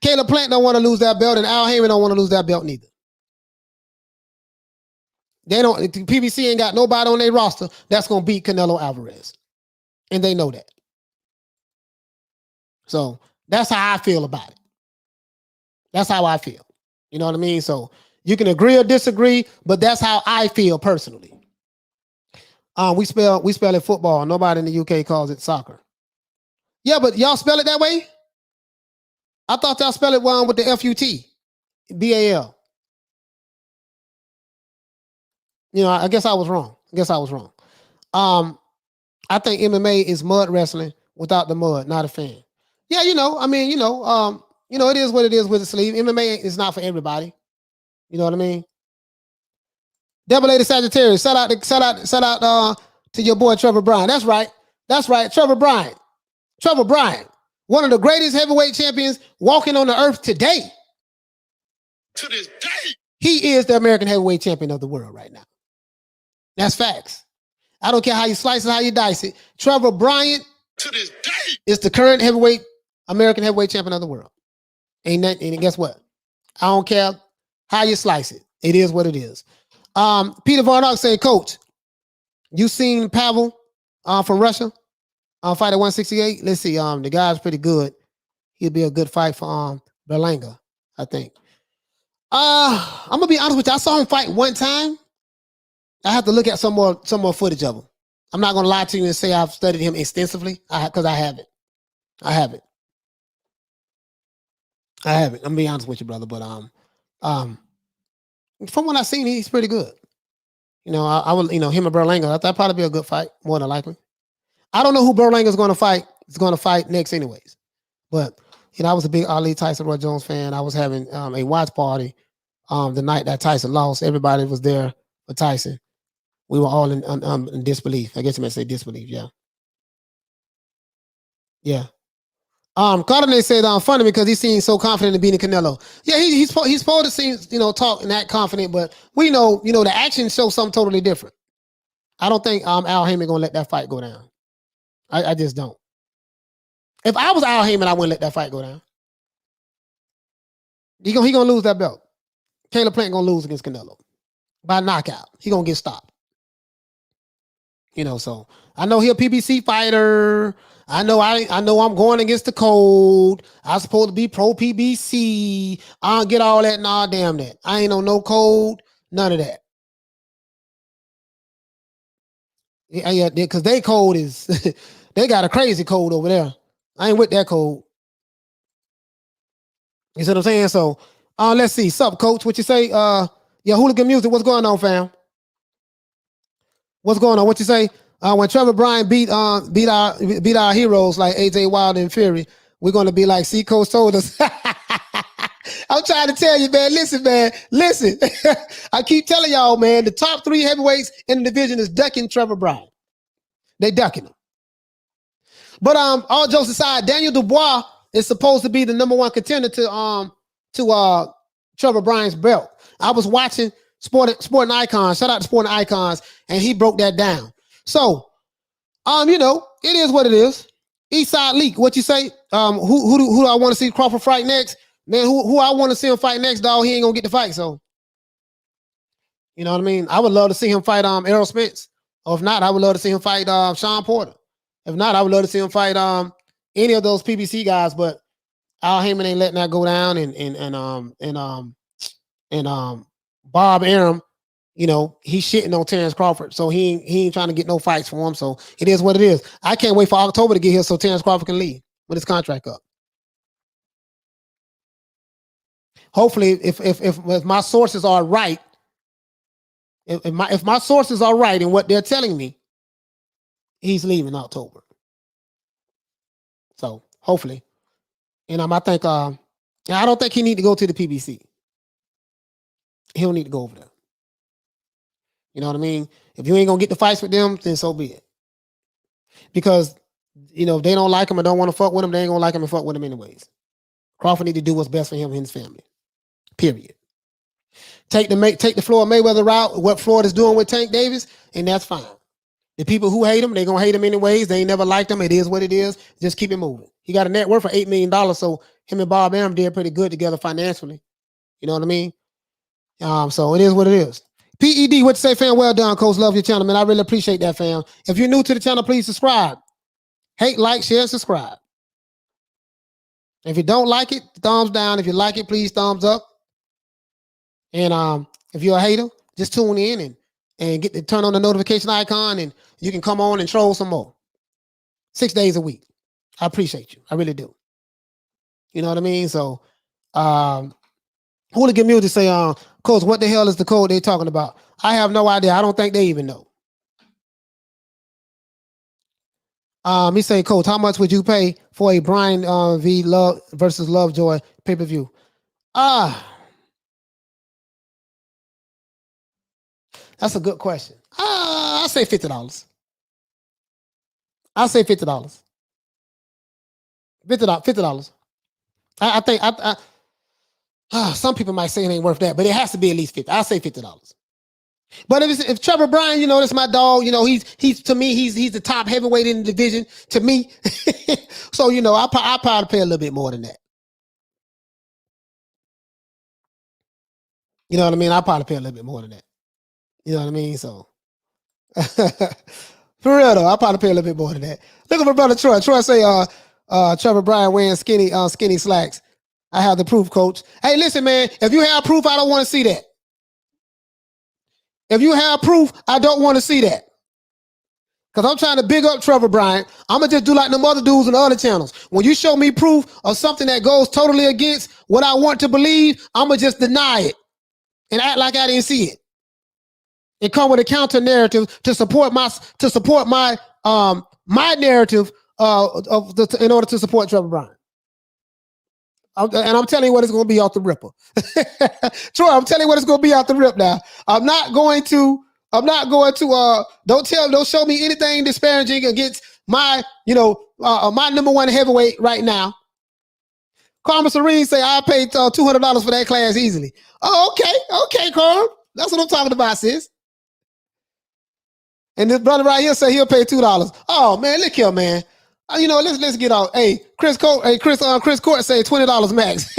Caleb Plant don't want to lose that belt, and Al Heyman don't want to lose that belt neither. They don't. PBC ain't got nobody on their roster that's gonna beat Canelo Alvarez, and they know that. So that's how I feel about it. That's how I feel. You know what I mean? So you can agree or disagree, but that's how I feel personally. We spell it football. Nobody in the UK calls it soccer. Yeah, but y'all spell it that way? I thought y'all spell it with the F-U-T, B-A-L. You know, I guess I was wrong. I think MMA is mud wrestling without the mud. Not a fan. Yeah, it is what it is with the sleeve. MMA is not for everybody. You know what I mean? Double A to Sagittarius. Shout out to your boy Trevor Bryan. That's right. Trevor Bryan. One of the greatest heavyweight champions walking on the earth today. To this day. He is the American heavyweight champion of the world right now. That's facts. I don't care how you slice it, how you dice it. Trevor Bryan To this day. is the current American heavyweight champion of the world. And guess what? I don't care how you slice it. It is what it is. Peter Varnock saying, Coach, you seen Pavel from Russia fight at 168? Let's see. The guy's pretty good. He'd be a good fight for Berlanga, I think. I'm gonna be honest with you. I saw him fight one time. I have to look at some more footage of him. I'm not gonna lie to you and say I've studied him extensively, because I haven't. I'm gonna be honest with you, brother. But from what I've seen, he's pretty good. I would, him and Berlanga, that'd probably be a good fight, more than likely. I don't know who Berlanga's going to fight. Is going to fight next, anyways. But I was a big Ali Tyson Roy Jones fan. I was having a watch party the night that Tyson lost. Everybody was there for Tyson. We were all in disbelief. I guess you may say disbelief. Yeah. Carter said funny because he seems so confident in beating Canelo. Yeah, he's supposed to seem talk and act confident, but we know the action shows something totally different. I don't think Al Heyman gonna let that fight go down. I just don't. If I was Al Heyman, I wouldn't let that fight go down. He gonna lose that belt. Caleb Plant gonna lose against Canelo by knockout. He gonna get stopped. So I know he a PBC fighter. I know I'm going against the code. I'm supposed to be pro PBC. I don't get all that. Nah, damn that. I ain't on no code. None of that. Yeah, because they code is they got a crazy code over there. I ain't with that code. You see what I'm saying? So let's see. Sup, coach? What you say? Hooligan Music. What's going on, fam? What's going on? What you say? When Trevor Bryan beat our heroes like AJ Wilder and Fury, we're gonna be like Seacoast told us. I'm trying to tell you, man. Listen. I keep telling y'all, man. The top 3 heavyweights in the division is ducking Trevor Bryan. They ducking him. But all jokes aside, Daniel Dubois is supposed to be the number 1 contender to Trevor Bryan's belt. I was watching Sporting Icons. Shout out to Sporting Icons, and he broke that down. So, it is what it is. Eastside Leak, what you say? Who do I want to see Crawford fight next? Man, who I want to see him fight next, dog? He ain't gonna get the fight. So, you know what I mean? I would love to see him fight Errol Spence. Or if not, I would love to see him fight Sean Porter. If not, I would love to see him fight any of those PBC guys. But Al Heyman ain't letting that go down, and Bob Arum you know, he's shitting on Terrence Crawford. So he ain't trying to get no fights for him. So it is what it is. I can't wait for October to get here so Terrence Crawford can leave with his contract up. Hopefully, if my sources are right, if my sources are right in what they're telling me, he's leaving October. So hopefully, and I think I don't think he need to go to the PBC. He don't need to go over there. You know what I mean? If you ain't gonna get the fights with them, then so be it. Because you know if they don't like him and don't want to fuck with him, they ain't gonna like him and fuck with him anyways. Crawford need to do what's best for him and his family. Period. Take the Floyd Mayweather route, what Floyd is doing with Tank Davis, and that's fine. The people who hate him, they're gonna hate him anyways. They ain't never liked him. It is what it is. Just keep it moving. He got a net worth of $8 million, so him and Bob Arum did pretty good together financially. You know what I mean? So it is what it is. PED, what you say, fam? Well done, Coach. Love your channel, man. I really appreciate that, fam. If you're new to the channel, please subscribe. Hate, like, share, subscribe. If you don't like it, thumbs down. If you like it, please thumbs up. And if you're a hater, just tune in and get to turn on the notification icon, and you can come on and troll some more. 6 days a week. I appreciate you. I really do. You know what I mean? So, Hooligan Music say, Coach, what the hell is the code they're talking about? I have no idea. I don't think they even know. He say, Coach, how much would you pay for a Brian v. Love versus Lovejoy pay-per-view? That's a good question. I'll say $50. I'll say $50. $50. I think some people might say it ain't worth that, but it has to be at least $50. I'll say $50. But if Trevor Bryan, you know, that's my dog, you know, he's to me, he's the top heavyweight in the division to me. So, you know, I'll probably pay a little bit more than that. You know what I mean? I'll probably pay a little bit more than that. You know what I mean? So for real though, I'll probably pay a little bit more than that. Look at my brother Troy. Troy say Trevor Bryan wearing skinny slacks. I have the proof, Coach. Hey, listen, man, if you have proof, I don't want to see that. If you have proof, I don't want to see that. Because I'm trying to big up Trevor Bryan. I'm going to just do like them other dudes on the other channels. When you show me proof of something that goes totally against what I want to believe, I'm going to just deny it and act like I didn't see it. And come with a counter narrative to support my narrative in order to support Trevor Bryan. And I'm telling you what it's going to be off the ripper. Troy, I'm telling you what it's going to be off the rip now. I'm not going to don't show me anything disparaging against my, my number one heavyweight right now. Carmen Serene say I paid $200 for that class easily. Oh, okay, Carl. That's what I'm talking about, sis. And this brother right here say he'll pay $2. Oh man, look here, man. Let's get out. Hey, Chris Court say $20 max.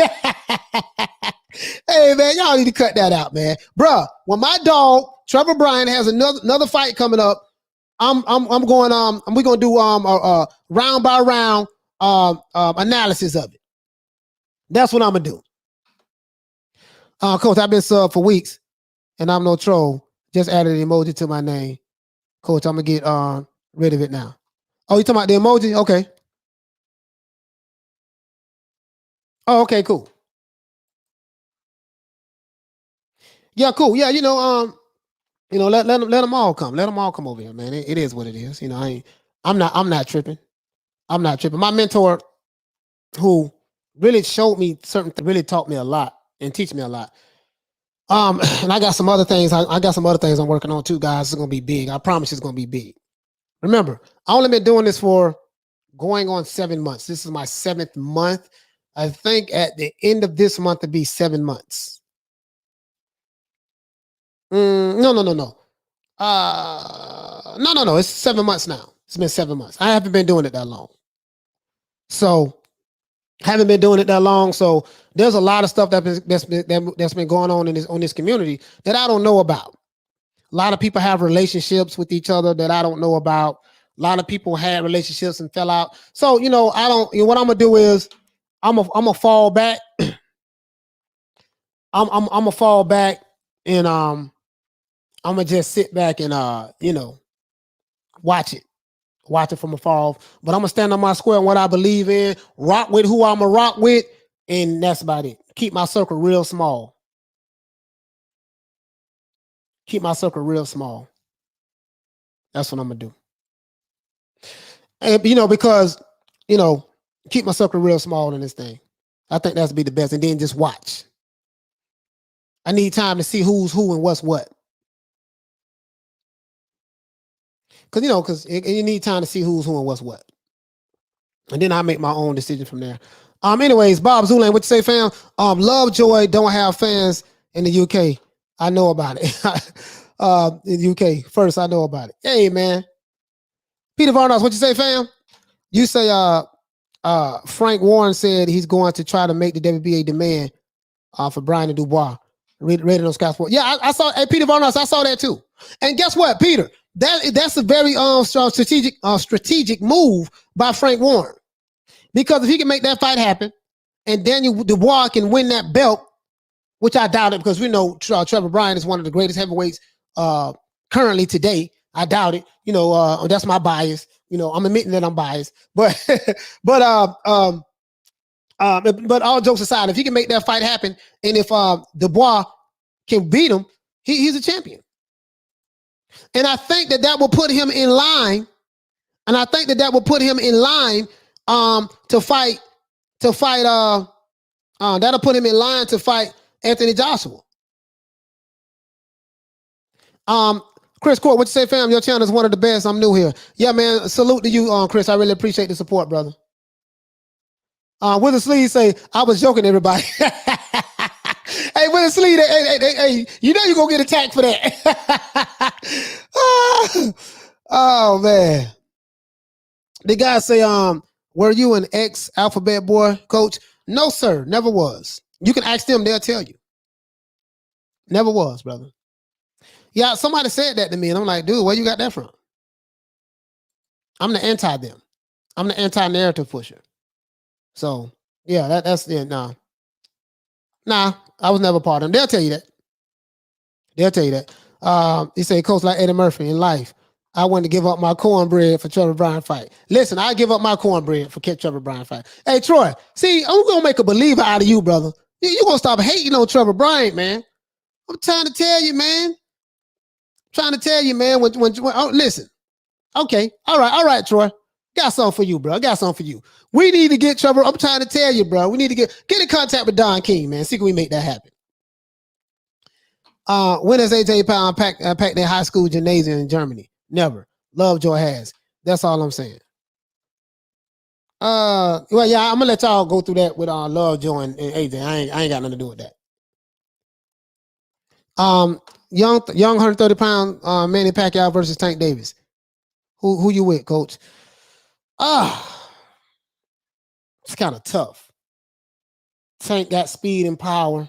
Hey man, y'all need to cut that out, man. Bruh, when my dog Trevor Bryan has another fight coming up, we're gonna do a round by round analysis of it. That's what I'm gonna do. Coach, I've been subbed for weeks, and I'm no troll. Just added an emoji to my name. Coach, I'm gonna get rid of it now. Oh, you talking about the emoji? Okay. Oh, okay, cool. Yeah, cool. Yeah, let them all come. Let them all come over here, man. It is what it is. I'm not tripping. I'm not tripping. My mentor, who really showed me certain things, really taught me a lot and teach me a lot. And I got some other things. I got some other things I'm working on too, guys. It's gonna be big. I promise it's gonna be big. Remember, I only been doing this for going on 7 months. This is my 7th month. I think at the end of this month it'll be 7 months. No. No. It's 7 months now. It's been 7 months. I haven't been doing it that long. So haven't been doing it that long. So there's a lot of stuff that's been going on on this community that I don't know about. A lot of people have relationships with each other that I don't know about. A lot of people had relationships and fell out. So, what I'm gonna do is I'm gonna fall back. I'm gonna fall back and I'm gonna just sit back and watch it from afar off. But I'm gonna stand on my square and what I believe in, rock with who I'm gonna rock with, and that's about it. Keep my circle real small. Keep my circle real small. That's what I'm gonna do. And because keep my circle real small in this thing. I think that's be the best. And then just watch. I need time to see who's who and what's what. Because you need time to see who's who and what's what. And then I make my own decision from there. Anyways, Bob Zulan, what you say, fam? Lovejoy don't have fans in the UK. I know about it. In the UK. First, I know about it. Hey, man. Peter Varnos, what you say, fam? You say Frank Warren said he's going to try to make the WBA demand for Brian and Dubois. Rated on Sky Sports. Yeah, I saw. Hey, Peter Varnos, I saw that too. And guess what, Peter? That's a very strategic move by Frank Warren, because if he can make that fight happen, and Daniel Dubois can win that belt, which I doubt it, because we know Trevor Bryan is one of the greatest heavyweights currently today. I doubt it. That's my bias. I'm admitting that I'm biased, but but all jokes aside, if he can make that fight happen, and if Dubois can beat him, he's a champion. And I think that will put him in line. And I think that will put him in line to fight. That'll put him in line to fight Anthony Joshua. Chris Court, what you say, fam? Your channel is one of the best. I'm new here. Yeah, man. Salute to you, Chris. I really appreciate the support, brother. With a sleeve say, I was joking, everybody. Hey, with a sleeve, hey, you know you're gonna get attacked for that. Oh man. The guy say, were you an ex-alphabet boy, coach? No, sir, never was. You can ask them, they'll tell you. Never was, brother. Yeah, somebody said that to me, and I'm like, dude, where you got that from? I'm the anti-them. I'm the anti-narrative pusher. So, yeah, that's it. Nah, I was never part of them. They'll tell you that. They'll tell you that. He said, coach, like Eddie Murphy in life, I want to give up my cornbread for Trevor Bryan fight. Listen, I give up my cornbread for Trevor Bryan fight. Hey, Troy, see, I'm going to make a believer out of you, brother. You're going to stop hating on Trevor Bryan, man. I'm trying to tell you, man. Oh, listen. Okay. All right, Troy. Got something for you, bro. I got something for you. We need to get Trevor. I'm trying to tell you, bro. We need to get in contact with Don King, man. See can we make that happen. When has AJ Pound packed their high school gymnasium in Germany? Never. Lovejoy has. That's all I'm saying. Well, yeah, I'm gonna let y'all go through that with Lovejoy and AJ. I ain't got nothing to do with that. Young 130-pound Manny Pacquiao versus Tank Davis. Who you with, coach? It's kind of tough. Tank got speed and power.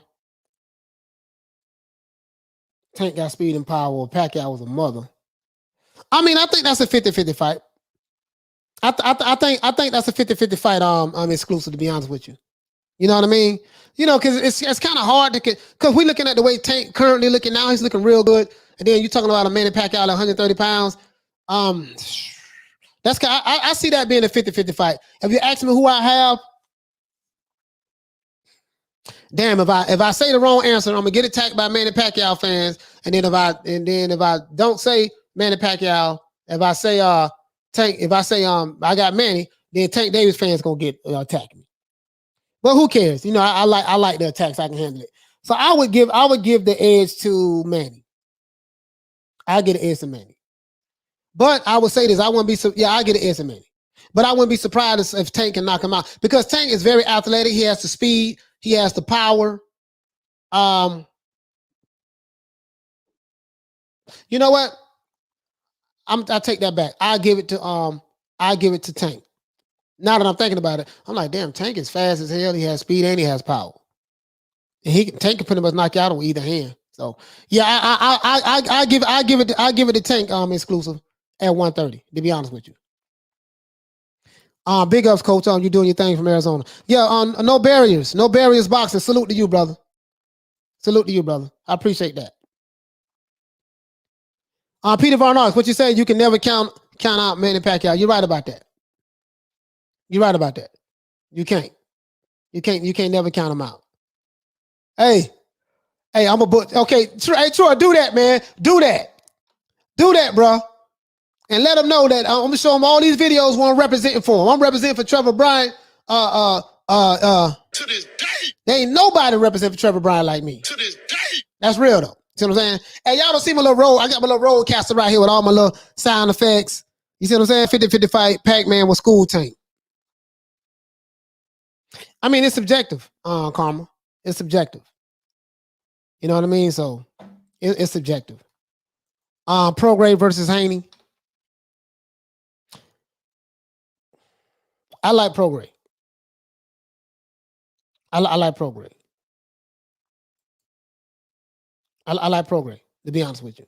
Pacquiao was a mother. I mean, I think that's a 50-50 fight. I think that's a 50-50 fight. I'm exclusive, to be honest with you. You know what I mean? Because it's kind of hard to get, because we're looking at the way Tank currently looking now. He's looking real good, and then you're talking about a Manny Pacquiao at 130 pounds. That's I see that being a 50-50 fight. If you ask me who I have, damn, if I say the wrong answer, I'm gonna get attacked by Manny Pacquiao fans. And then if I don't say Manny Pacquiao, if I say Tank, if I say I got Manny, then Tank Davis fans gonna get attack me. But who cares? I like the attacks. I can handle it. So I would give the edge to Manny. I get an edge to Manny. But I would say this: I get an edge to Manny. But I wouldn't be surprised if Tank can knock him out, because Tank is very athletic. He has the speed. He has the power. You know what? I take that back. I give it to Tank. Now that I'm thinking about it, I'm like, damn, Tank is fast as hell. He has speed and he has power. And Tank can pretty much knock you out on either hand. So yeah, I give it to Tank exclusive at 130, to be honest with you. Big ups, coach. You doing your thing from Arizona. Yeah, no barriers boxing. Salute to you, brother. I appreciate that. Peter Von Arx, what you say? You can never count out Manny Pacquiao. You're right about that. You're right about that. You can't. You can't never count him out. Hey, I'm a book. Okay, hey, Troy, do that, man. Do that, bro. And let them know that I'm gonna show them all these videos where I'm representing for him. I'm representing for Trevor Bryant. To this day. There ain't nobody representing for Trevor Bryant like me. To this day. That's real though. See what I'm saying? Hey, y'all don't see my little roll. I got my little rollcaster right here with all my little sound effects. You see what I'm saying? 50-50 fight, Pac-Man with school tank. I mean, it's subjective, Karma. It's subjective. You know what I mean? So it's subjective. Prograde versus Haney. I like Prograde. I like Prograde. I like Prograde, to be honest with you.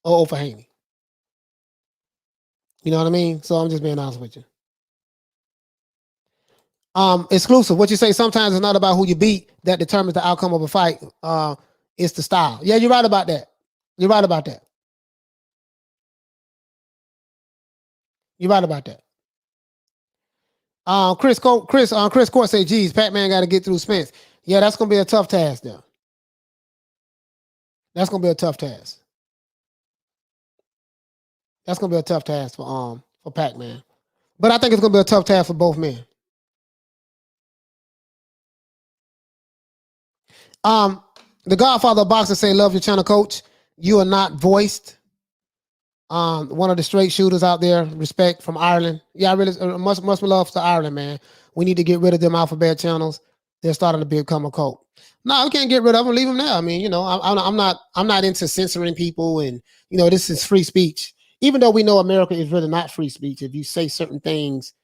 Oh, for Haney. You know what I mean? So I'm just being honest with you. Exclusive. What you say, sometimes it's not about who you beat that determines the outcome of a fight. It's the style. Yeah, you're right about that. You're right about that. You're right about that. Chris Court say, geez, Pac-Man got to get through Spence. Yeah, that's gonna be a tough task there. That's gonna be a tough task. That's gonna be a tough task for Pac-Man. But I think it's gonna be a tough task for both men. The Godfather of Boxing say, love your channel, coach. You are not voiced. One of the straight shooters out there. Respect from Ireland. Yeah, I really much love to Ireland, man. We need to get rid of them alphabet channels. They're starting to become a cult. No, we can't get rid of them. Leave them there. I mean, you know, I'm not into censoring people, and you know, this is free speech. Even though we know America is really not free speech. If you say certain things,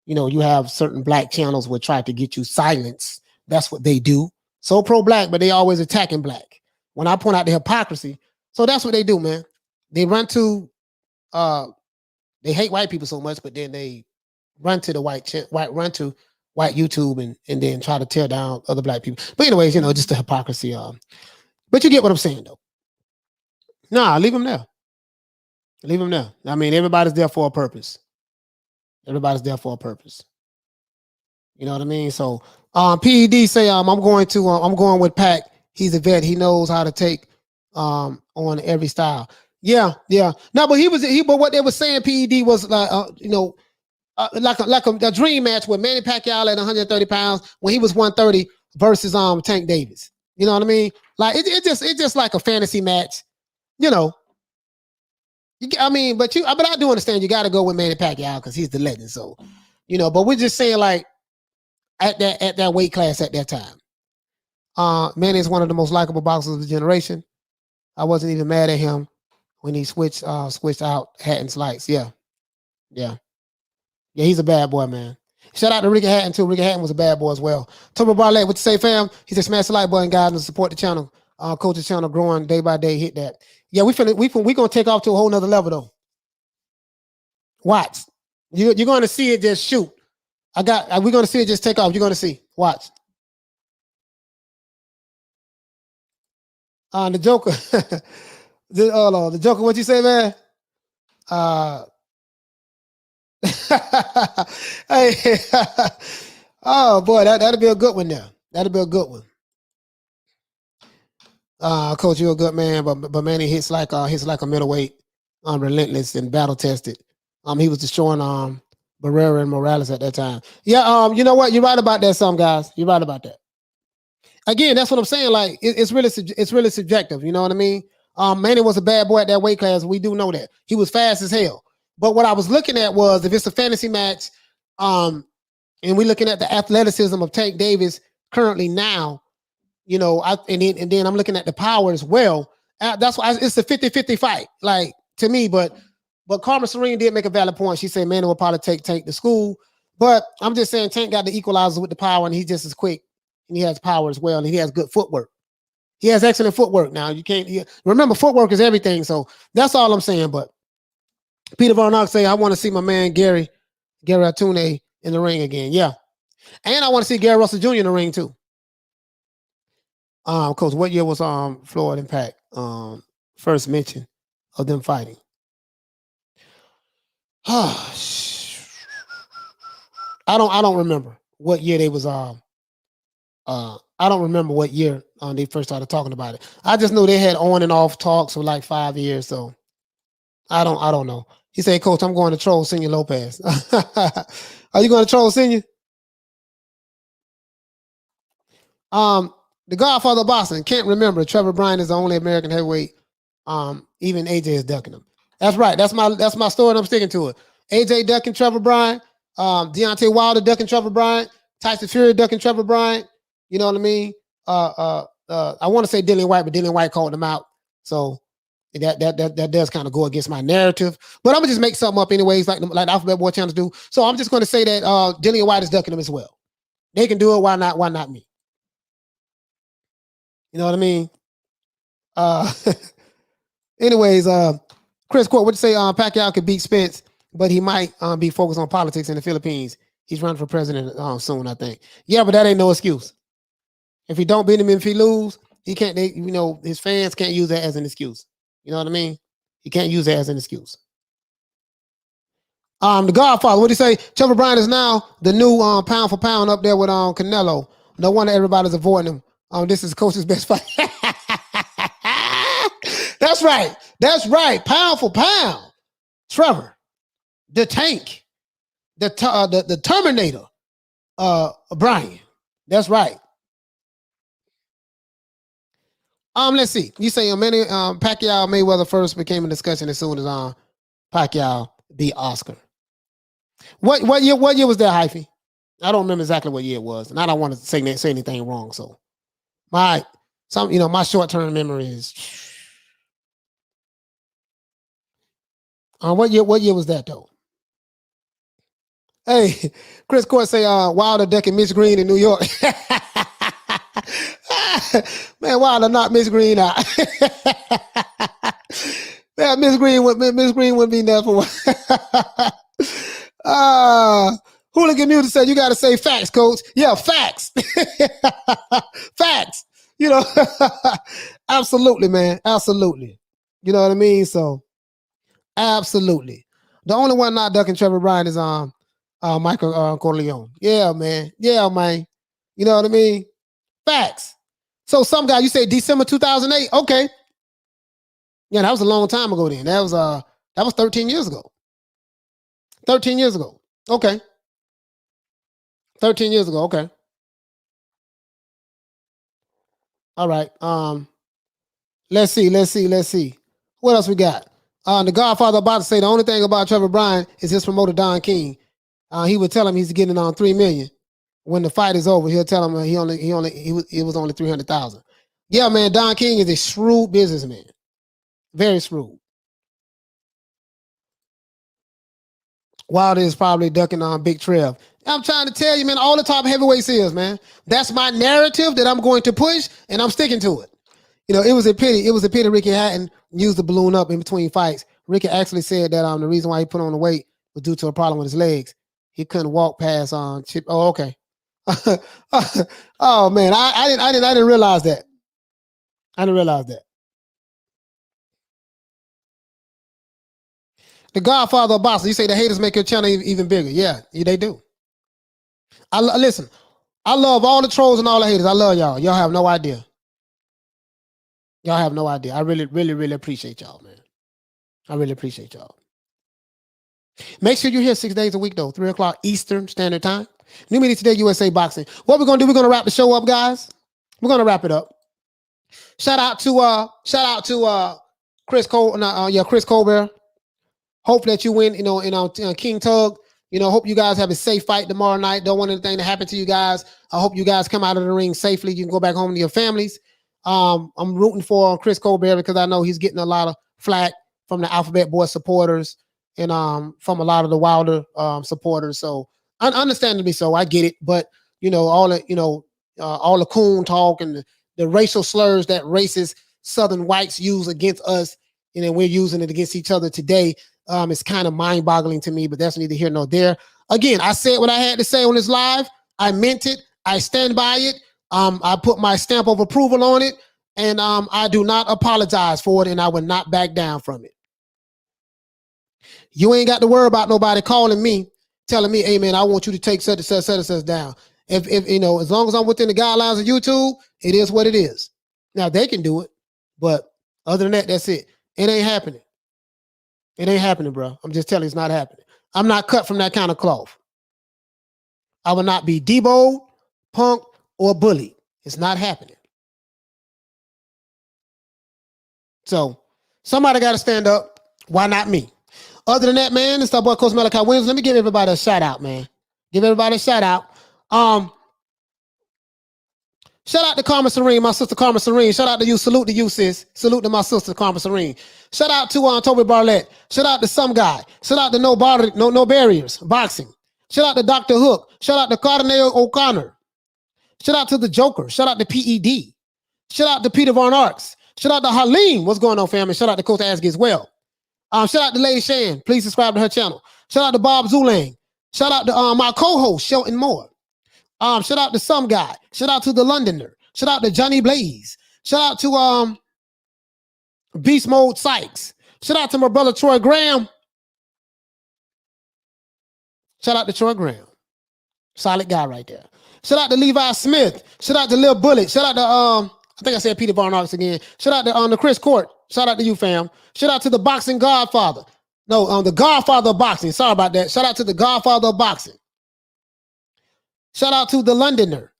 you know, you have certain black channels will try to get you silenced. That's what they do. So pro-black, but they always attacking black. When I point out the hypocrisy, so that's what they do, man. They run to, they hate white people so much, but then they run to the white YouTube and then try to tear down other black people. But anyways, you know, just the hypocrisy. But you get what I'm saying, though. Nah, leave them there. Leave them there. I mean, everybody's there for a purpose. Everybody's there for a purpose. You know what I mean? So, PED say, I'm going with Pac. He's a vet. He knows how to take on every style. Yeah. No, but but what they were saying, PED was like, like a dream match with Manny Pacquiao at 130 pounds when he was 130 versus Tank Davis. You know what I mean? Like it's just like a fantasy match. You know. But I do understand you got to go with Manny Pacquiao because he's the legend. So, you know, but we're just saying like at that weight class at that time. Manny is one of the most likable boxers of the generation. I wasn't even mad at him when he switched out Hatton's lights. Yeah, he's a bad boy, man. Shout out to Ricky Hatton too. Ricky Hatton was a bad boy as well. Turbo Barlett, what you say, fam? He said, smash the like button, guys, and support the channel. Coach's channel growing day by day. Hit that. Yeah, we gonna take off to a whole nother level though. Watch. You're gonna see it just shoot. We're gonna see it just take off. You're gonna see. Watch. The Joker. The Joker, what you say, man? Hey, oh boy, that'll be a good one there. That'll be a good one. Coach, you're a good man, but Manny hits like a middleweight, relentless and battle tested. He was destroying Barrera and Morales at that time. Yeah, you know what? You're right about that, some guys. You're right about that. Again, that's what I'm saying. Like it's really subjective. You know what I mean? Manny was a bad boy at that weight class. We do know that he was fast as hell. But what I was looking at was if it's a fantasy match, and we're looking at the athleticism of Tank Davis currently now, you know, and then I'm looking at the power as well. That's why it's a 50-50 fight, like to me. But Karma Serene did make a valid point. She said Manny will probably take Tank to school. But I'm just saying Tank got the equalizer with the power, and he's just as quick, and he has power as well, and he has good footwork. He has excellent footwork. Now you can't remember footwork is everything. So that's all I'm saying. But Peter Von Arx say I want to see my man Gary Atune in the ring again. Yeah, and I want to see Gary Russell Jr. in the ring too. Coach, what year was Floyd Impact first mentioned? of them fighting. I don't remember what year they was I don't remember what year they first started talking about it. I just know they had on and off talks for like 5 years. So I don't know. He said, Coach, I'm going to troll Senior Lopez. Are you going to troll Senior? The Godfather of Boxing, can't remember. Trevor Bryan is the only American heavyweight. Even AJ is ducking him. That's right. That's my story, and I'm sticking to it. AJ ducking Trevor Bryan, Deontay Wilder ducking Trevor Bryan, Tyson Fury ducking Trevor Bryan. You know what I mean? I want to say Dillian White, but Dillian White called him out. So that does kind of go against my narrative. But I'm gonna just make something up anyways, like the Alphabet Boy channels do. So I'm just gonna say that Dillian White is ducking him as well. They can do it. Why not? Why not me? You know what I mean? Anyways, Chris Court, what you say? Pacquiao could beat Spence, but he might be focused on politics in the Philippines. He's running for president soon, I think. Yeah, but that ain't no excuse. If he don't beat him, if he lose, he can't. His fans can't use that as an excuse. You know what I mean? He can't use that as an excuse. The Godfather, what do you say? Trevor Bryan is now the new pound for pound up there with Canelo. No wonder everybody's avoiding him. This is Coach's best fight. That's right. That's right. Pound for pound. Trevor, the tank, the Terminator, Bryan. That's right. Let's see. You say many Pacquiao Mayweather first became a discussion as soon as Pacquiao beat Oscar. What year was that, Hyphy? I don't remember exactly what year it was, and I don't want to say anything wrong. So my short-term memory is what year was that though? Hey, Chris Court say Wilder ducking Mitch Green in New York. Man, Wilder knocked Miss Green out. Man, Miss Green wouldn't be there for Hooligan Music said you gotta say facts, Coach. Yeah, facts. Facts. You know, absolutely, man. Absolutely. You know what I mean? So absolutely. The only one not ducking Trevor Bryan is Michael Corleone. Yeah, man. Yeah, man. You know what I mean? Facts. So some guy, you say December 2008. Okay. Yeah, that was a long time ago then. That was 13 years ago. 13 years ago. Okay. 13 years ago. Okay. All right. Let's see. What else we got? The Godfather about to say the only thing about Trevor Bryan is his promoter Don King. He would tell him he's getting on $3 million. When the fight is over, he'll tell him it was only 300,000. Yeah, man, Don King is a shrewd businessman. Very shrewd. Wilder is probably ducking on Big Trev. I'm trying to tell you, man, all the top heavyweights is, man. That's my narrative that I'm going to push, and I'm sticking to it. You know, it was a pity Ricky Hatton used the balloon up in between fights. Ricky actually said that the reason why he put on the weight was due to a problem with his legs. He couldn't walk past Chip. Oh, okay. Oh man, I didn't realize that. I didn't realize that. The Godfather of Boxing. You say the haters make your channel even bigger. Yeah, they do. Listen. I love all the trolls and all the haters. I love y'all. Y'all have no idea. Y'all have no idea. I really, really, really appreciate y'all, man. I really appreciate y'all. Make sure you're here 6 days a week though, 3 o'clock Eastern Standard Time. New Media Today, USA Boxing. What we're gonna do? We're gonna wrap the show up, guys. We're gonna wrap it up. Shout out to Chris Cole. Chris Colbert. Hope that you win. In King Tug. Hope you guys have a safe fight tomorrow night. Don't want anything to happen to you guys. I hope you guys come out of the ring safely. You can go back home to your families. I'm rooting for Chris Colbert because I know he's getting a lot of flack from the Alphabet Boy supporters and from a lot of the Wilder supporters. So understandably so, I get it. But all the coon talk and the racial slurs that racist Southern whites use against us, and then we're using it against each other today. It's kind of mind-boggling to me, but that's neither here nor there. Again, I said what I had to say on this live. I meant it. I stand by it. I put my stamp of approval on it, and I do not apologize for it, and I will not back down from it. You ain't got to worry about nobody calling me, telling me, hey man, I want you to take such and such down. If you know, as long as I'm within the guidelines of YouTube, it is what it is. Now they can do it, but other than that, that's it. It ain't happening. It ain't happening, bro. I'm just telling you, it's not happening. I'm not cut from that kind of cloth. I will not be deboed, punked, or bullied. It's not happening. So somebody got to stand up. Why not me? Other than that, man, it's our boy Coach Malachi Williams. Let me give everybody a shout out, man. Give everybody a shout out. Shout out to Carmen Serene, my sister Carmen Serene. Shout out to you. Salute to you, sis. Salute to my sister Carmen Serene. Shout out to Toby Barlett. Shout out to some guy. Shout out to No Barriers Boxing. Shout out to Dr. Hook. Shout out to Cardinal O'Connor. Shout out to the Joker. Shout out to PED. Shout out to Peter Von Arks. Shout out to Halim. What's going on, family? Shout out to Coach Asgy as well. Shout out to Lady Shan. Please subscribe to her channel. Shout out to Bob Zulang. Shout out to my co-host, Shelton Moore. Shout out to some guy. Shout out to the Londoner. Shout out to Johnny Blaze. Shout out to Beast Mode Sykes. Shout out to my brother Troy Graham. Shout out to Troy Graham. Solid guy right there. Shout out to Levi Smith. Shout out to Lil Bullet. Shout out to I think I said Peter Von Arks again. Shout out to the Chris Court. Shout out to you, fam. Shout out to the Boxing Godfather. No, the Godfather of Boxing. Sorry about that. Shout out to the Godfather of Boxing. Shout out to the Londoner.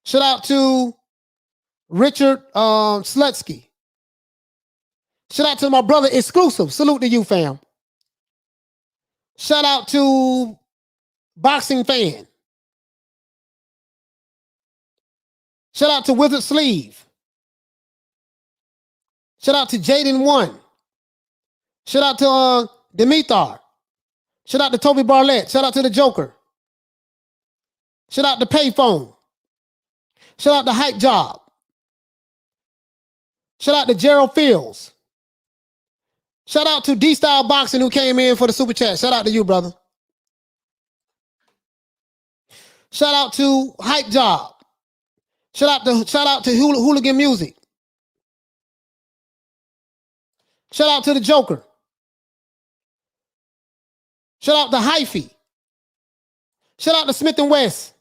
Shout out to Richard Slutsky. Shout out to my brother Exclusive. Salute to you, fam. Shout out to Boxing Fan. Shout out to Wizard Sleeve. Shout out to Jaden One. Shout out to Dimitar. Shout out to Toby Barlett. Shout out to the Joker. Shout out to Payphone. Shout out to Hype Job. Shout out to Gerald Fields. Shout out to D-Style Boxing who came in for the super chat. Shout out to you, brother. Shout out to Hype Job. Shout out to Hooligan Music. Shout out to the Joker. Shout out to Hyphy. Shout out to Smith & West.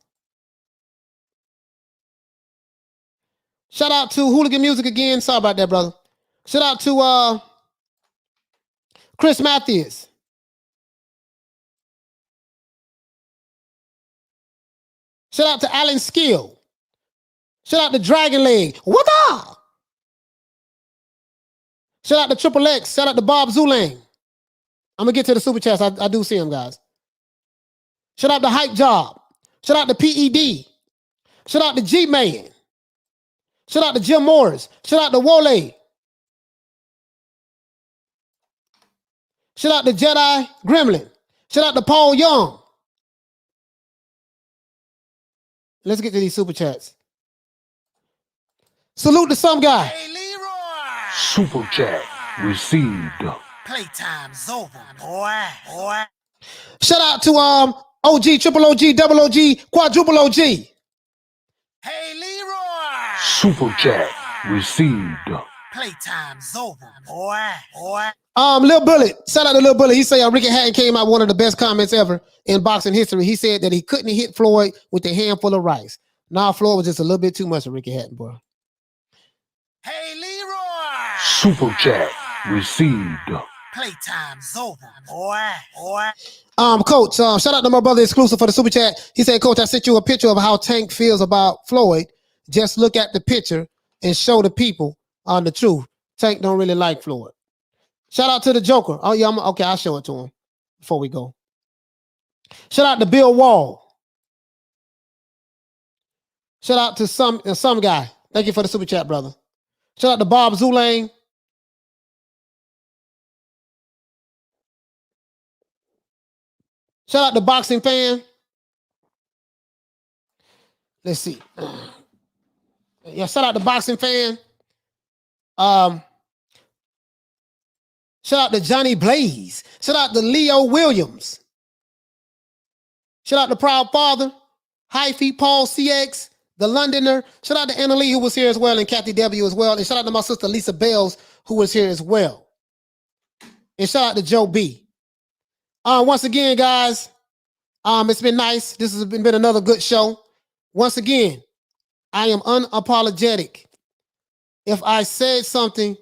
Shout out to Hooligan Music again. Sorry about that, brother. Shout out to Chris Matthews. Shout out to Alan Skill. Shout out to Dragon Leg. What up? Shout out to Triple X. Shout out to Bob Zulang. I'm going to get to the super chats. I do see them, guys. Shout out to Hype Job. Shout out to PED. Shout out to G-Man. Shout out to Jim Morris. Shout out to Wole. Shout out to Jedi Gremlin. Shout out to Paul Young. Let's get to these super chats. Salute to some guy. Hey, Leroy! Super chat received. Playtime's over, boy. Shout out to OG, Triple OG, Double OG, Quadruple OG. Hey, Leroy! Super chat received. Playtime's over, boy. Lil Bullet. Shout out to Lil Bullet. He said Ricky Hatton came out with one of the best comments ever in boxing history. He said that he couldn't hit Floyd with a handful of rice. Nah, Floyd was just a little bit too much for Ricky Hatton, bro. Hey, Leroy! Super chat received. Playtime's over, boy. Coach, shout out to my brother Exclusive for the super chat. He said, Coach, I sent you a picture of how Tank feels about Floyd. Just look at the picture and show the people the truth. Tank don't really like Floyd. Shout out to the Joker. Oh, yeah, okay, I'll show it to him before we go. Shout out to Bill Wall. Shout out to some guy. Thank you for the super chat, brother. Shout out to Bob Zulang. Shout out to Boxing Fan. Let's see. Yeah, shout out to Boxing Fan. Shout out to Johnny Blaze. Shout out to Leo Williams. Shout out to Proud Father, Hyphy, Paul CX, the Londoner. Shout out to Anna Lee, who was here as well, and Kathy W as well. And shout out to my sister Lisa Bells, who was here as well. And shout out to Joe B. Once again, guys, it's been nice. This has been another good show. Once again, I am unapologetic. If I said something,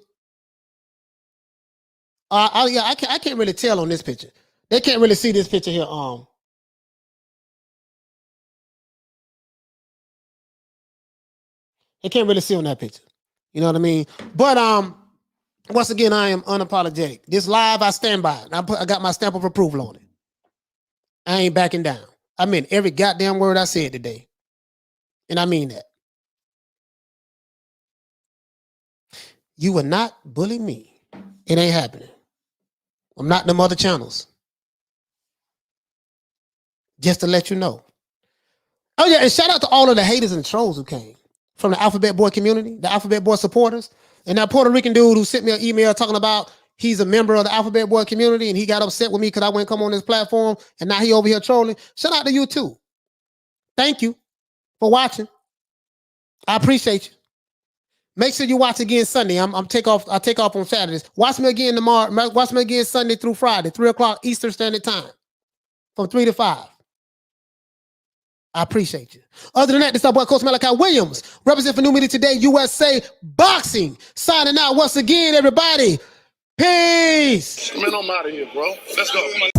I can't really tell on this picture. They can't really see this picture here. They can't really see on that picture. You know what I mean? But once again, I am unapologetic. This live, I stand by it. I got my stamp of approval on it. I ain't backing down. I mean every goddamn word I said today. And I mean that. You will not bully me. It ain't happening. I'm not in them other channels. Just to let you know. Oh yeah, and shout out to all of the haters and trolls who came from the Alphabet Boy community, the Alphabet Boy supporters, and that Puerto Rican dude who sent me an email talking about he's a member of the Alphabet Boy community and he got upset with me because I wouldn't come on this platform and now he over here trolling. Shout out to you too. Thank you for watching. I appreciate you. Make sure you watch again Sunday. I take off on Saturdays. Watch me again tomorrow. Watch me again Sunday through Friday, 3 o'clock Eastern Standard Time, from 3 to 5. I appreciate you. Other than that, this is our boy Coach Malachi Williams, represent for New Media Today, USA Boxing. Signing out once again, everybody. Peace. Man, I'm out of here, bro. Let's go. Come on,